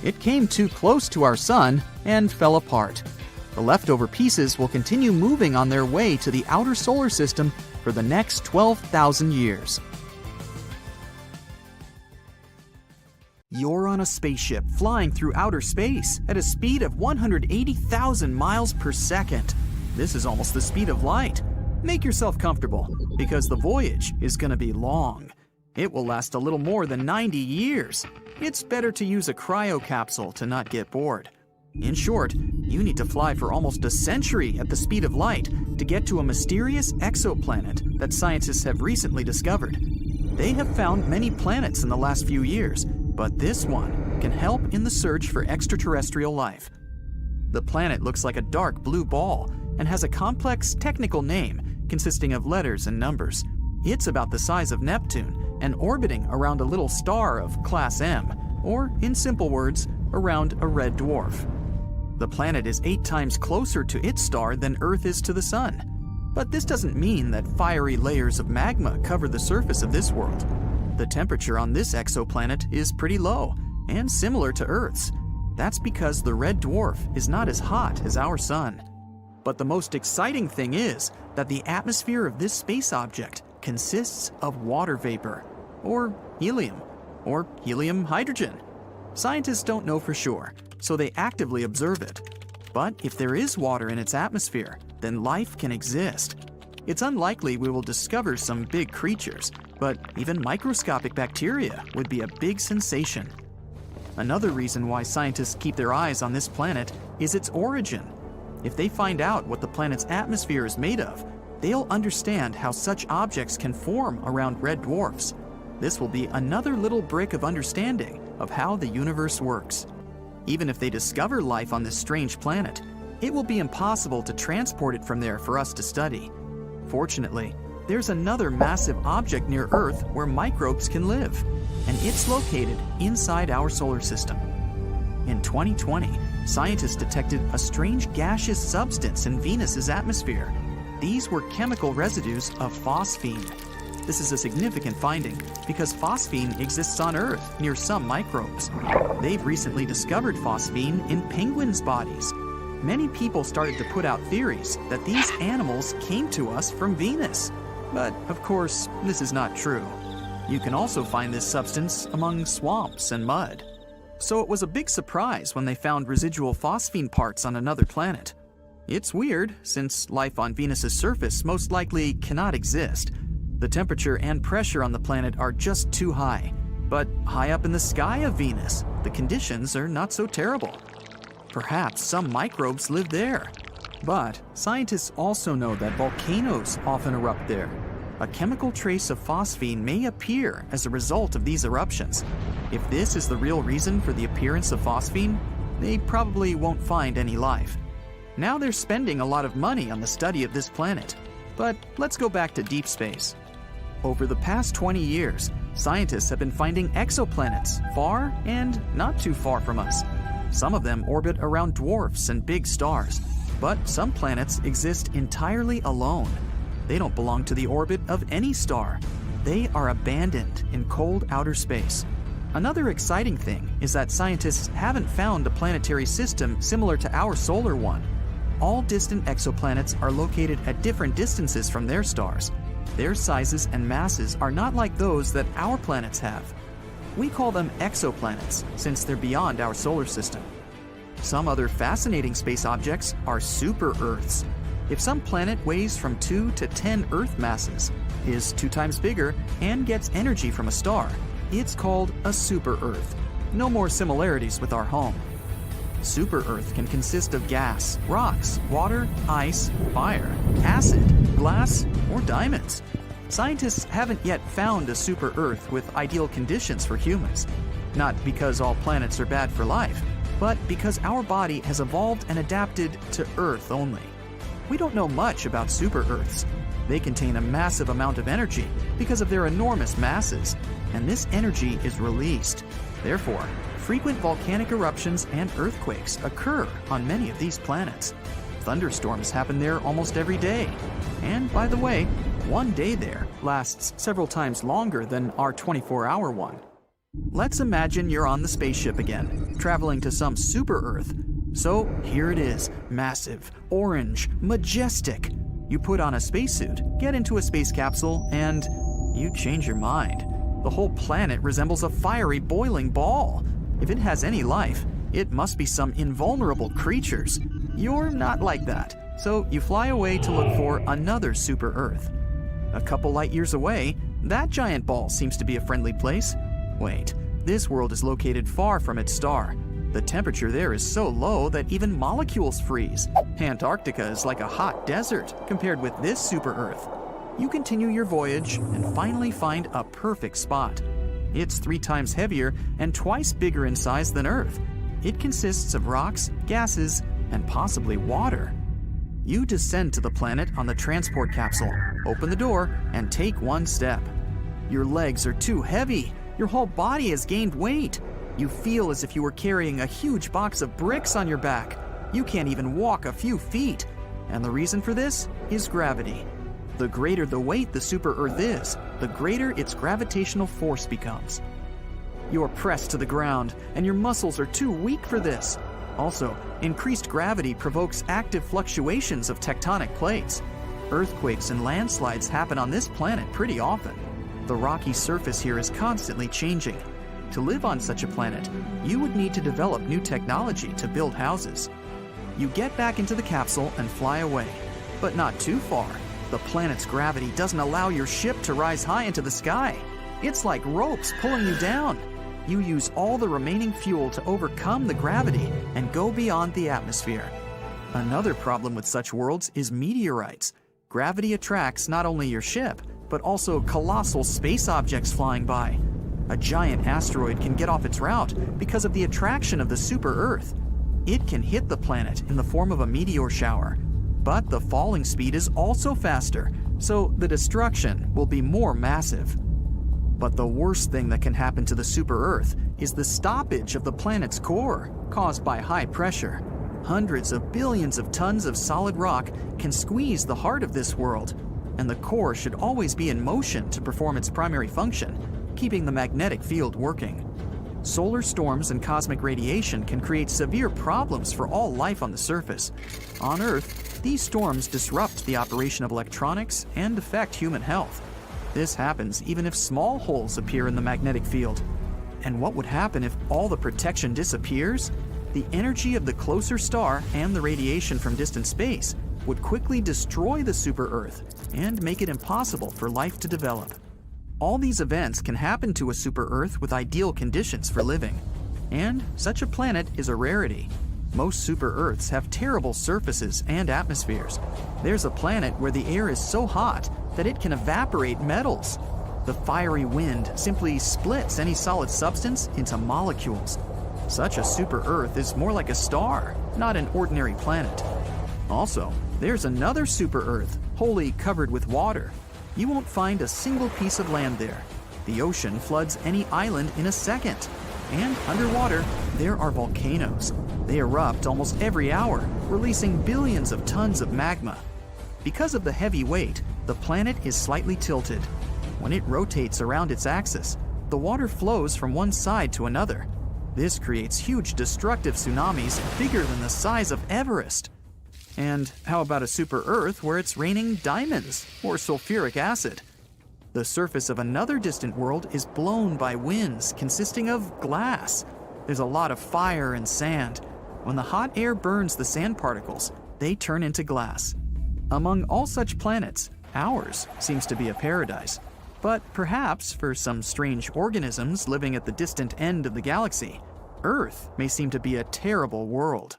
It came too close to our Sun and fell apart. The leftover pieces will continue moving on their way to the outer solar system for the next 12,000 years. You're on a spaceship flying through outer space at a speed of 180,000 miles per second. This is almost the speed of light. Make yourself comfortable, because the voyage is going to be long. It will last a little more than 90 years. It's better to use a cryo capsule to not get bored. In short, you need to fly for almost a century at the speed of light to get to a mysterious exoplanet that scientists have recently discovered. They have found many planets in the last few years, but this one can help in the search for extraterrestrial life. The planet looks like a dark blue ball and has a complex technical name consisting of letters and numbers. It's about the size of Neptune and orbiting around a little star of class M, or in simple words, around a red dwarf. The planet is 8 times closer to its star than Earth is to the Sun. But this doesn't mean that fiery layers of magma cover the surface of this world. The temperature on this exoplanet is pretty low and similar to Earth's. That's because the red dwarf is not as hot as our Sun. But the most exciting thing is that the atmosphere of this space object consists of water vapor, or helium hydrogen. Scientists don't know for sure, so they actively observe it. But if there is water in its atmosphere, then life can exist. It's unlikely we will discover some big creatures, but even microscopic bacteria would be a big sensation. Another reason why scientists keep their eyes on this planet is its origin. If they find out what the planet's atmosphere is made of, they'll understand how such objects can form around red dwarfs. This will be another little brick of understanding of how the universe works. Even if they discover life on this strange planet, it will be impossible to transport it from there for us to study. Fortunately, there's another massive object near Earth where microbes can live, and it's located inside our solar system. In 2020, scientists detected a strange gaseous substance in Venus's atmosphere. These were chemical residues of phosphine. This is a significant finding because phosphine exists on Earth near some microbes. They've recently discovered phosphine in penguins' bodies. Many people started to put out theories that these animals came to us from Venus. But, of course, this is not true. You can also find this substance among swamps and mud. So it was a big surprise when they found residual phosphine parts on another planet. It's weird, since life on Venus's surface most likely cannot exist. The temperature and pressure on the planet are just too high. But high up in the sky of Venus, the conditions are not so terrible. Perhaps some microbes live there. But scientists also know that volcanoes often erupt there. A chemical trace of phosphine may appear as a result of these eruptions. If this is the real reason for the appearance of phosphine, they probably won't find any life. Now they're spending a lot of money on the study of this planet. But let's go back to deep space. Over the past 20 years, scientists have been finding exoplanets far and not too far from us. Some of them orbit around dwarfs and big stars, but some planets exist entirely alone. They don't belong to the orbit of any star. They are abandoned in cold outer space. Another exciting thing is that scientists haven't found a planetary system similar to our solar one. All distant exoplanets are located at different distances from their stars. Their sizes and masses are not like those that our planets have. We call them exoplanets since they're beyond our solar system. Some other fascinating space objects are super-Earths. If some planet weighs from 2 to 10 Earth masses, is 2 times bigger, and gets energy from a star, it's called a super-Earth. No more similarities with our home. Super-Earth can consist of gas, rocks, water, ice, fire, acid, glass, or diamonds. Scientists haven't yet found a super-Earth with ideal conditions for humans. Not because all planets are bad for life, but because our body has evolved and adapted to Earth only. We don't know much about super-Earths. They contain a massive amount of energy because of their enormous masses, and this energy is released. Therefore, frequent volcanic eruptions and earthquakes occur on many of these planets. Thunderstorms happen there almost every day. And by the way, one day there lasts several times longer than our 24-hour one. Let's imagine you're on the spaceship again, traveling to some super-Earth. So here it is, massive, orange, majestic. You put on a spacesuit, get into a space capsule, and you change your mind. The whole planet resembles a fiery, boiling ball. If it has any life, it must be some invulnerable creatures. You're not like that, so you fly away to look for another super-Earth. A couple light years away, that giant ball seems to be a friendly place. Wait, this world is located far from its star. The temperature there is so low that even molecules freeze. Antarctica is like a hot desert compared with this super-Earth. You continue your voyage and finally find a perfect spot. It's 3 times heavier and twice bigger in size than Earth. It consists of rocks, gases, and possibly water. You descend to the planet on the transport capsule, open the door, and take one step. Your legs are too heavy. Your whole body has gained weight. You feel as if you were carrying a huge box of bricks on your back. You can't even walk a few feet. And the reason for this is gravity. The greater the weight the super-Earth is, the greater its gravitational force becomes. You're pressed to the ground, and your muscles are too weak for this. Also, increased gravity provokes active fluctuations of tectonic plates. Earthquakes and landslides happen on this planet pretty often. The rocky surface here is constantly changing. To live on such a planet, you would need to develop new technology to build houses. You get back into the capsule and fly away, but not too far. The planet's gravity doesn't allow your ship to rise high into the sky. It's like ropes pulling you down. You use all the remaining fuel to overcome the gravity and go beyond the atmosphere. Another problem with such worlds is meteorites. Gravity attracts not only your ship, but also colossal space objects flying by. A giant asteroid can get off its route because of the attraction of the super-Earth. It can hit the planet in the form of a meteor shower. But the falling speed is also faster, so the destruction will be more massive. But the worst thing that can happen to the super-Earth is the stoppage of the planet's core, caused by high pressure. Hundreds of billions of tons of solid rock can squeeze the heart of this world. and the core should always be in motion to perform its primary function, keeping the magnetic field working. Solar storms and cosmic radiation can create severe problems for all life on the surface. On Earth, these storms disrupt the operation of electronics and affect human health. This happens even if small holes appear in the magnetic field. And what would happen if all the protection disappears? The energy of the closer star and the radiation from distant space would quickly destroy the super-Earth and make it impossible for life to develop. All these events can happen to a super-Earth with ideal conditions for living. And such a planet is a rarity. Most super-Earths have terrible surfaces and atmospheres. There's a planet where the air is so hot that it can evaporate metals. The fiery wind simply splits any solid substance into molecules. Such a super-Earth is more like a star, not an ordinary planet. Also, there's another super-Earth, wholly covered with water. You won't find a single piece of land there. The ocean floods any island in a second. And underwater, there are volcanoes. They erupt almost every hour, releasing billions of tons of magma. Because of the heavy weight, the planet is slightly tilted. When it rotates around its axis, the water flows from one side to another. This creates huge destructive tsunamis bigger than the size of Everest. And how about a super-Earth where it's raining diamonds or sulfuric acid? The surface of another distant world is blown by winds consisting of glass. There's a lot of fire and sand. When the hot air burns the sand particles, they turn into glass. Among all such planets, ours seems to be a paradise. But perhaps for some strange organisms living at the distant end of the galaxy, Earth may seem to be a terrible world.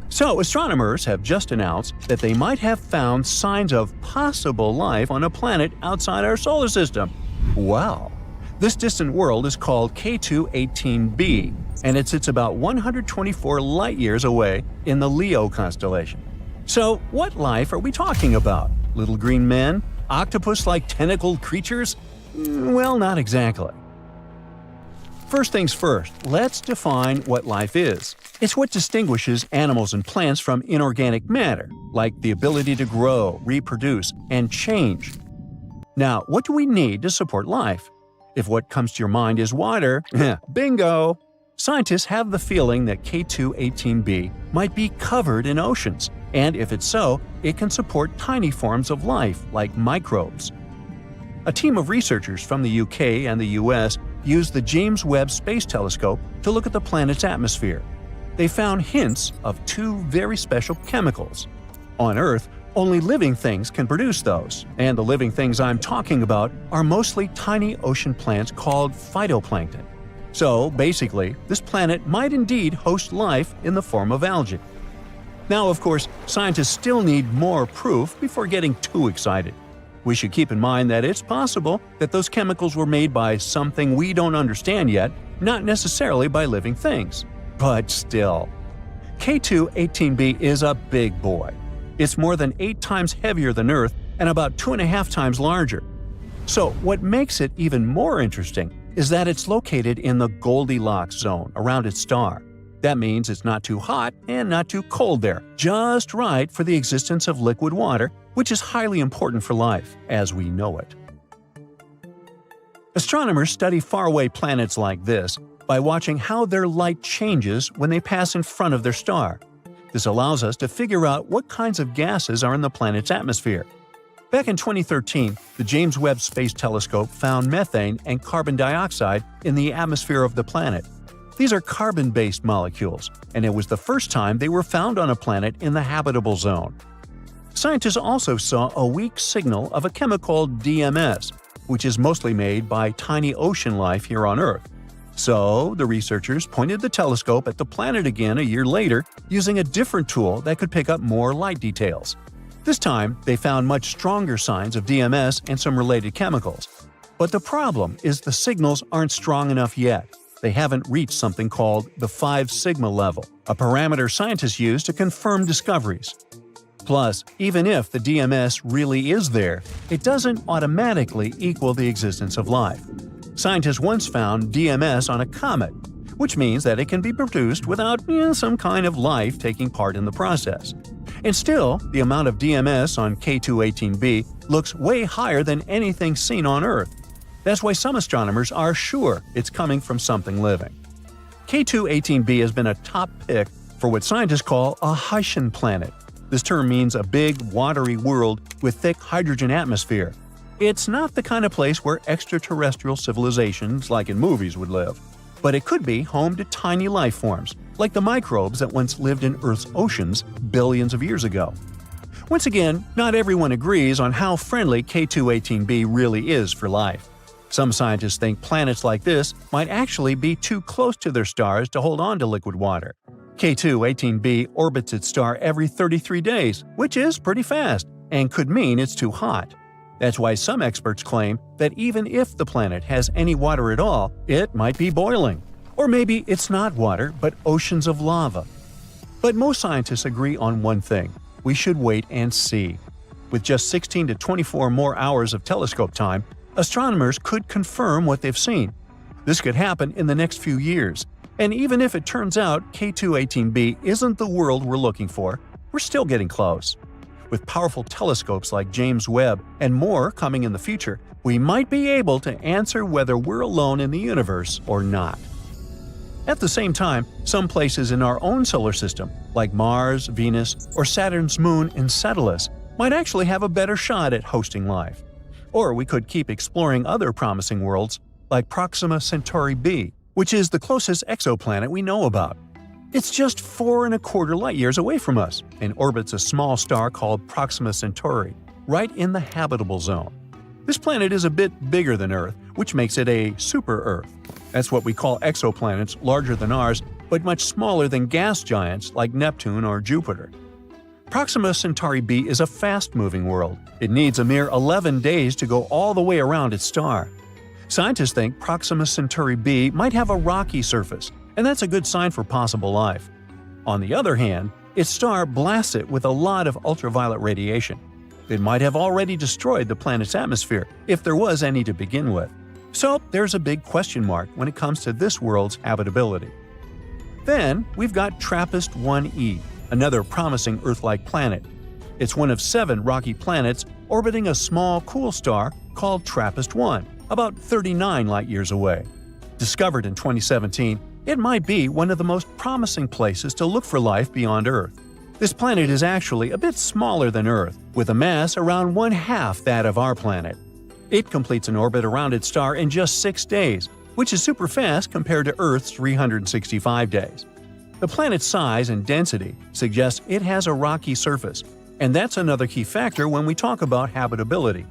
So, astronomers have just announced that they might have found signs of possible life on a planet outside our solar system. Wow! This distant world is called K2-18b, and it sits about 124 light-years away in the Leo constellation. So, what life are we talking about? Little green men? Octopus-like tentacled creatures? Well, not exactly. First things first, let's define what life is. It's what distinguishes animals and plants from inorganic matter, like the ability to grow, reproduce, and change. Now, what do we need to support life? If what comes to your mind is water, bingo! Scientists have the feeling that K2-18b might be covered in oceans, and if it's so, it can support tiny forms of life like microbes. A team of researchers from the UK and the US used the James Webb Space Telescope to look at the planet's atmosphere. They found hints of two very special chemicals. On Earth, only living things can produce those, and the living things I'm talking about are mostly tiny ocean plants called phytoplankton. So, basically, this planet might indeed host life in the form of algae. Now, of course, scientists still need more proof before getting too excited. We should keep in mind that it's possible that those chemicals were made by something we don't understand yet, not necessarily by living things. But still. K2-18b is a big boy. It's more than 8 times heavier than Earth and about 2.5 times larger. So, what makes it even more interesting is that it's located in the Goldilocks zone around its star. That means it's not too hot and not too cold there, just right for the existence of liquid water, which is highly important for life as we know it. Astronomers study faraway planets like this by watching how their light changes when they pass in front of their star. This allows us to figure out what kinds of gases are in the planet's atmosphere. Back in 2013, the James Webb Space Telescope found methane and carbon dioxide in the atmosphere of the planet. These are carbon-based molecules, and it was the first time they were found on a planet in the habitable zone. Scientists also saw a weak signal of a chemical called DMS, which is mostly made by tiny ocean life here on Earth. So, the researchers pointed the telescope at the planet again a year later using a different tool that could pick up more light details. This time, they found much stronger signs of DMS and some related chemicals. But the problem is the signals aren't strong enough yet. They haven't reached something called the 5 sigma level, a parameter scientists use to confirm discoveries. Plus, even if the DMS really is there, it doesn't automatically equal the existence of life. Scientists once found DMS on a comet, which means that it can be produced without some kind of life taking part in the process. And still, the amount of DMS on K2-18b looks way higher than anything seen on Earth. That's why some astronomers are sure it's coming from something living. K2-18b has been a top pick for what scientists call a Haitian planet. This term means a big, watery world with thick hydrogen atmosphere. It's not the kind of place where extraterrestrial civilizations like in movies would live. But it could be home to tiny life forms, like the microbes that once lived in Earth's oceans billions of years ago. Once again, not everyone agrees on how friendly K2-18b really is for life. Some scientists think planets like this might actually be too close to their stars to hold on to liquid water. K2-18b orbits its star every 33 days, which is pretty fast, and could mean it's too hot. That's why some experts claim that even if the planet has any water at all, it might be boiling. Or maybe it's not water, but oceans of lava. But most scientists agree on one thing: we should wait and see. With just 16 to 24 more hours of telescope time, astronomers could confirm what they've seen. This could happen in the next few years. And even if it turns out K2-18b isn't the world we're looking for, we're still getting close. With powerful telescopes like James Webb and more coming in the future, we might be able to answer whether we're alone in the universe or not. At the same time, some places in our own solar system, like Mars, Venus, or Saturn's moon Enceladus, might actually have a better shot at hosting life. Or we could keep exploring other promising worlds, like Proxima Centauri b, which is the closest exoplanet we know about. It's just 4.25 light-years away from us and orbits a small star called Proxima Centauri, right in the habitable zone. This planet is a bit bigger than Earth, which makes it a super-Earth. That's what we call exoplanets larger than ours, but much smaller than gas giants like Neptune or Jupiter. Proxima Centauri b is a fast-moving world. It needs a mere 11 days to go all the way around its star. Scientists think Proxima Centauri b might have a rocky surface, and that's a good sign for possible life. On the other hand, its star blasts it with a lot of ultraviolet radiation. It might have already destroyed the planet's atmosphere, if there was any to begin with. So there's a big question mark when it comes to this world's habitability. Then we've got TRAPPIST-1e, another promising Earth-like planet. It's one of 7 rocky planets orbiting a small, cool star called TRAPPIST-1, about 39 light-years away. Discovered in 2017, it might be one of the most promising places to look for life beyond Earth. This planet is actually a bit smaller than Earth, with a mass around 1/2 that of our planet. It completes an orbit around its star in just 6 days, which is super fast compared to Earth's 365 days. The planet's size and density suggests it has a rocky surface, and that's another key factor when we talk about habitability.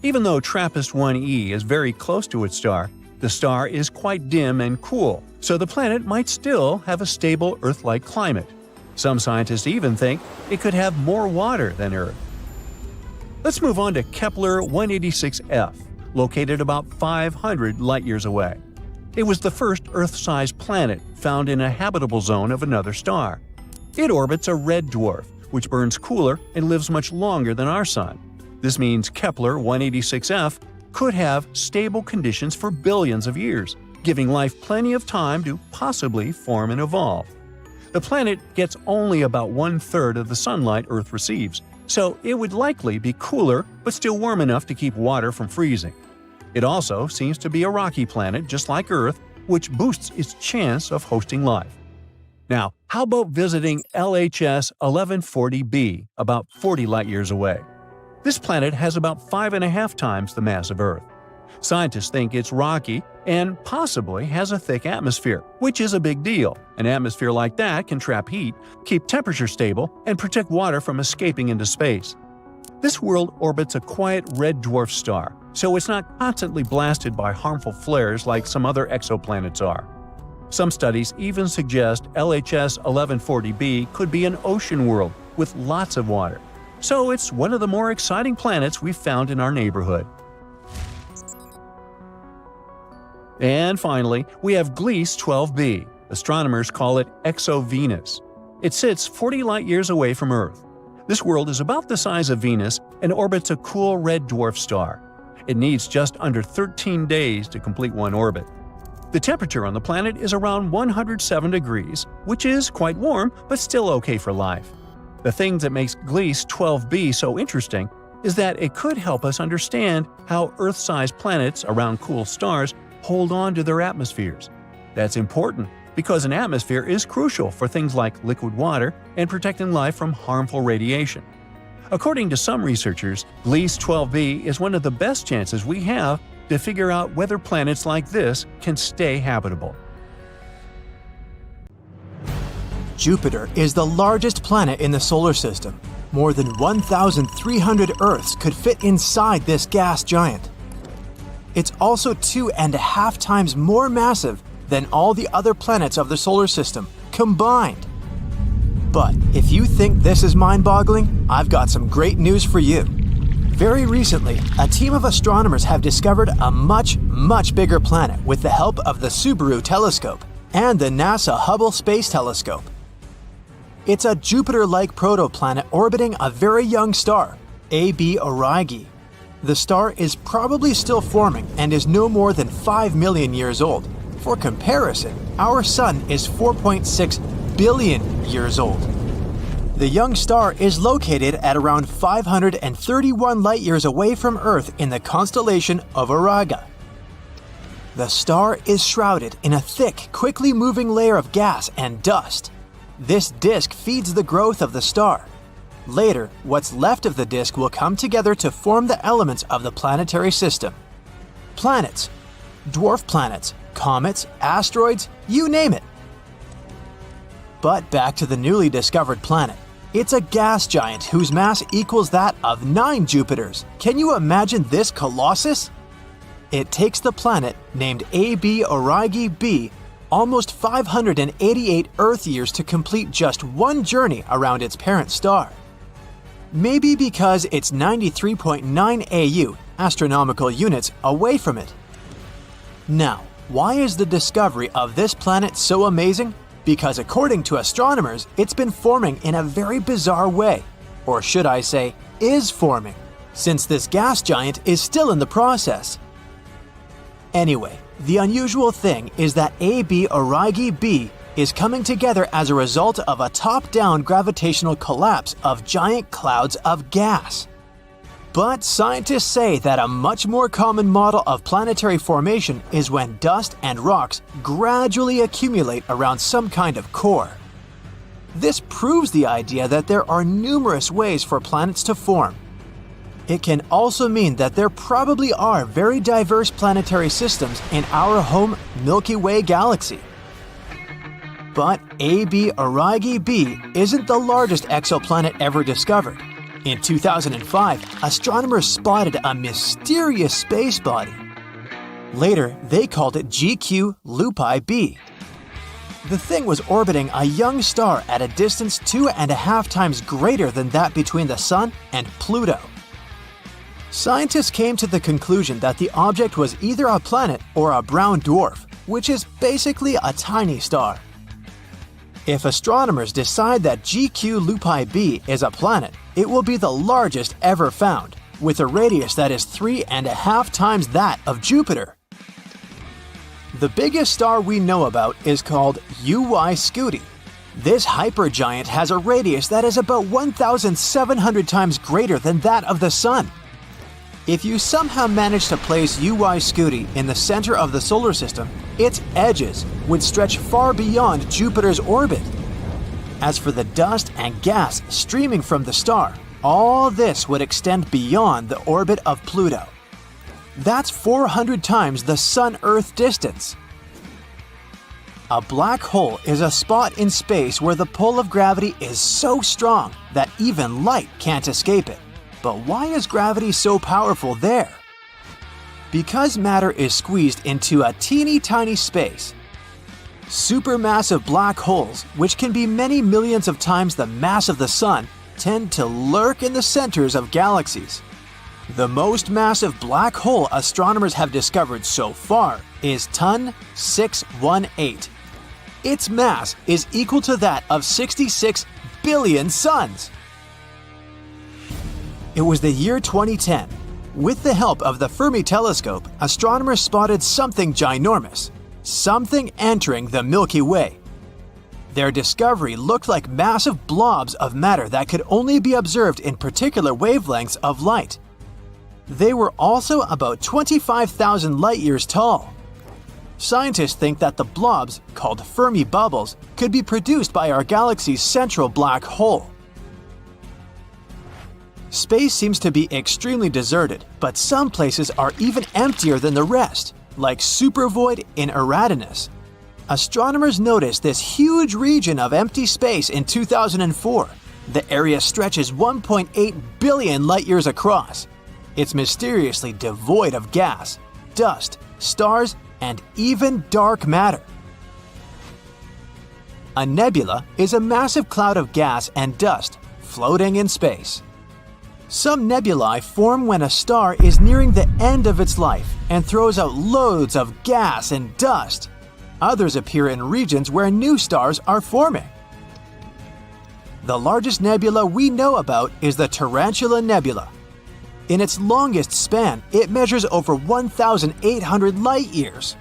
Even though TRAPPIST-1e is very close to its star, the star is quite dim and cool, so the planet might still have a stable Earth-like climate. Some scientists even think it could have more water than Earth. Let's move on to Kepler-186f, located about 500 light-years away. It was the first Earth-sized planet found in a habitable zone of another star. It orbits a red dwarf, which burns cooler and lives much longer than our Sun. This means Kepler-186f could have stable conditions for billions of years, giving life plenty of time to possibly form and evolve. The planet gets only about 1/3 of the sunlight Earth receives, so it would likely be cooler but still warm enough to keep water from freezing. It also seems to be a rocky planet just like Earth, which boosts its chance of hosting life. Now, how about visiting LHS 1140b, about 40 light-years away? This planet has about 5.5 times the mass of Earth. Scientists think it's rocky and possibly has a thick atmosphere, which is a big deal. An atmosphere like that can trap heat, keep temperature stable, and protect water from escaping into space. This world orbits a quiet red dwarf star, so it's not constantly blasted by harmful flares like some other exoplanets are. Some studies even suggest LHS 1140b could be an ocean world with lots of water. So it's one of the more exciting planets we've found in our neighborhood. And finally, we have Gliese 12b. Astronomers call it Exo-Venus. It sits 40 light-years away from Earth. This world is about the size of Venus and orbits a cool red dwarf star. It needs just under 13 days to complete one orbit. The temperature on the planet is around 107 degrees, which is quite warm but still okay for life. The thing that makes Gliese 12b so interesting is that it could help us understand how Earth-sized planets around cool stars hold on to their atmospheres. That's important because an atmosphere is crucial for things like liquid water and protecting life from harmful radiation. According to some researchers, Gliese 12b is one of the best chances we have to figure out whether planets like this can stay habitable. Jupiter is the largest planet in the solar system. More than 1,300 Earths could fit inside this gas giant. It's also 2.5 times more massive than all the other planets of the solar system combined. But if you think this is mind-boggling, I've got some great news for you. Very recently, a team of astronomers have discovered a much bigger planet with the help of the Subaru telescope and the NASA Hubble Space Telescope. It's a Jupiter-like protoplanet orbiting a very young star, AB Aurigae. The star is probably still forming and is no more than 5 million years old. For comparison, our Sun is 4.6 billion years old. The young star is located at around 531 light-years away from Earth in the constellation of Aurigae. The star is shrouded in a thick, quickly moving layer of gas and dust. This disk feeds the growth of the star. Later, what's left of the disk will come together to form the elements of the planetary system. Planets, dwarf planets, comets, asteroids, you name it. But back to the newly discovered planet. It's a gas giant whose mass equals that of 9 Jupiters. Can you imagine this colossus? It takes the planet, named AB Aurigae b, almost 588 Earth years to complete just one journey around its parent star. Maybe because it's 93.9 AU, astronomical units, away from it. Now, why is the discovery of this planet so amazing? Because according to astronomers, it's been forming in a very bizarre way. Or should I say, is forming, since this gas giant is still in the process. Anyway, the unusual thing is that AB Aurigae b is coming together as a result of a top-down gravitational collapse of giant clouds of gas. But scientists say that a much more common model of planetary formation is when dust and rocks gradually accumulate around some kind of core. This proves the idea that there are numerous ways for planets to form. It can also mean that there probably are very diverse planetary systems in our home Milky Way galaxy. But AB Aurigae b isn't the largest exoplanet ever discovered. In 2005, astronomers spotted a mysterious space body. Later, they called it GQ Lupi b. The thing was orbiting a young star at a distance 2.5 times greater than that between the Sun and Pluto. Scientists came to the conclusion that the object was either a planet or a brown dwarf, which is basically a tiny star. If astronomers decide that GQ Lupi b is a planet, it will be the largest ever found, with a radius that is 3.5 times that of Jupiter. The biggest star we know about is called UY Scuti. This hypergiant has a radius that is about 1,700 times greater than that of the Sun. If you somehow manage to place UY Scuti in the center of the solar system, its edges would stretch far beyond Jupiter's orbit. As for the dust and gas streaming from the star, all this would extend beyond the orbit of Pluto. That's 400 times the Sun-Earth distance. A black hole is a spot in space where the pull of gravity is so strong that even light can't escape it. But why is gravity so powerful there? Because matter is squeezed into a teeny tiny space. Supermassive black holes, which can be many millions of times the mass of the Sun, tend to lurk in the centers of galaxies. The most massive black hole astronomers have discovered so far is TUN 618. Its mass is equal to that of 66 billion suns. It was the year 2010. With the help of the Fermi telescope, astronomers spotted something ginormous, something entering the Milky Way. Their discovery looked like massive blobs of matter that could only be observed in particular wavelengths of light. They were also about 25,000 light-years tall. Scientists think that the blobs, called Fermi bubbles, could be produced by our galaxy's central black hole. Space seems to be extremely deserted, but some places are even emptier than the rest, like supervoid in Eridanus. Astronomers noticed this huge region of empty space in 2004. The area stretches 1.8 billion light-years across. It's mysteriously devoid of gas, dust, stars, and even dark matter. A nebula is a massive cloud of gas and dust floating in space. Some nebulae form when a star is nearing the end of its life and throws out loads of gas and dust. Others appear in regions where new stars are forming. The largest nebula we know about is the Tarantula Nebula. In its longest span, it measures over 1,800 light-years.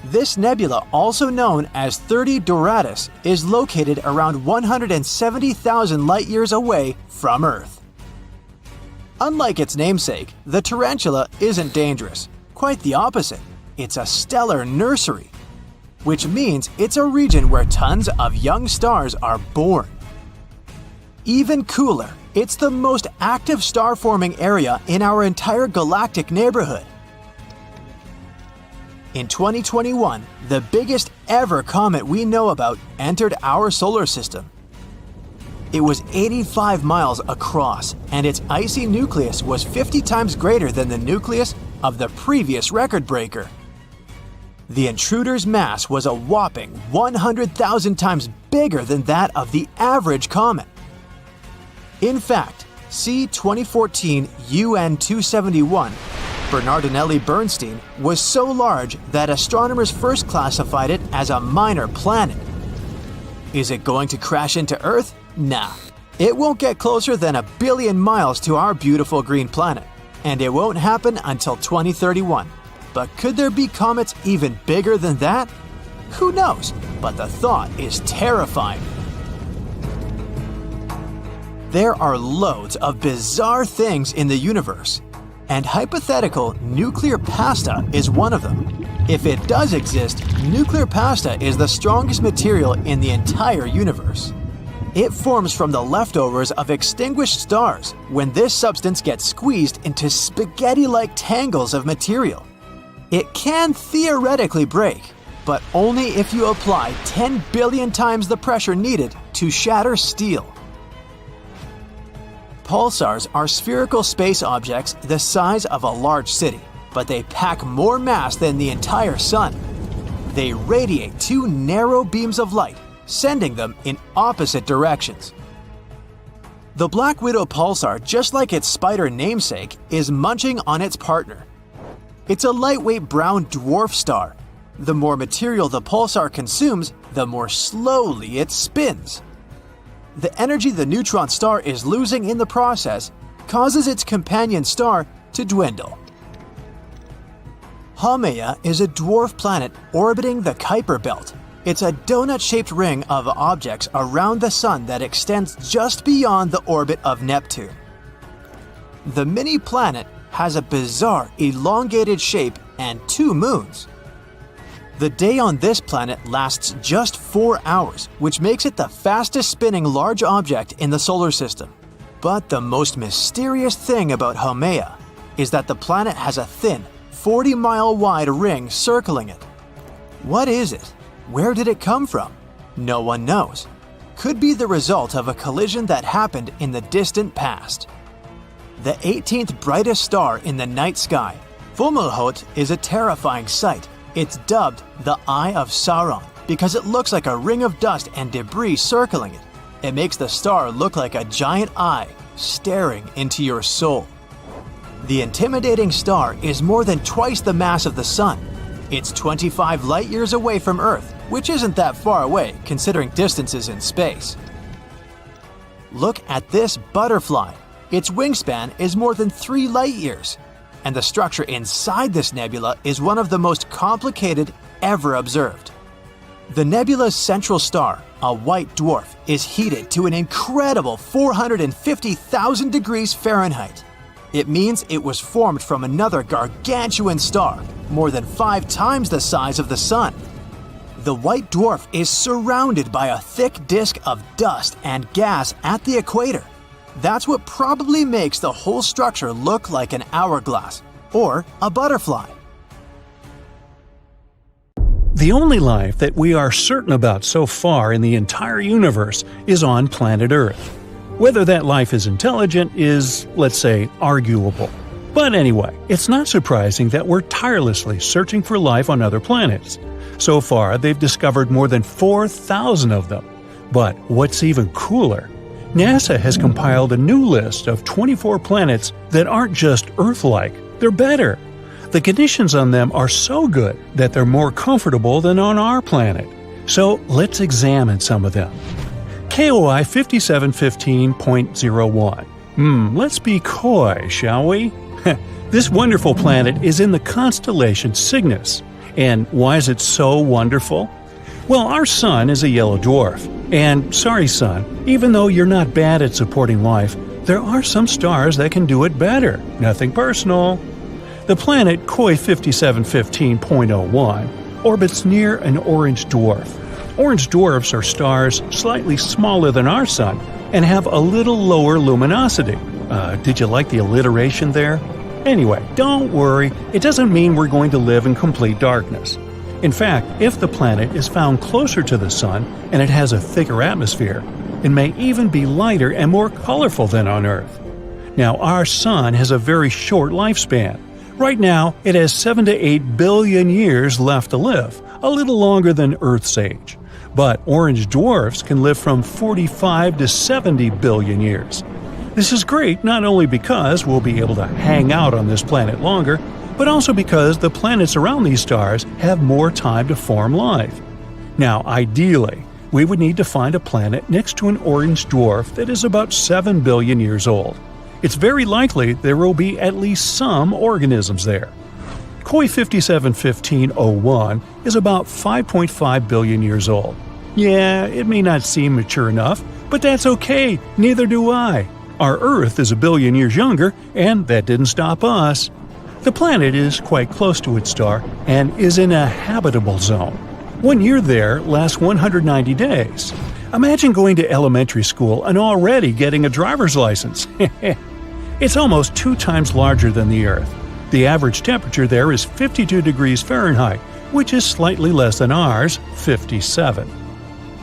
This nebula, also known as 30 Doradus, is located around 170,000 light-years away from Earth. Unlike its namesake, the tarantula isn't dangerous. Quite the opposite. It's a stellar nursery, which means it's a region where tons of young stars are born. Even cooler, it's the most active star-forming area in our entire galactic neighborhood. In 2021, the biggest ever comet we know about entered our solar system. It was 85 miles across, and its icy nucleus was 50 times greater than the nucleus of the previous record breaker. The intruder's mass was a whopping 100,000 times bigger than that of the average comet. In fact, see 2014 UN 271, Bernardinelli-Bernstein, was so large that astronomers first classified it as a minor planet. Is it going to crash into Earth? Nah. It won't get closer than 1 billion miles to our beautiful green planet, and it won't happen until 2031. But could there be comets even bigger than that? Who knows, but the thought is terrifying. There are loads of bizarre things in the universe, and hypothetical nuclear pasta is one of them. If it does exist, nuclear pasta is the strongest material in the entire universe. It forms from the leftovers of extinguished stars when this substance gets squeezed into spaghetti-like tangles of material. It can theoretically break, but only if you apply 10 billion times the pressure needed to shatter steel. Pulsars are spherical space objects the size of a large city, but they pack more mass than the entire sun. They radiate 2 narrow beams of light, sending them in opposite directions. The Black Widow pulsar, just like its spider namesake, is munching on its partner. It's a lightweight brown dwarf star. The more material the pulsar consumes, the more slowly it spins. The energy the neutron star is losing in the process causes its companion star to dwindle. Haumea is a dwarf planet orbiting the Kuiper Belt. It's a donut-shaped ring of objects around the Sun that extends just beyond the orbit of Neptune. The mini-planet has a bizarre, elongated shape and 2 moons. The day on this planet lasts just 4 hours, which makes it the fastest spinning large object in the solar system. But the most mysterious thing about Haumea is that the planet has a thin, 40-mile-wide ring circling it. What is it? Where did it come from? No one knows. Could be the result of a collision that happened in the distant past. The 18th brightest star in the night sky, Fomalhaut, is a terrifying sight. It's dubbed the Eye of Sauron because it looks like a ring of dust and debris circling it. It makes the star look like a giant eye staring into your soul. The intimidating star is more than twice the mass of the Sun. It's 25 light-years away from Earth, which isn't that far away considering distances in space. Look at this butterfly. Its wingspan is more than 3 light-years, and the structure inside this nebula is one of the most complicated ever observed. The nebula's central star, a white dwarf, is heated to an incredible 450,000 degrees Fahrenheit. It means it was formed from another gargantuan star, more than 5 times the size of the Sun. The white dwarf is surrounded by a thick disk of dust and gas at the equator. That's what probably makes the whole structure look like an hourglass or a butterfly. The only life that we are certain about so far in the entire universe is on planet Earth. Whether that life is intelligent is, let's say, arguable. But anyway, it's not surprising that we're tirelessly searching for life on other planets. So far, they've discovered more than 4,000 of them. But what's even cooler? NASA has compiled a new list of 24 planets that aren't just Earth-like, they're better. The conditions on them are so good that they're more comfortable than on our planet. So let's examine some of them. KOI 5715.01. Let's be coy, shall we? This wonderful planet is in the constellation Cygnus. And why is it so wonderful? Well, our Sun is a yellow dwarf. And sorry, Sun, even though you're not bad at supporting life, there are some stars that can do it better. Nothing personal. The planet KOI 5715.01 orbits near an orange dwarf. Orange dwarfs are stars slightly smaller than our Sun and have a little lower luminosity. Did you like the alliteration there? Anyway, don't worry, it doesn't mean we're going to live in complete darkness. In fact, if the planet is found closer to the Sun and it has a thicker atmosphere, it may even be lighter and more colorful than on Earth. Now, our Sun has a very short lifespan. Right now, it has 7 to 8 billion years left to live, a little longer than Earth's age. But orange dwarfs can live from 45 to 70 billion years. This is great not only because we'll be able to hang out on this planet longer, but also because the planets around these stars have more time to form life. Now, ideally, we would need to find a planet next to an orange dwarf that is about 7 billion years old. It's very likely there will be at least some organisms there. KOI 5715.01 is about 5.5 billion years old. Yeah, it may not seem mature enough, but that's okay, neither do I. Our Earth is a billion years younger, and that didn't stop us. The planet is quite close to its star and is in a habitable zone. 1 year there lasts 190 days. Imagine going to elementary school and already getting a driver's license. It's almost 2 times larger than the Earth. The average temperature there is 52 degrees Fahrenheit, which is slightly less than ours, 57.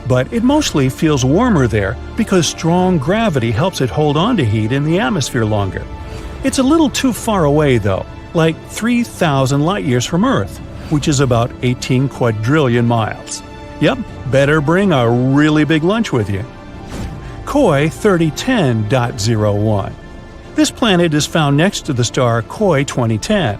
But it mostly feels warmer there because strong gravity helps it hold on to heat in the atmosphere longer. It's a little too far away though, like 3,000 light-years from Earth, which is about 18 quadrillion miles. Yep, better bring a really big lunch with you. KOI 3010.01. This planet is found next to the star KOI 2010.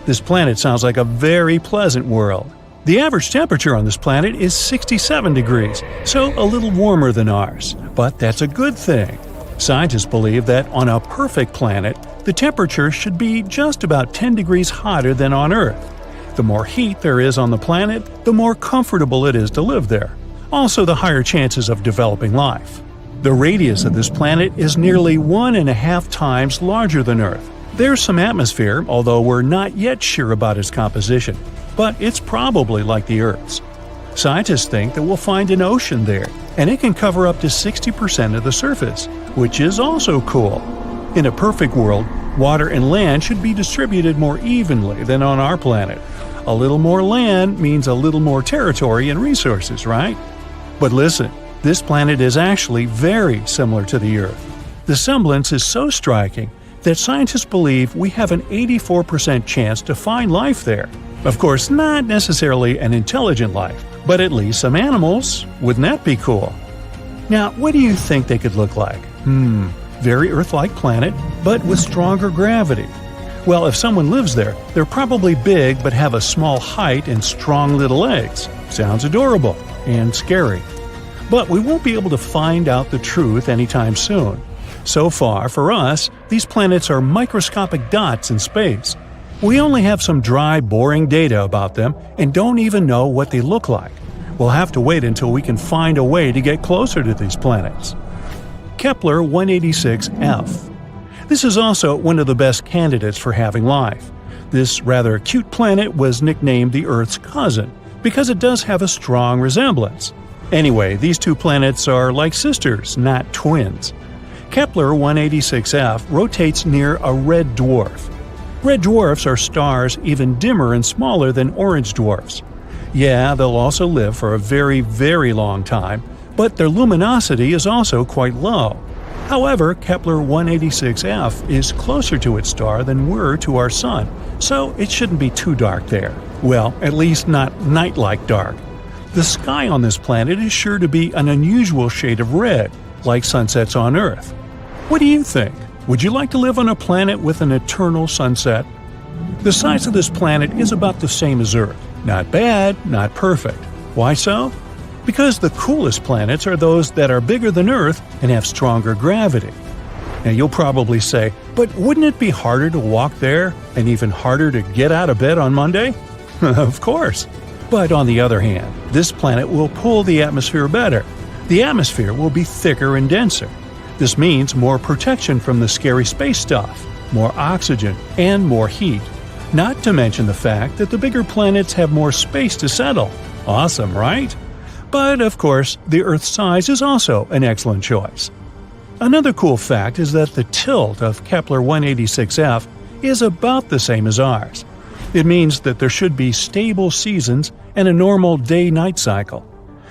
This planet sounds like a very pleasant world. The average temperature on this planet is 67 degrees, so a little warmer than ours. But that's a good thing. Scientists believe that on a perfect planet, the temperature should be just about 10 degrees hotter than on Earth. The more heat there is on the planet, the more comfortable it is to live there. Also, the higher chances of developing life. The radius of this planet is nearly 1.5 times larger than Earth. There's some atmosphere, although we're not yet sure about its composition, but it's probably like the Earth's. Scientists think that we'll find an ocean there, and it can cover up to 60% of the surface, which is also cool. In a perfect world, water and land should be distributed more evenly than on our planet. A little more land means a little more territory and resources, right? But listen, this planet is actually very similar to the Earth. The semblance is so striking that scientists believe we have an 84% chance to find life there. Of course, not necessarily an intelligent life, but at least some animals. Wouldn't that be cool? Now, what do you think they could look like? Very Earth-like planet, but with stronger gravity. Well, if someone lives there, they're probably big but have a small height and strong little legs. Sounds adorable and scary. But we won't be able to find out the truth anytime soon. So far, for us, these planets are microscopic dots in space. We only have some dry, boring data about them and don't even know what they look like. We'll have to wait until we can find a way to get closer to these planets. Kepler 186f. This is also one of the best candidates for having life. This rather cute planet was nicknamed the Earth's cousin because it does have a strong resemblance. Anyway, these two planets are like sisters, not twins. Kepler 186f rotates near a red dwarf. Red dwarfs are stars even dimmer and smaller than orange dwarfs. Yeah, they'll also live for a very, very long time, but their luminosity is also quite low. However, Kepler 186f is closer to its star than we're to our Sun, so it shouldn't be too dark there. Well, at least not night-like dark. The sky on this planet is sure to be an unusual shade of red, like sunsets on Earth. What do you think? Would you like to live on a planet with an eternal sunset? The size of this planet is about the same as Earth. Not bad, not perfect. Why so? Because the coolest planets are those that are bigger than Earth and have stronger gravity. Now you'll probably say, but wouldn't it be harder to walk there and even harder to get out of bed on Monday? Of course. But on the other hand, this planet will pull the atmosphere better. The atmosphere will be thicker and denser. This means more protection from the scary space stuff, more oxygen, and more heat. Not to mention the fact that the bigger planets have more space to settle. Awesome, right? But, of course, the Earth's size is also an excellent choice. Another cool fact is that the tilt of Kepler 186f is about the same as ours. It means that there should be stable seasons and a normal day-night cycle.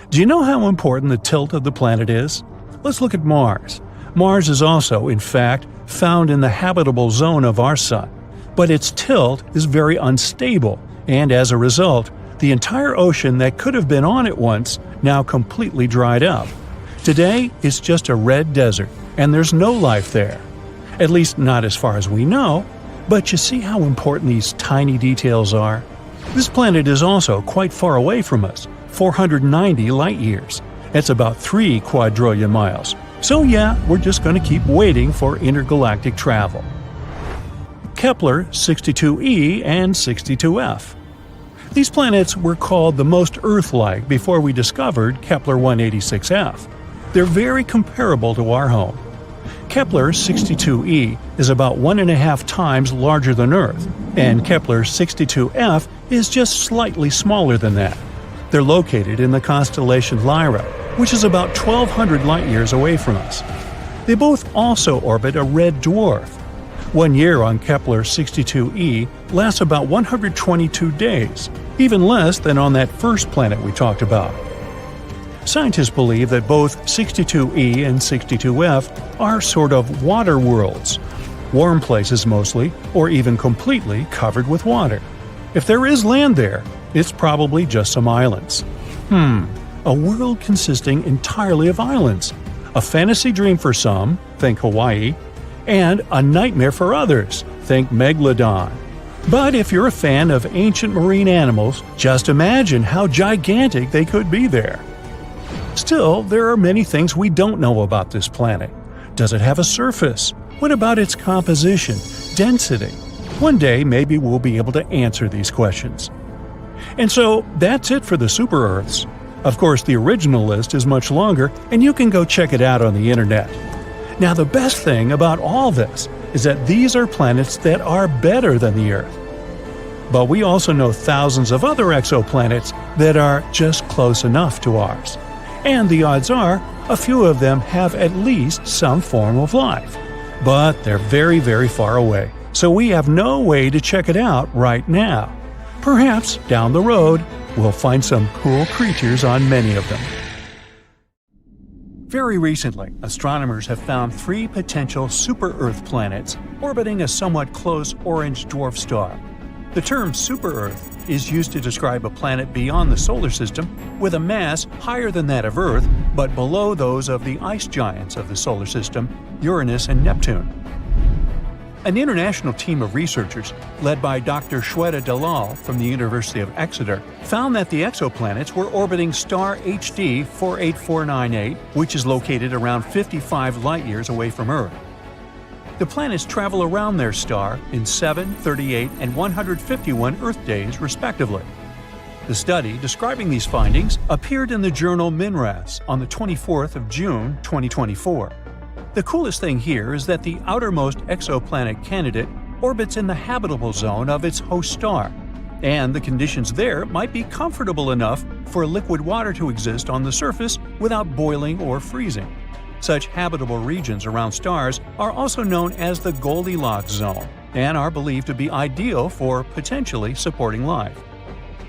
Do you know how important the tilt of the planet is? Let's look at Mars. Mars is also, in fact, found in the habitable zone of our Sun, but its tilt is very unstable, and as a result, the entire ocean that could have been on it once now completely dried up. Today, it's just a red desert, and there's no life there. At least not as far as we know, but you see how important these tiny details are? This planet is also quite far away from us, 490 light-years. That's about 3 quadrillion miles. So yeah, we're just going to keep waiting for intergalactic travel. Kepler 62e and 62f. These planets were called the most Earth-like before we discovered Kepler 186f. They're very comparable to our home. Kepler 62e is about 1.5 times larger than Earth, and Kepler 62f is just slightly smaller than that. They're located in the constellation Lyra, which is about 1,200 light-years away from us. They both also orbit a red dwarf. 1 year on Kepler 62e lasts about 122 days, even less than on that first planet we talked about. Scientists believe that both 62e and 62f are sort of water worlds, warm places mostly, or even completely covered with water. If there is land there, it's probably just some islands. A world consisting entirely of islands. A fantasy dream for some, think Hawaii, and a nightmare for others, think Megalodon. But if you're a fan of ancient marine animals, just imagine how gigantic they could be there. Still, there are many things we don't know about this planet. Does it have a surface? What about its composition, density? One day, maybe we'll be able to answer these questions. And so, that's it for the super-Earths. Of course, the original list is much longer, and you can go check it out on the internet. Now, the best thing about all this is that these are planets that are better than the Earth. But we also know thousands of other exoplanets that are just close enough to ours. And the odds are, a few of them have at least some form of life. But they're very, very far away, so we have no way to check it out right now. Perhaps, down the road, we'll find some cool creatures on many of them. Very recently, astronomers have found 3 potential super-Earth planets orbiting a somewhat close orange dwarf star. The term super-Earth is used to describe a planet beyond the solar system with a mass higher than that of Earth but below those of the ice giants of the solar system, Uranus and Neptune. An international team of researchers, led by Dr. Shweta Dalal from the University of Exeter, found that the exoplanets were orbiting star HD 48498, which is located around 55 light-years away from Earth. The planets travel around their star in 7, 38, and 151 Earth days, respectively. The study describing these findings appeared in the journal MinRes on the 24th of June, 2024. The coolest thing here is that the outermost exoplanet candidate orbits in the habitable zone of its host star, and the conditions there might be comfortable enough for liquid water to exist on the surface without boiling or freezing. Such habitable regions around stars are also known as the Goldilocks zone and are believed to be ideal for potentially supporting life.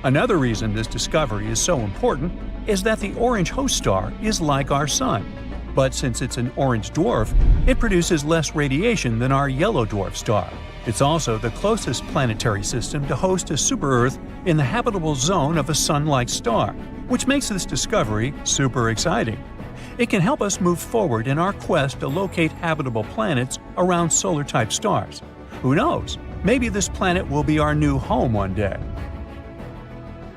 Another reason this discovery is so important is that the orange host star is like our Sun. But since it's an orange dwarf, it produces less radiation than our yellow dwarf star. It's also the closest planetary system to host a super-Earth in the habitable zone of a Sun-like star, which makes this discovery super exciting. It can help us move forward in our quest to locate habitable planets around solar-type stars. Who knows? Maybe this planet will be our new home one day.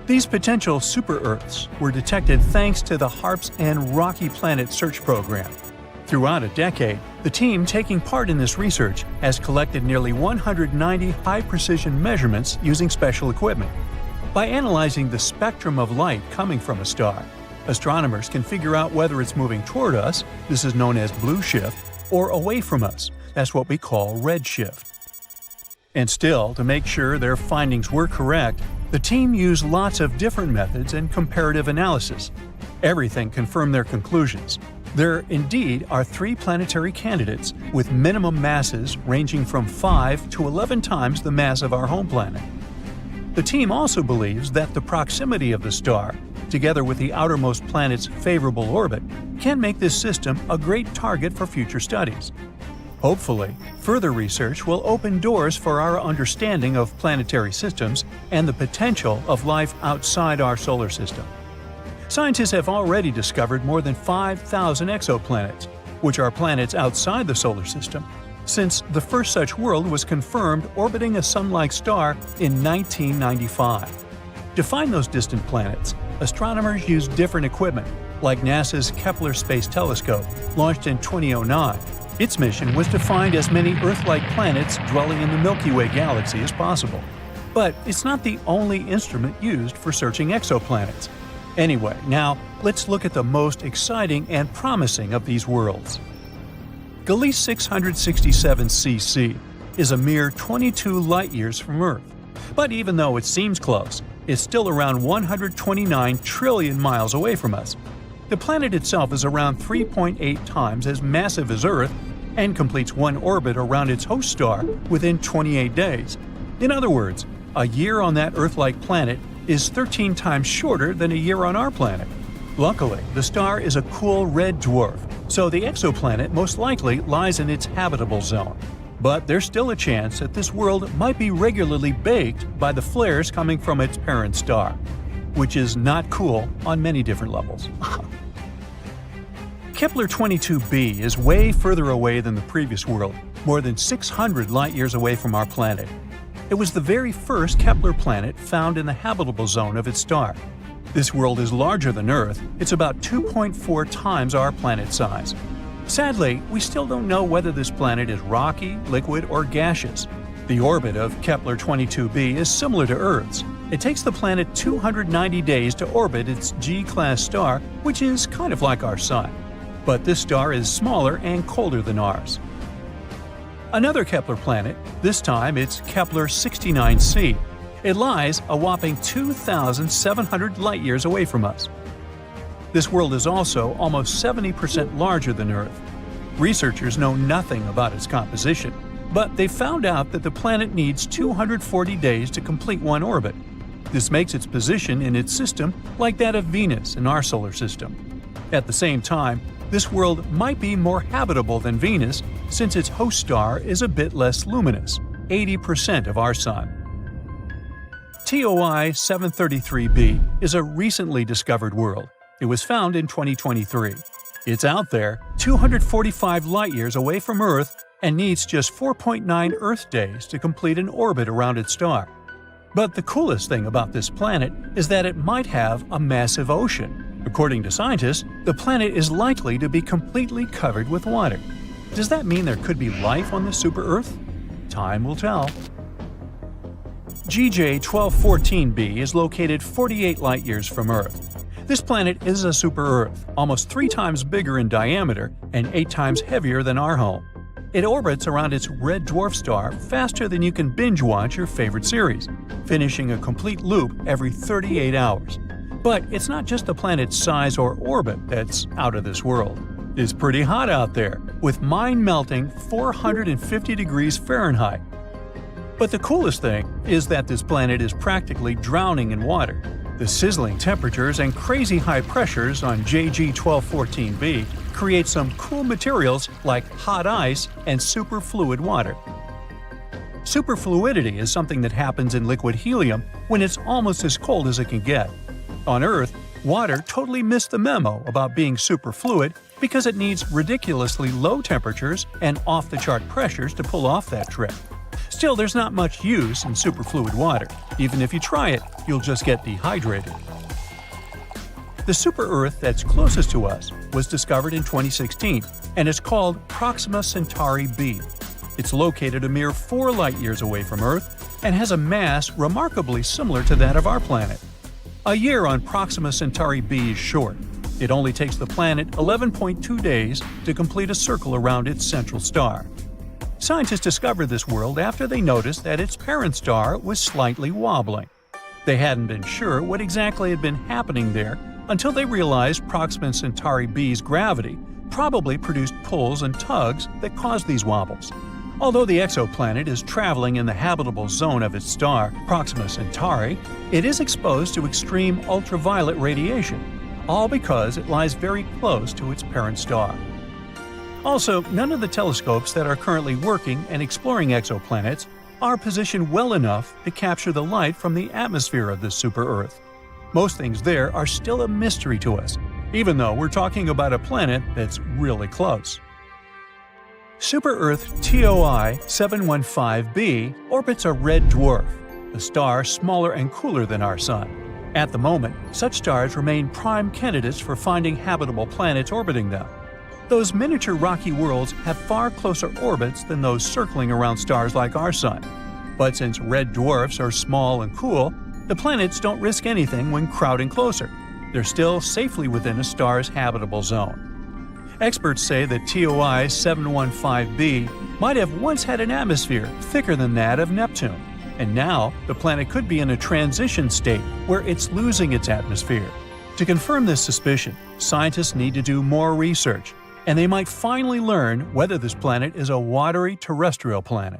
These potential super-Earths were detected thanks to the HARPS and Rocky Planet Search Program. Throughout a decade, the team taking part in this research has collected nearly 190 high-precision measurements using special equipment. By analyzing the spectrum of light coming from a star, astronomers can figure out whether it's moving toward us, this is known as blue shift, or away from us, that's what we call red shift. And still, to make sure their findings were correct, the team used lots of different methods and comparative analysis. Everything confirmed their conclusions. There indeed are 3 planetary candidates with minimum masses ranging from 5 to 11 times the mass of our home planet. The team also believes that the proximity of the star, together with the outermost planet's favorable orbit, can make this system a great target for future studies. Hopefully, further research will open doors for our understanding of planetary systems and the potential of life outside our solar system. Scientists have already discovered more than 5,000 exoplanets, which are planets outside the solar system, since the first such world was confirmed orbiting a Sun-like star in 1995. To find those distant planets, astronomers use different equipment, like NASA's Kepler Space Telescope, launched in 2009. Its mission was to find as many Earth-like planets dwelling in the Milky Way galaxy as possible. But it's not the only instrument used for searching exoplanets. Anyway, now let's look at the most exciting and promising of these worlds. Gliese 667 cc is a mere 22 light-years from Earth. But even though it seems close, it's still around 129 trillion miles away from us. The planet itself is around 3.8 times as massive as Earth and completes one orbit around its host star within 28 days. In other words, a year on that Earth-like planet is 13 times shorter than a year on our planet. Luckily, the star is a cool red dwarf, so the exoplanet most likely lies in its habitable zone. But there's still a chance that this world might be regularly baked by the flares coming from its parent star, which is not cool on many different levels. Kepler 22b is way further away than the previous world, more than 600 light-years away from our planet. It was the very first Kepler planet found in the habitable zone of its star. This world is larger than Earth, it's about 2.4 times our planet size. Sadly, we still don't know whether this planet is rocky, liquid, or gaseous. The orbit of Kepler 22b is similar to Earth's. It takes the planet 290 days to orbit its G-class star, which is kind of like our Sun. But this star is smaller and colder than ours. Another Kepler planet, this time it's Kepler 69c. It lies a whopping 2,700 light-years away from us. This world is also almost 70% larger than Earth. Researchers know nothing about its composition, but they found out that the planet needs 240 days to complete one orbit. This makes its position in its system like that of Venus in our solar system. At the same time, this world might be more habitable than Venus since its host star is a bit less luminous, 80% of our Sun. TOI 733b is a recently discovered world. It was found in 2023. It's out there, 245 light-years away from Earth, and needs just 4.9 Earth days to complete an orbit around its star. But the coolest thing about this planet is that it might have a massive ocean. According to scientists, the planet is likely to be completely covered with water. Does that mean there could be life on this super-Earth? Time will tell. GJ 1214b is located 48 light-years from Earth. This planet is a super-Earth, almost 3 times bigger in diameter and 8 times heavier than our home. It orbits around its red dwarf star faster than you can binge-watch your favorite series, finishing a complete loop every 38 hours. But it's not just the planet's size or orbit that's out of this world. It's pretty hot out there, with mind-melting 450 degrees Fahrenheit. But the coolest thing is that this planet is practically drowning in water. The sizzling temperatures and crazy high pressures on JG 1214b create some cool materials like hot ice and superfluid water. Superfluidity is something that happens in liquid helium when it's almost as cold as it can get. On Earth, water totally missed the memo about being superfluid because it needs ridiculously low temperatures and off-the-chart pressures to pull off that trick. Still, there's not much use in superfluid water. Even if you try it, you'll just get dehydrated. The super-Earth that's closest to us was discovered in 2016 and is called Proxima Centauri b. It's located a mere 4 light-years away from Earth and has a mass remarkably similar to that of our planet. A year on Proxima Centauri b is short. It only takes the planet 11.2 days to complete a circle around its central star. Scientists discovered this world after they noticed that its parent star was slightly wobbling. They hadn't been sure what exactly had been happening there until they realized Proxima Centauri b's gravity probably produced pulls and tugs that caused these wobbles. Although the exoplanet is traveling in the habitable zone of its star, Proxima Centauri, it is exposed to extreme ultraviolet radiation, all because it lies very close to its parent star. Also, none of the telescopes that are currently working and exploring exoplanets are positioned well enough to capture the light from the atmosphere of this super-Earth. Most things there are still a mystery to us, even though we're talking about a planet that's really close. Super-Earth TOI 715b orbits a red dwarf, a star smaller and cooler than our Sun. At the moment, such stars remain prime candidates for finding habitable planets orbiting them. Those miniature rocky worlds have far closer orbits than those circling around stars like our Sun. But since red dwarfs are small and cool, the planets don't risk anything when crowding closer. They're still safely within a star's habitable zone. Experts say that TOI 715b might have once had an atmosphere thicker than that of Neptune, and now the planet could be in a transition state where it's losing its atmosphere. To confirm this suspicion, scientists need to do more research, and they might finally learn whether this planet is a watery terrestrial planet.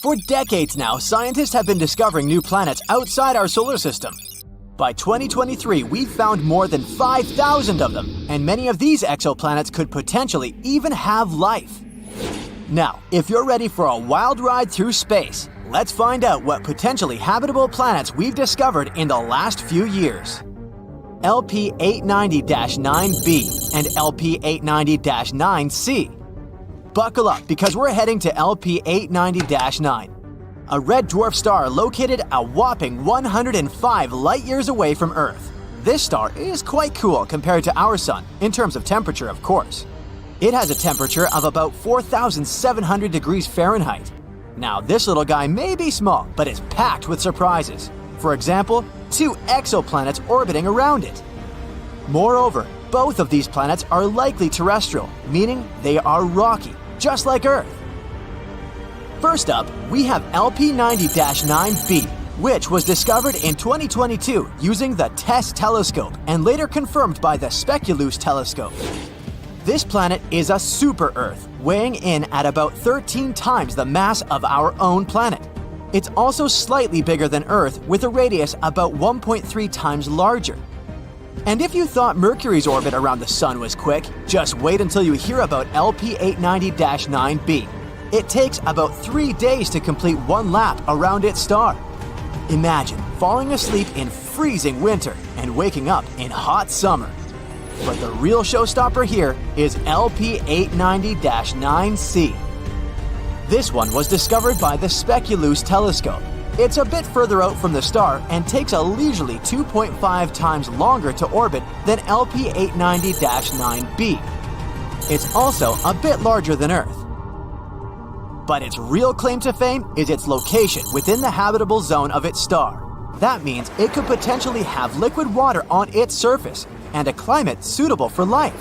For decades now, scientists have been discovering new planets outside our solar system. By 2023, we've found more than 5,000 of them, and many of these exoplanets could potentially even have life. Now, if you're ready for a wild ride through space, let's find out what potentially habitable planets we've discovered in the last few years. LP 890-9b and LP 890-9c. Buckle up because we're heading to LP 890-9, a red dwarf star located a whopping 105 light-years away from Earth. This star is quite cool compared to our Sun, in terms of temperature, of course. It has a temperature of about 4,700 degrees Fahrenheit. Now, this little guy may be small, but it's packed with surprises. For example, 2 exoplanets orbiting around it. Moreover, both of these planets are likely terrestrial, meaning they are rocky, just like Earth. First up, we have LP 90-9b, which was discovered in 2022 using the TESS telescope and later confirmed by the Speculoos telescope. This planet is a super-Earth, weighing in at about 13 times the mass of our own planet. It's also slightly bigger than Earth, with a radius about 1.3 times larger. And if you thought Mercury's orbit around the Sun was quick, just wait until you hear about LP 890-9b. It takes about 3 days to complete one lap around its star. Imagine falling asleep in freezing winter and waking up in hot summer. But the real showstopper here is LP 890-9c. This one was discovered by the Speculoos telescope. It's a bit further out from the star and takes a leisurely 2.5 times longer to orbit than LP 890-9b. It's also a bit larger than Earth. But its real claim to fame is its location within the habitable zone of its star. That means it could potentially have liquid water on its surface and a climate suitable for life.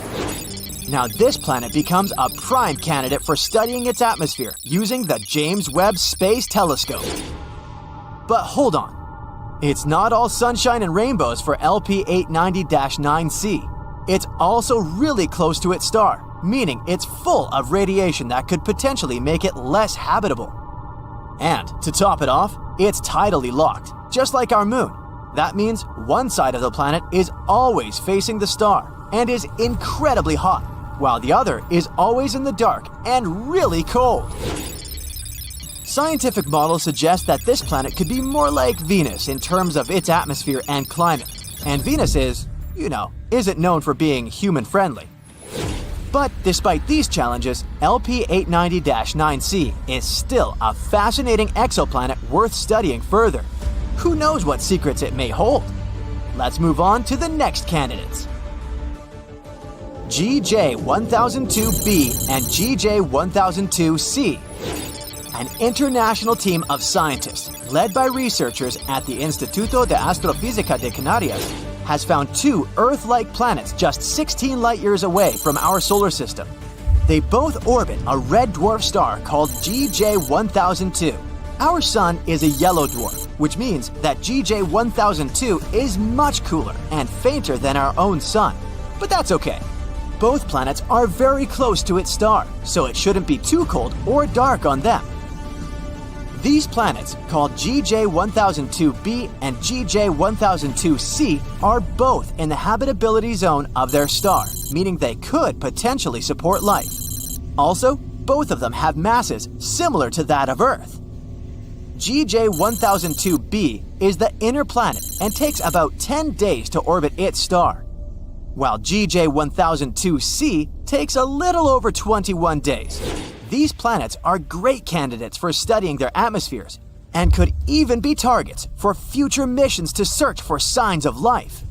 Now this planet becomes a prime candidate for studying its atmosphere using the James Webb Space Telescope. But hold on. It's not all sunshine and rainbows for LP890-9c. It's also really close to its star, meaning it's full of radiation that could potentially make it less habitable. And to top it off, it's tidally locked, just like our moon. That means one side of the planet is always facing the star and is incredibly hot, while the other is always in the dark and really cold. Scientific models suggest that this planet could be more like Venus in terms of its atmosphere and climate, and Venus isn't known for being human-friendly. But despite these challenges, LP890-9c is still a fascinating exoplanet worth studying further. Who knows what secrets it may hold? Let's move on to the next candidates. GJ1002b and GJ1002c. An international team of scientists, led by researchers at the Instituto de Astrofísica de Canarias, has found two Earth-like planets just 16 light-years away from our solar system. They both orbit a red dwarf star called GJ1002. Our Sun is a yellow dwarf, which means that GJ1002 is much cooler and fainter than our own Sun. But that's okay. Both planets are very close to its star, so it shouldn't be too cold or dark on them. These planets, called GJ1002b and GJ1002c, are both in the habitability zone of their star, meaning they could potentially support life. Also, both of them have masses similar to that of Earth. GJ1002b is the inner planet and takes about 10 days to orbit its star, while GJ1002c takes a little over 21 days. These planets are great candidates for studying their atmospheres and could even be targets for future missions to search for signs of life.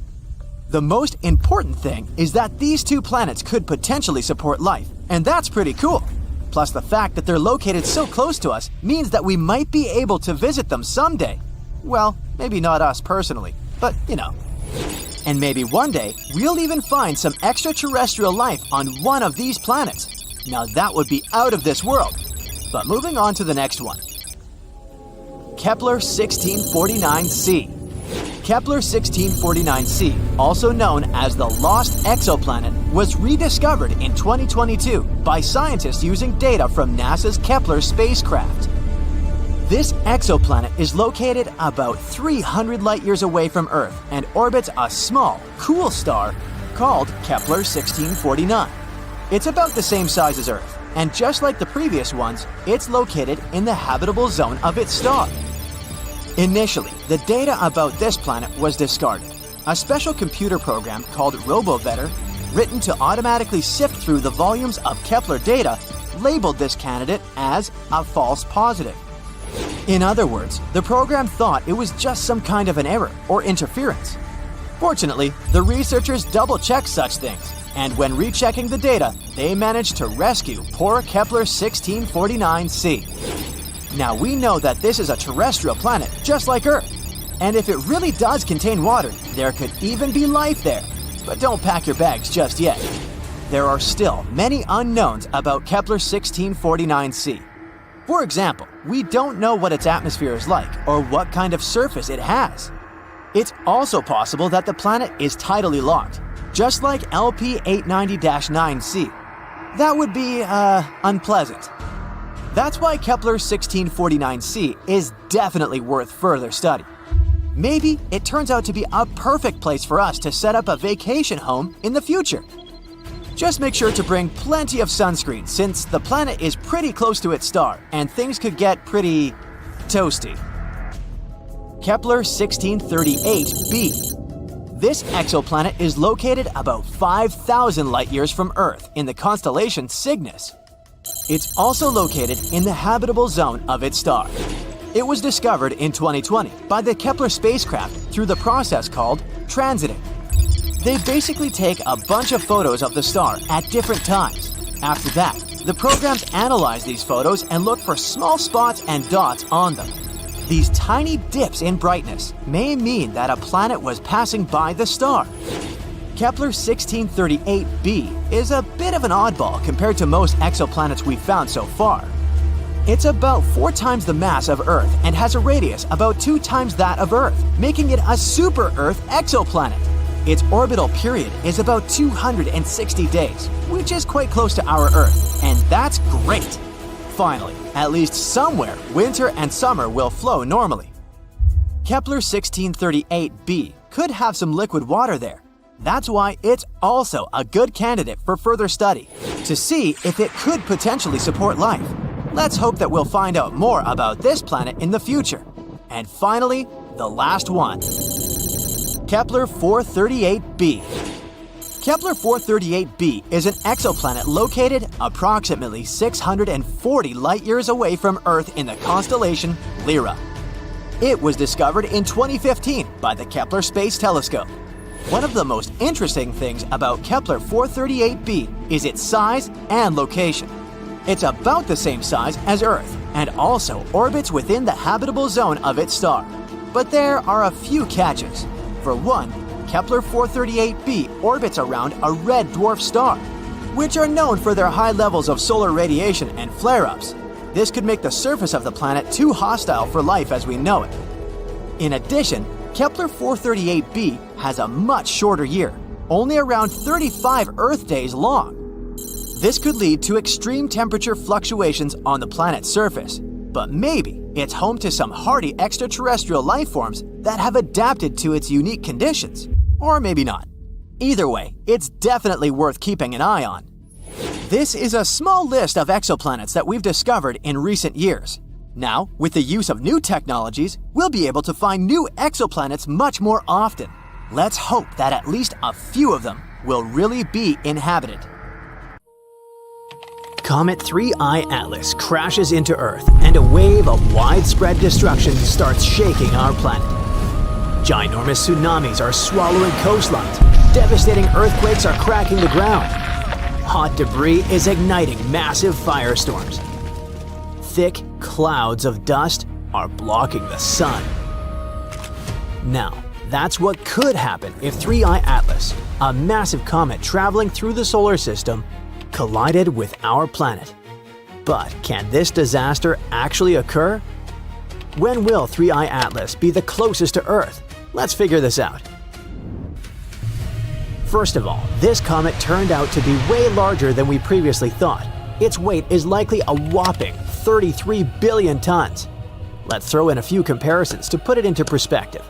The most important thing is that these two planets could potentially support life, and that's pretty cool. Plus, the fact that they're located so close to us means that we might be able to visit them someday. Well, maybe not us personally, but And maybe one day, we'll even find some extraterrestrial life on one of these planets. Now that would be out of this world. But moving on to the next one. Kepler 1649c. Kepler 1649c, also known as the Lost Exoplanet, was rediscovered in 2022 by scientists using data from NASA's Kepler spacecraft. This exoplanet is located about 300 light-years away from Earth and orbits a small, cool star called Kepler 1649. It's about the same size as Earth, and just like the previous ones, it's located in the habitable zone of its star. Initially, the data about this planet was discarded. A special computer program called RoboVetter, written to automatically sift through the volumes of Kepler data, labeled this candidate as a false positive. In other words, the program thought it was just some kind of an error or interference. Fortunately, the researchers double-checked such things, and when rechecking the data, they managed to rescue poor Kepler 1649c. Now we know that this is a terrestrial planet just like Earth, and if it really does contain water, there could even be life there. But don't pack your bags just yet. There are still many unknowns about Kepler 1649c. For example, we don't know what its atmosphere is like or what kind of surface it has. It's also possible that the planet is tidally locked, just like LP890-9c. That would be, unpleasant. That's why Kepler 1649c is definitely worth further study. Maybe it turns out to be a perfect place for us to set up a vacation home in the future. Just make sure to bring plenty of sunscreen since the planet is pretty close to its star and things could get pretty toasty. Kepler 1638b. This exoplanet is located about 5,000 light-years from Earth in the constellation Cygnus. It's also located in the habitable zone of its star. It was discovered in 2020 by the Kepler spacecraft through the process called transiting. They basically take a bunch of photos of the star at different times, After that, the programs analyzed these photos and looked for small spots and dots on them. These tiny dips in brightness may mean that a planet was passing by the star. Kepler 1638b is a bit of an oddball compared to most exoplanets we've found so far. It's about 4 times the mass of Earth and has a radius about 2 times that of Earth, making it a super-Earth exoplanet. Its orbital period is about 260 days, which is quite close to our Earth, and that's great! Finally, at least somewhere, winter and summer will flow normally. Kepler 1638b could have some liquid water there. That's why it's also a good candidate for further study, to see if it could potentially support life. Let's hope that we'll find out more about this planet in the future. And finally, the last one. Kepler 438b. Kepler 438b is an exoplanet located approximately 640 light-years away from Earth in the constellation Lyra. It was discovered in 2015 by the Kepler Space Telescope. One of the most interesting things about Kepler 438b is its size and location. It's about the same size as Earth and also orbits within the habitable zone of its star. But there are a few catches. For one, Kepler 438b orbits around a red dwarf star, which are known for their high levels of solar radiation and flare-ups. This could make the surface of the planet too hostile for life as we know it. In addition, Kepler 438b has a much shorter year, only around 35 Earth days long. This could lead to extreme temperature fluctuations on the planet's surface, but maybe it's home to some hardy extraterrestrial life forms that have adapted to its unique conditions. Or maybe not. Either way, it's definitely worth keeping an eye on. This is a small list of exoplanets that we've discovered in recent years. Now, with the use of new technologies, we'll be able to find new exoplanets much more often. Let's hope that at least a few of them will really be inhabited. Comet 3I Atlas crashes into Earth, and a wave of widespread destruction starts shaking our planet. Ginormous tsunamis are swallowing coastlines, devastating earthquakes are cracking the ground. Hot debris is igniting massive firestorms. Thick clouds of dust are blocking the sun. Now, that's what could happen if 3I Atlas, a massive comet traveling through the solar system, collided with our planet. But can this disaster actually occur? When will 3I Atlas be the closest to Earth? Let's figure this out. First of all, this comet turned out to be way larger than we previously thought. Its weight is likely a whopping 33 billion tons. Let's throw in a few comparisons to put it into perspective.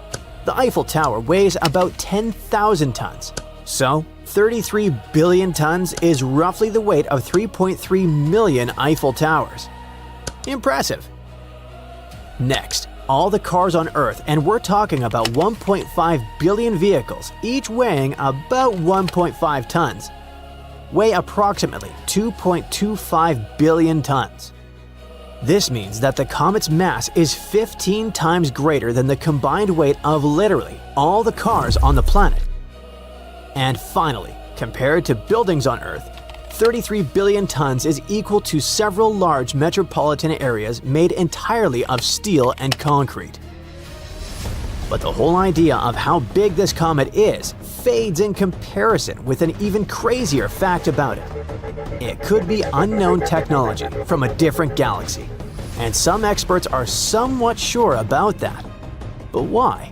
The Eiffel Tower weighs about 10,000 tons. So, 33 billion tons is roughly the weight of 3.3 million Eiffel Towers. Impressive. Next, all the cars on Earth, and we're talking about 1.5 billion vehicles, each weighing about 1.5 tons, weigh approximately 2.25 billion tons. This means that the comet's mass is 15 times greater than the combined weight of literally all the cars on the planet. And finally, compared to buildings on Earth, 33 billion tons is equal to several large metropolitan areas made entirely of steel and concrete. But the whole idea of how big this comet is fades in comparison with an even crazier fact about it. It could be unknown technology from a different galaxy, and some experts are somewhat sure about that. But why?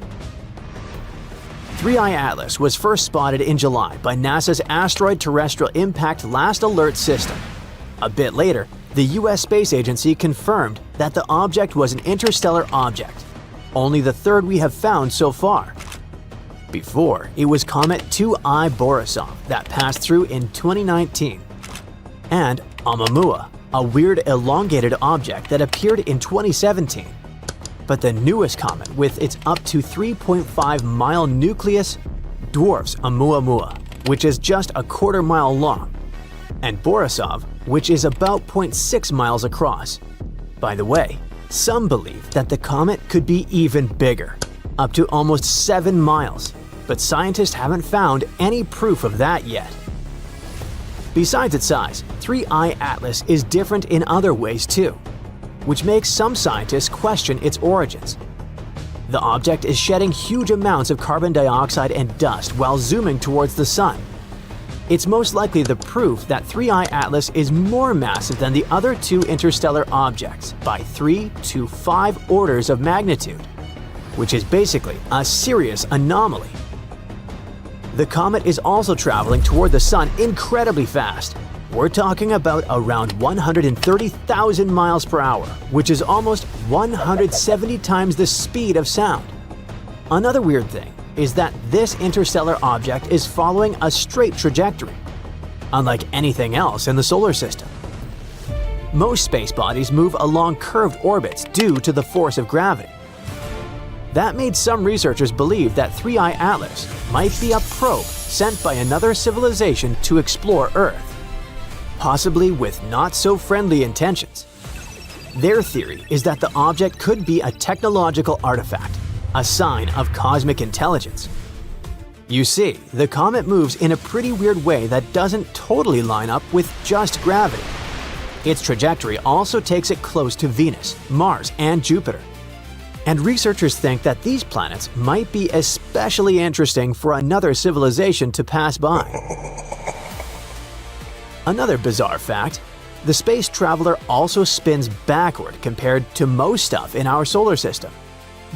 3I Atlas was first spotted in July by NASA's Asteroid Terrestrial Impact Last Alert System. A bit later, the US Space Agency confirmed that the object was an interstellar object, only the third we have found so far. Before, it was Comet 2I Borisov that passed through in 2019, and Oumuamua, a weird elongated object that appeared in 2017. But the newest comet, with its up to 3.5-mile nucleus, dwarfs Oumuamua, which is just a quarter-mile long, and Borisov, which is about 0.6 miles across. By the way, some believe that the comet could be even bigger, up to almost 7 miles, but scientists haven't found any proof of that yet. Besides its size, 3I Atlas is different in other ways too, which makes some scientists question its origins. The object is shedding huge amounts of carbon dioxide and dust while zooming towards the Sun. It's most likely the proof that 3I Atlas is more massive than the other two interstellar objects by 3 to 5 orders of magnitude, which is basically a serious anomaly. The comet is also traveling toward the Sun incredibly fast. We're talking about around 130,000 miles per hour, which is almost 170 times the speed of sound. Another weird thing is that this interstellar object is following a straight trajectory, unlike anything else in the solar system. Most space bodies move along curved orbits due to the force of gravity. That made some researchers believe that 3I Atlas might be a probe sent by another civilization to explore Earth, possibly with not-so-friendly intentions. Their theory is that the object could be a technological artifact, a sign of cosmic intelligence. You see, the comet moves in a pretty weird way that doesn't totally line up with just gravity. Its trajectory also takes it close to Venus, Mars, and Jupiter. And researchers think that these planets might be especially interesting for another civilization to pass by. Another bizarre fact, the space traveler also spins backward compared to most stuff in our solar system.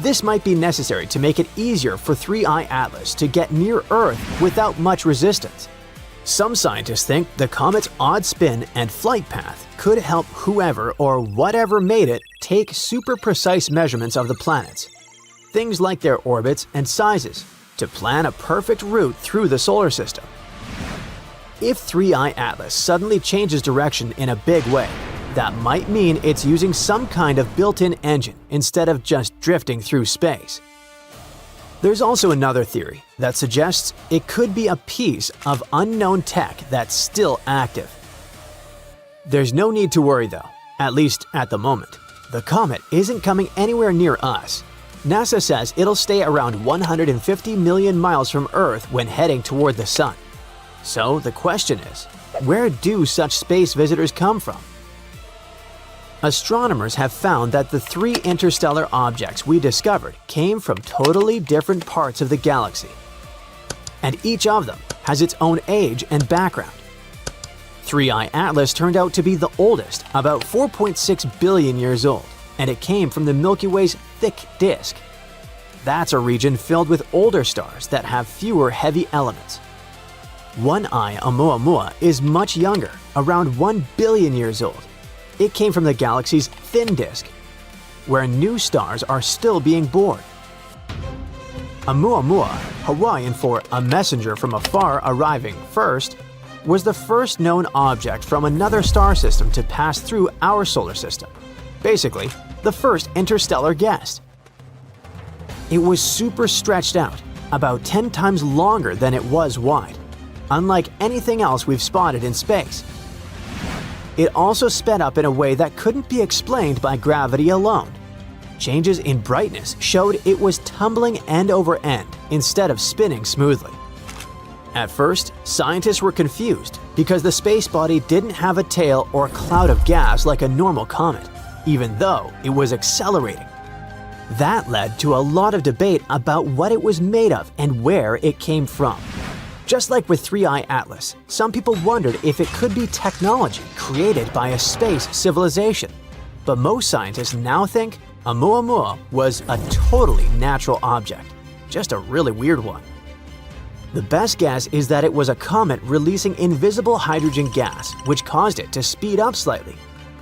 This might be necessary to make it easier for 3I Atlas to get near Earth without much resistance. Some scientists think the comet's odd spin and flight path could help whoever or whatever made it take super precise measurements of the planets, things like their orbits and sizes, to plan a perfect route through the solar system. If 3I Atlas suddenly changes direction in a big way, that might mean it's using some kind of built-in engine instead of just drifting through space. There's also another theory that suggests it could be a piece of unknown tech that's still active. There's no need to worry though, at least at the moment. The comet isn't coming anywhere near us. NASA says it'll stay around 150 million miles from Earth when heading toward the Sun. So the question is, where do such space visitors come from? Astronomers have found that the 3 interstellar objects we discovered came from totally different parts of the galaxy. And each of them has its own age and background. 3I Atlas turned out to be the oldest, about 4.6 billion years old, and it came from the Milky Way's thick disk. That's a region filled with older stars that have fewer heavy elements. 1I Oumuamua is much younger, around 1 billion years old. It came from the galaxy's thin disk, where new stars are still being born. Oumuamua, Hawaiian for a messenger from afar arriving first, was the first known object from another star system to pass through our solar system. Basically, the first interstellar guest. It was super stretched out, about 10 times longer than it was wide, unlike anything else we've spotted in space. It also sped up in a way that couldn't be explained by gravity alone. Changes in brightness showed it was tumbling end over end instead of spinning smoothly. At first, scientists were confused because the space body didn't have a tail or cloud of gas like a normal comet, even though it was accelerating. That led to a lot of debate about what it was made of and where it came from. Just like with 3I Atlas, some people wondered if it could be technology created by a space civilization. But most scientists now think Oumuamua was a totally natural object, just a really weird one. The best guess is that it was a comet releasing invisible hydrogen gas, which caused it to speed up slightly.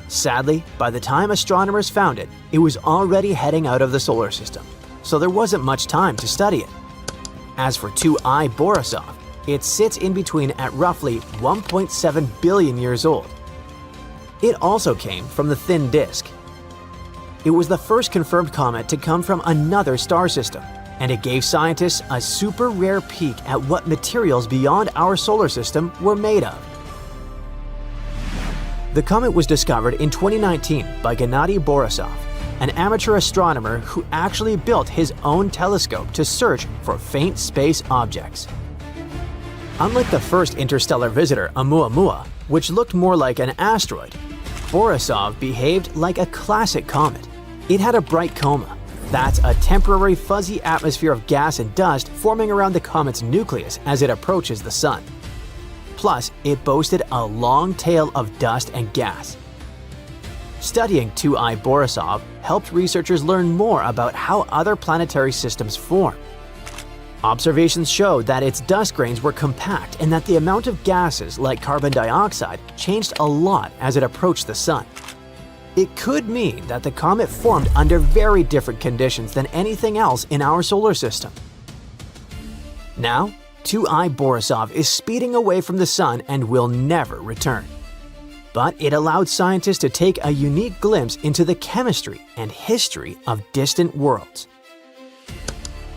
Sadly, by the time astronomers found it, it was already heading out of the solar system, so there wasn't much time to study it. As for 2I Borisov, it sits in between at roughly 1.7 billion years old. It also came from the thin disk. It was the first confirmed comet to come from another star system, and it gave scientists a super rare peek at what materials beyond our solar system were made of. The comet was discovered in 2019 by Gennady Borisov, an amateur astronomer who actually built his own telescope to search for faint space objects. Unlike the first interstellar visitor, Oumuamua, which looked more like an asteroid, Borisov behaved like a classic comet. It had a bright coma. That's a temporary fuzzy atmosphere of gas and dust forming around the comet's nucleus as it approaches the Sun. Plus, it boasted a long tail of dust and gas. Studying 2I Borisov helped researchers learn more about how other planetary systems form. Observations showed that its dust grains were compact and that the amount of gases like carbon dioxide changed a lot as it approached the Sun. It could mean that the comet formed under very different conditions than anything else in our solar system. Now, 2I Borisov is speeding away from the Sun and will never return. But it allowed scientists to take a unique glimpse into the chemistry and history of distant worlds.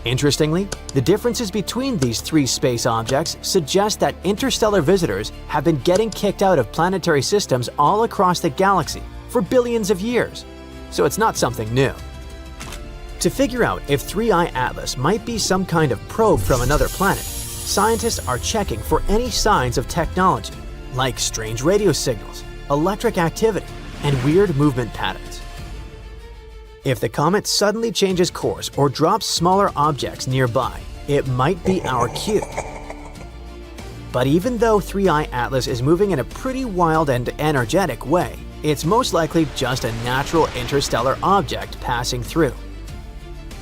Interestingly, the differences between these three space objects suggest that interstellar visitors have been getting kicked out of planetary systems all across the galaxy for billions of years, so it's not something new. To figure out if 3I Atlas might be some kind of probe from another planet, scientists are checking for any signs of technology, like strange radio signals, electric activity, and weird movement patterns. If the comet suddenly changes course or drops smaller objects nearby, it might be our cue. But even though 3I Atlas is moving in a pretty wild and energetic way, it's most likely just a natural interstellar object passing through.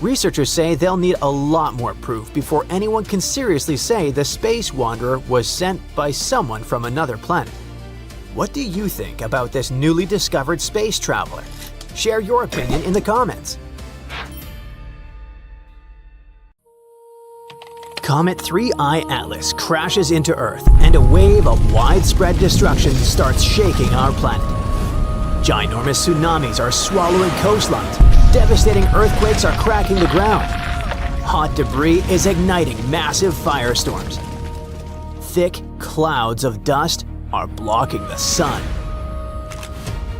Researchers say they'll need a lot more proof before anyone can seriously say the space wanderer was sent by someone from another planet. What do you think about this newly discovered space traveler? Share your opinion in the comments. Comet 3I Atlas crashes into Earth, and a wave of widespread destruction starts shaking our planet. Ginormous tsunamis are swallowing coastlines. Devastating earthquakes are cracking the ground. Hot debris is igniting massive firestorms. Thick clouds of dust are blocking the sun.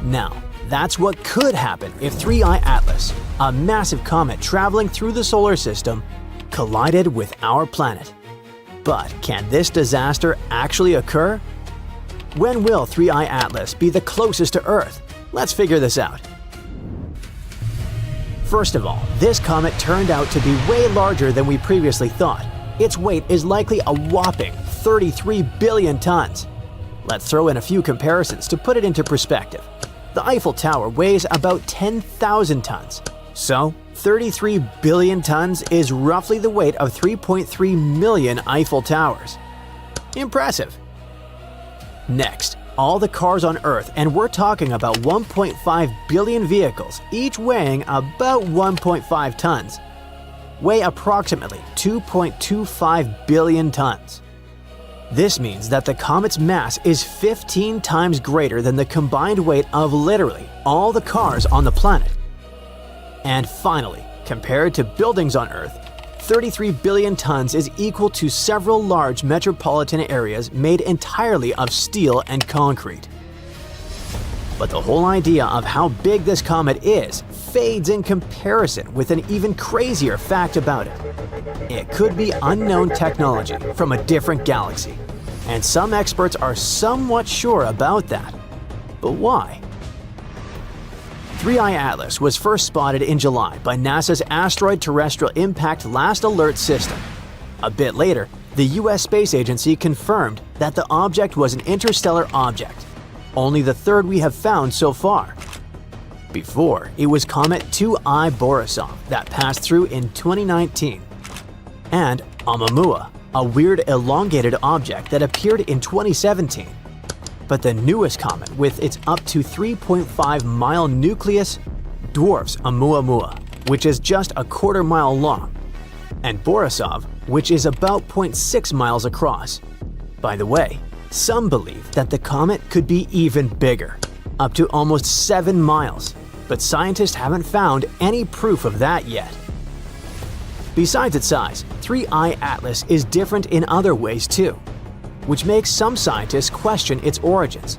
Now, that's what could happen if 3I Atlas, a massive comet traveling through the solar system, collided with our planet. But can this disaster actually occur? When will 3I Atlas be the closest to Earth? Let's figure this out. First of all, this comet turned out to be way larger than we previously thought. Its weight is likely a whopping 33 billion tons. Let's throw in a few comparisons to put it into perspective. The Eiffel Tower weighs about 10,000 tons. So, 33 billion tons is roughly the weight of 3.3 million Eiffel Towers. Impressive. Next, all the cars on Earth, and we're talking about 1.5 billion vehicles, each weighing about 1.5 tons, weigh approximately 2.25 billion tons. This means that the comet's mass is 15 times greater than the combined weight of literally all the cars on the planet. And finally, compared to buildings on Earth, 33 billion tons is equal to several large metropolitan areas made entirely of steel and concrete. But the whole idea of how big this comet is fades in comparison with an even crazier fact about it. It could be unknown technology from a different galaxy, and some experts are somewhat sure about that. But why? 3I Atlas was first spotted in July by NASA's Asteroid Terrestrial Impact Last Alert System. A bit later, the US Space Agency confirmed that the object was an interstellar object, only the third we have found so far. Before, it was Comet 2I Borisov that passed through in 2019, and Oumuamua, a weird elongated object that appeared in 2017. But the newest comet, with its up to 3.5-mile nucleus, dwarfs Oumuamua, which is just a quarter-mile long, and Borisov, which is about 0.6 miles across. By the way, some believe that the comet could be even bigger, up to almost 7 miles, but scientists haven't found any proof of that yet. Besides its size, 3I Atlas is different in other ways too, which makes some scientists question its origins.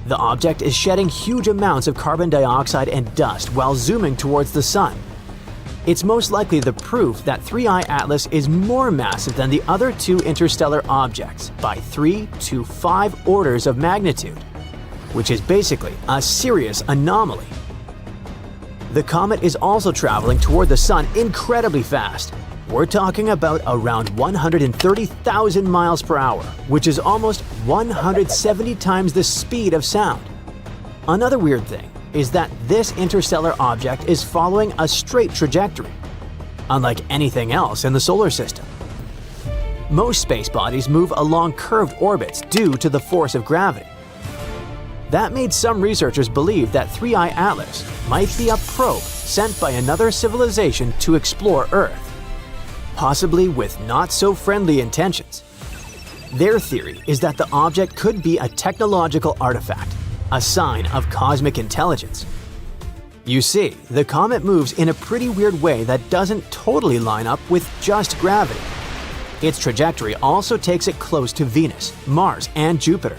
The object is shedding huge amounts of carbon dioxide and dust while zooming towards the sun. It's most likely the proof that 3I Atlas is more massive than the other two interstellar objects by 3 to 5 orders of magnitude, which is basically a serious anomaly. The comet is also traveling toward the Sun incredibly fast. We're talking about around 130,000 miles per hour, which is almost 170 times the speed of sound. Another weird thing is that this interstellar object is following a straight trajectory, unlike anything else in the solar system. Most space bodies move along curved orbits due to the force of gravity. That made some researchers believe that 3I Atlas might be a probe sent by another civilization to explore Earth, possibly with not-so-friendly intentions. Their theory is that the object could be a technological artifact, a sign of cosmic intelligence. You see, the comet moves in a pretty weird way that doesn't totally line up with just gravity. Its trajectory also takes it close to Venus, Mars, and Jupiter.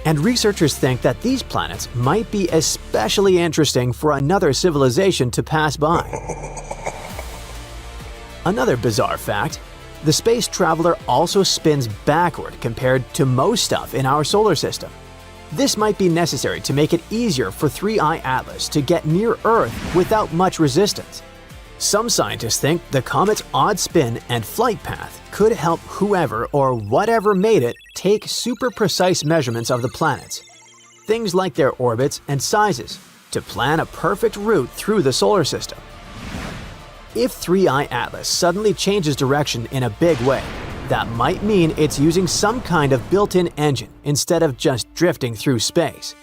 And researchers think that these planets might be especially interesting for another civilization to pass by. Another bizarre fact, the space traveler also spins backward compared to most stuff in our solar system. This might be necessary to make it easier for 3I Atlas to get near Earth without much resistance. Some scientists think the comet's odd spin and flight path could help whoever or whatever made it take super precise measurements of the planets, things like their orbits and sizes, to plan a perfect route through the solar system. If 3I Atlas suddenly changes direction in a big way, that might mean it's using some kind of built-in engine instead of just drifting through space.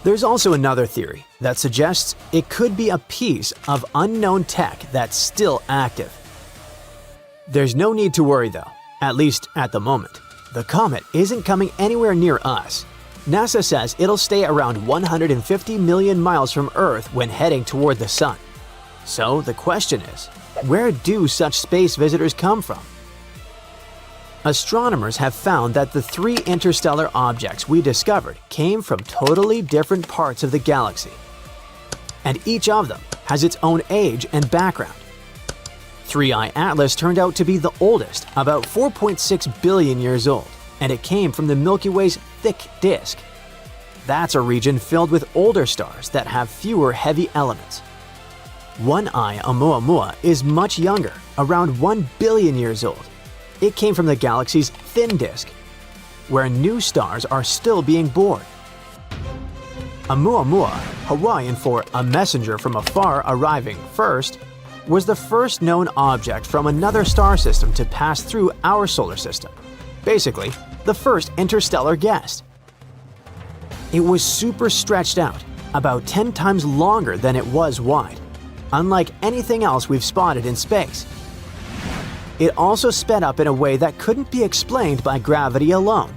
There's also another theory that suggests it could be a piece of unknown tech that's still active. There's no need to worry though, at least at the moment. The comet isn't coming anywhere near us. NASA says it'll stay around 150 million miles from Earth when heading toward the Sun. So the question is, where do such space visitors come from? Astronomers have found that the 3 interstellar objects we discovered came from totally different parts of the galaxy. And each of them has its own age and background. 3I Atlas turned out to be the oldest, about 4.6 billion years old, and it came from the Milky Way's thick disk. That's a region filled with older stars that have fewer heavy elements. 1I Oumuamua is much younger, around 1 billion years old. It came from the galaxy's thin disk, where new stars are still being born. Oumuamua, Hawaiian for a messenger from afar arriving first, was the first known object from another star system to pass through our solar system. Basically, the first interstellar guest. It was super stretched out, about 10 times longer than it was wide, unlike anything else we've spotted in space. It also sped up in a way that couldn't be explained by gravity alone.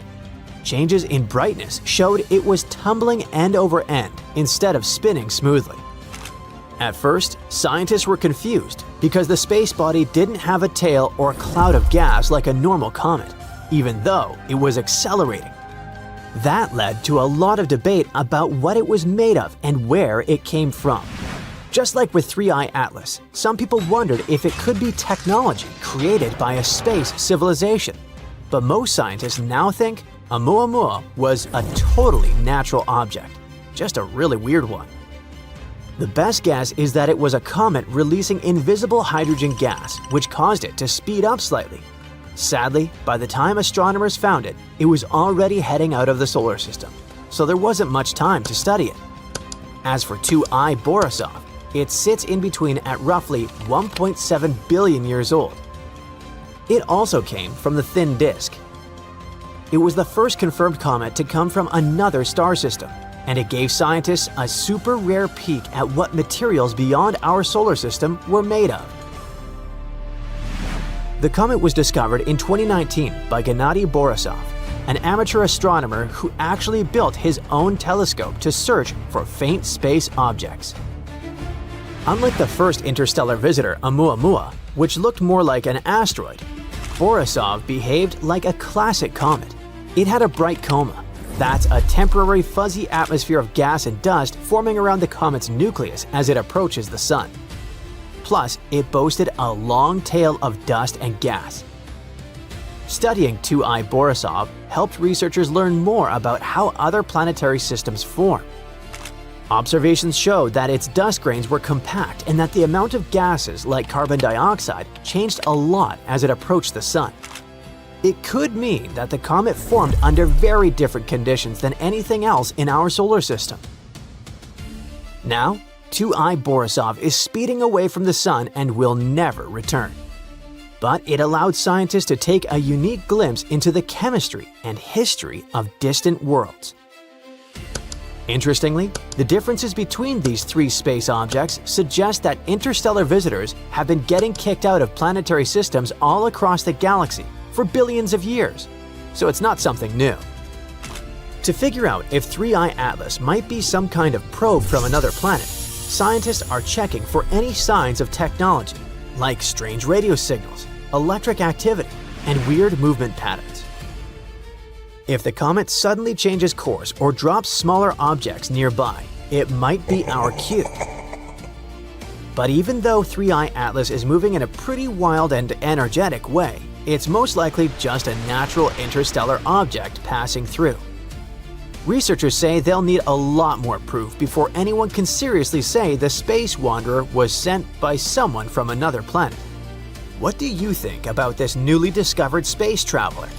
Changes in brightness showed it was tumbling end over end instead of spinning smoothly. At first, scientists were confused because the space body didn't have a tail or cloud of gas like a normal comet, even though it was accelerating. That led to a lot of debate about what it was made of and where it came from. Just like with 3I Atlas, some people wondered if it could be technology created by a space civilization. But most scientists now think Oumuamua was a totally natural object, just a really weird one. The best guess is that it was a comet releasing invisible hydrogen gas, which caused it to speed up slightly. Sadly, by the time astronomers found it, it was already heading out of the solar system, so there wasn't much time to study it. As for 2I Borisov, it sits in between at roughly 1.7 billion years old. It also came from the thin disk. It was the first confirmed comet to come from another star system, and it gave scientists a super rare peek at what materials beyond our solar system were made of. The comet was discovered in 2019 by Gennady Borisov, an amateur astronomer who actually built his own telescope to search for faint space objects. Unlike the first interstellar visitor, Oumuamua, which looked more like an asteroid, Borisov behaved like a classic comet. It had a bright coma. That's a temporary fuzzy atmosphere of gas and dust forming around the comet's nucleus as it approaches the Sun. Plus, it boasted a long tail of dust and gas. Studying 2I Borisov helped researchers learn more about how other planetary systems form. Observations showed that its dust grains were compact and that the amount of gases like carbon dioxide changed a lot as it approached the Sun. It could mean that the comet formed under very different conditions than anything else in our solar system. Now, 2I Borisov is speeding away from the Sun and will never return. But it allowed scientists to take a unique glimpse into the chemistry and history of distant worlds. Interestingly, the differences between these three space objects suggest that interstellar visitors have been getting kicked out of planetary systems all across the galaxy for billions of years, so it's not something new. To figure out if 3I Atlas might be some kind of probe from another planet, scientists are checking for any signs of technology, like strange radio signals, electric activity, and weird movement patterns. If the comet suddenly changes course or drops smaller objects nearby, it might be our cue. But even though 3I Atlas is moving in a pretty wild and energetic way, it's most likely just a natural interstellar object passing through. Researchers say they'll need a lot more proof before anyone can seriously say the space wanderer was sent by someone from another planet. What do you think about this newly discovered space traveler?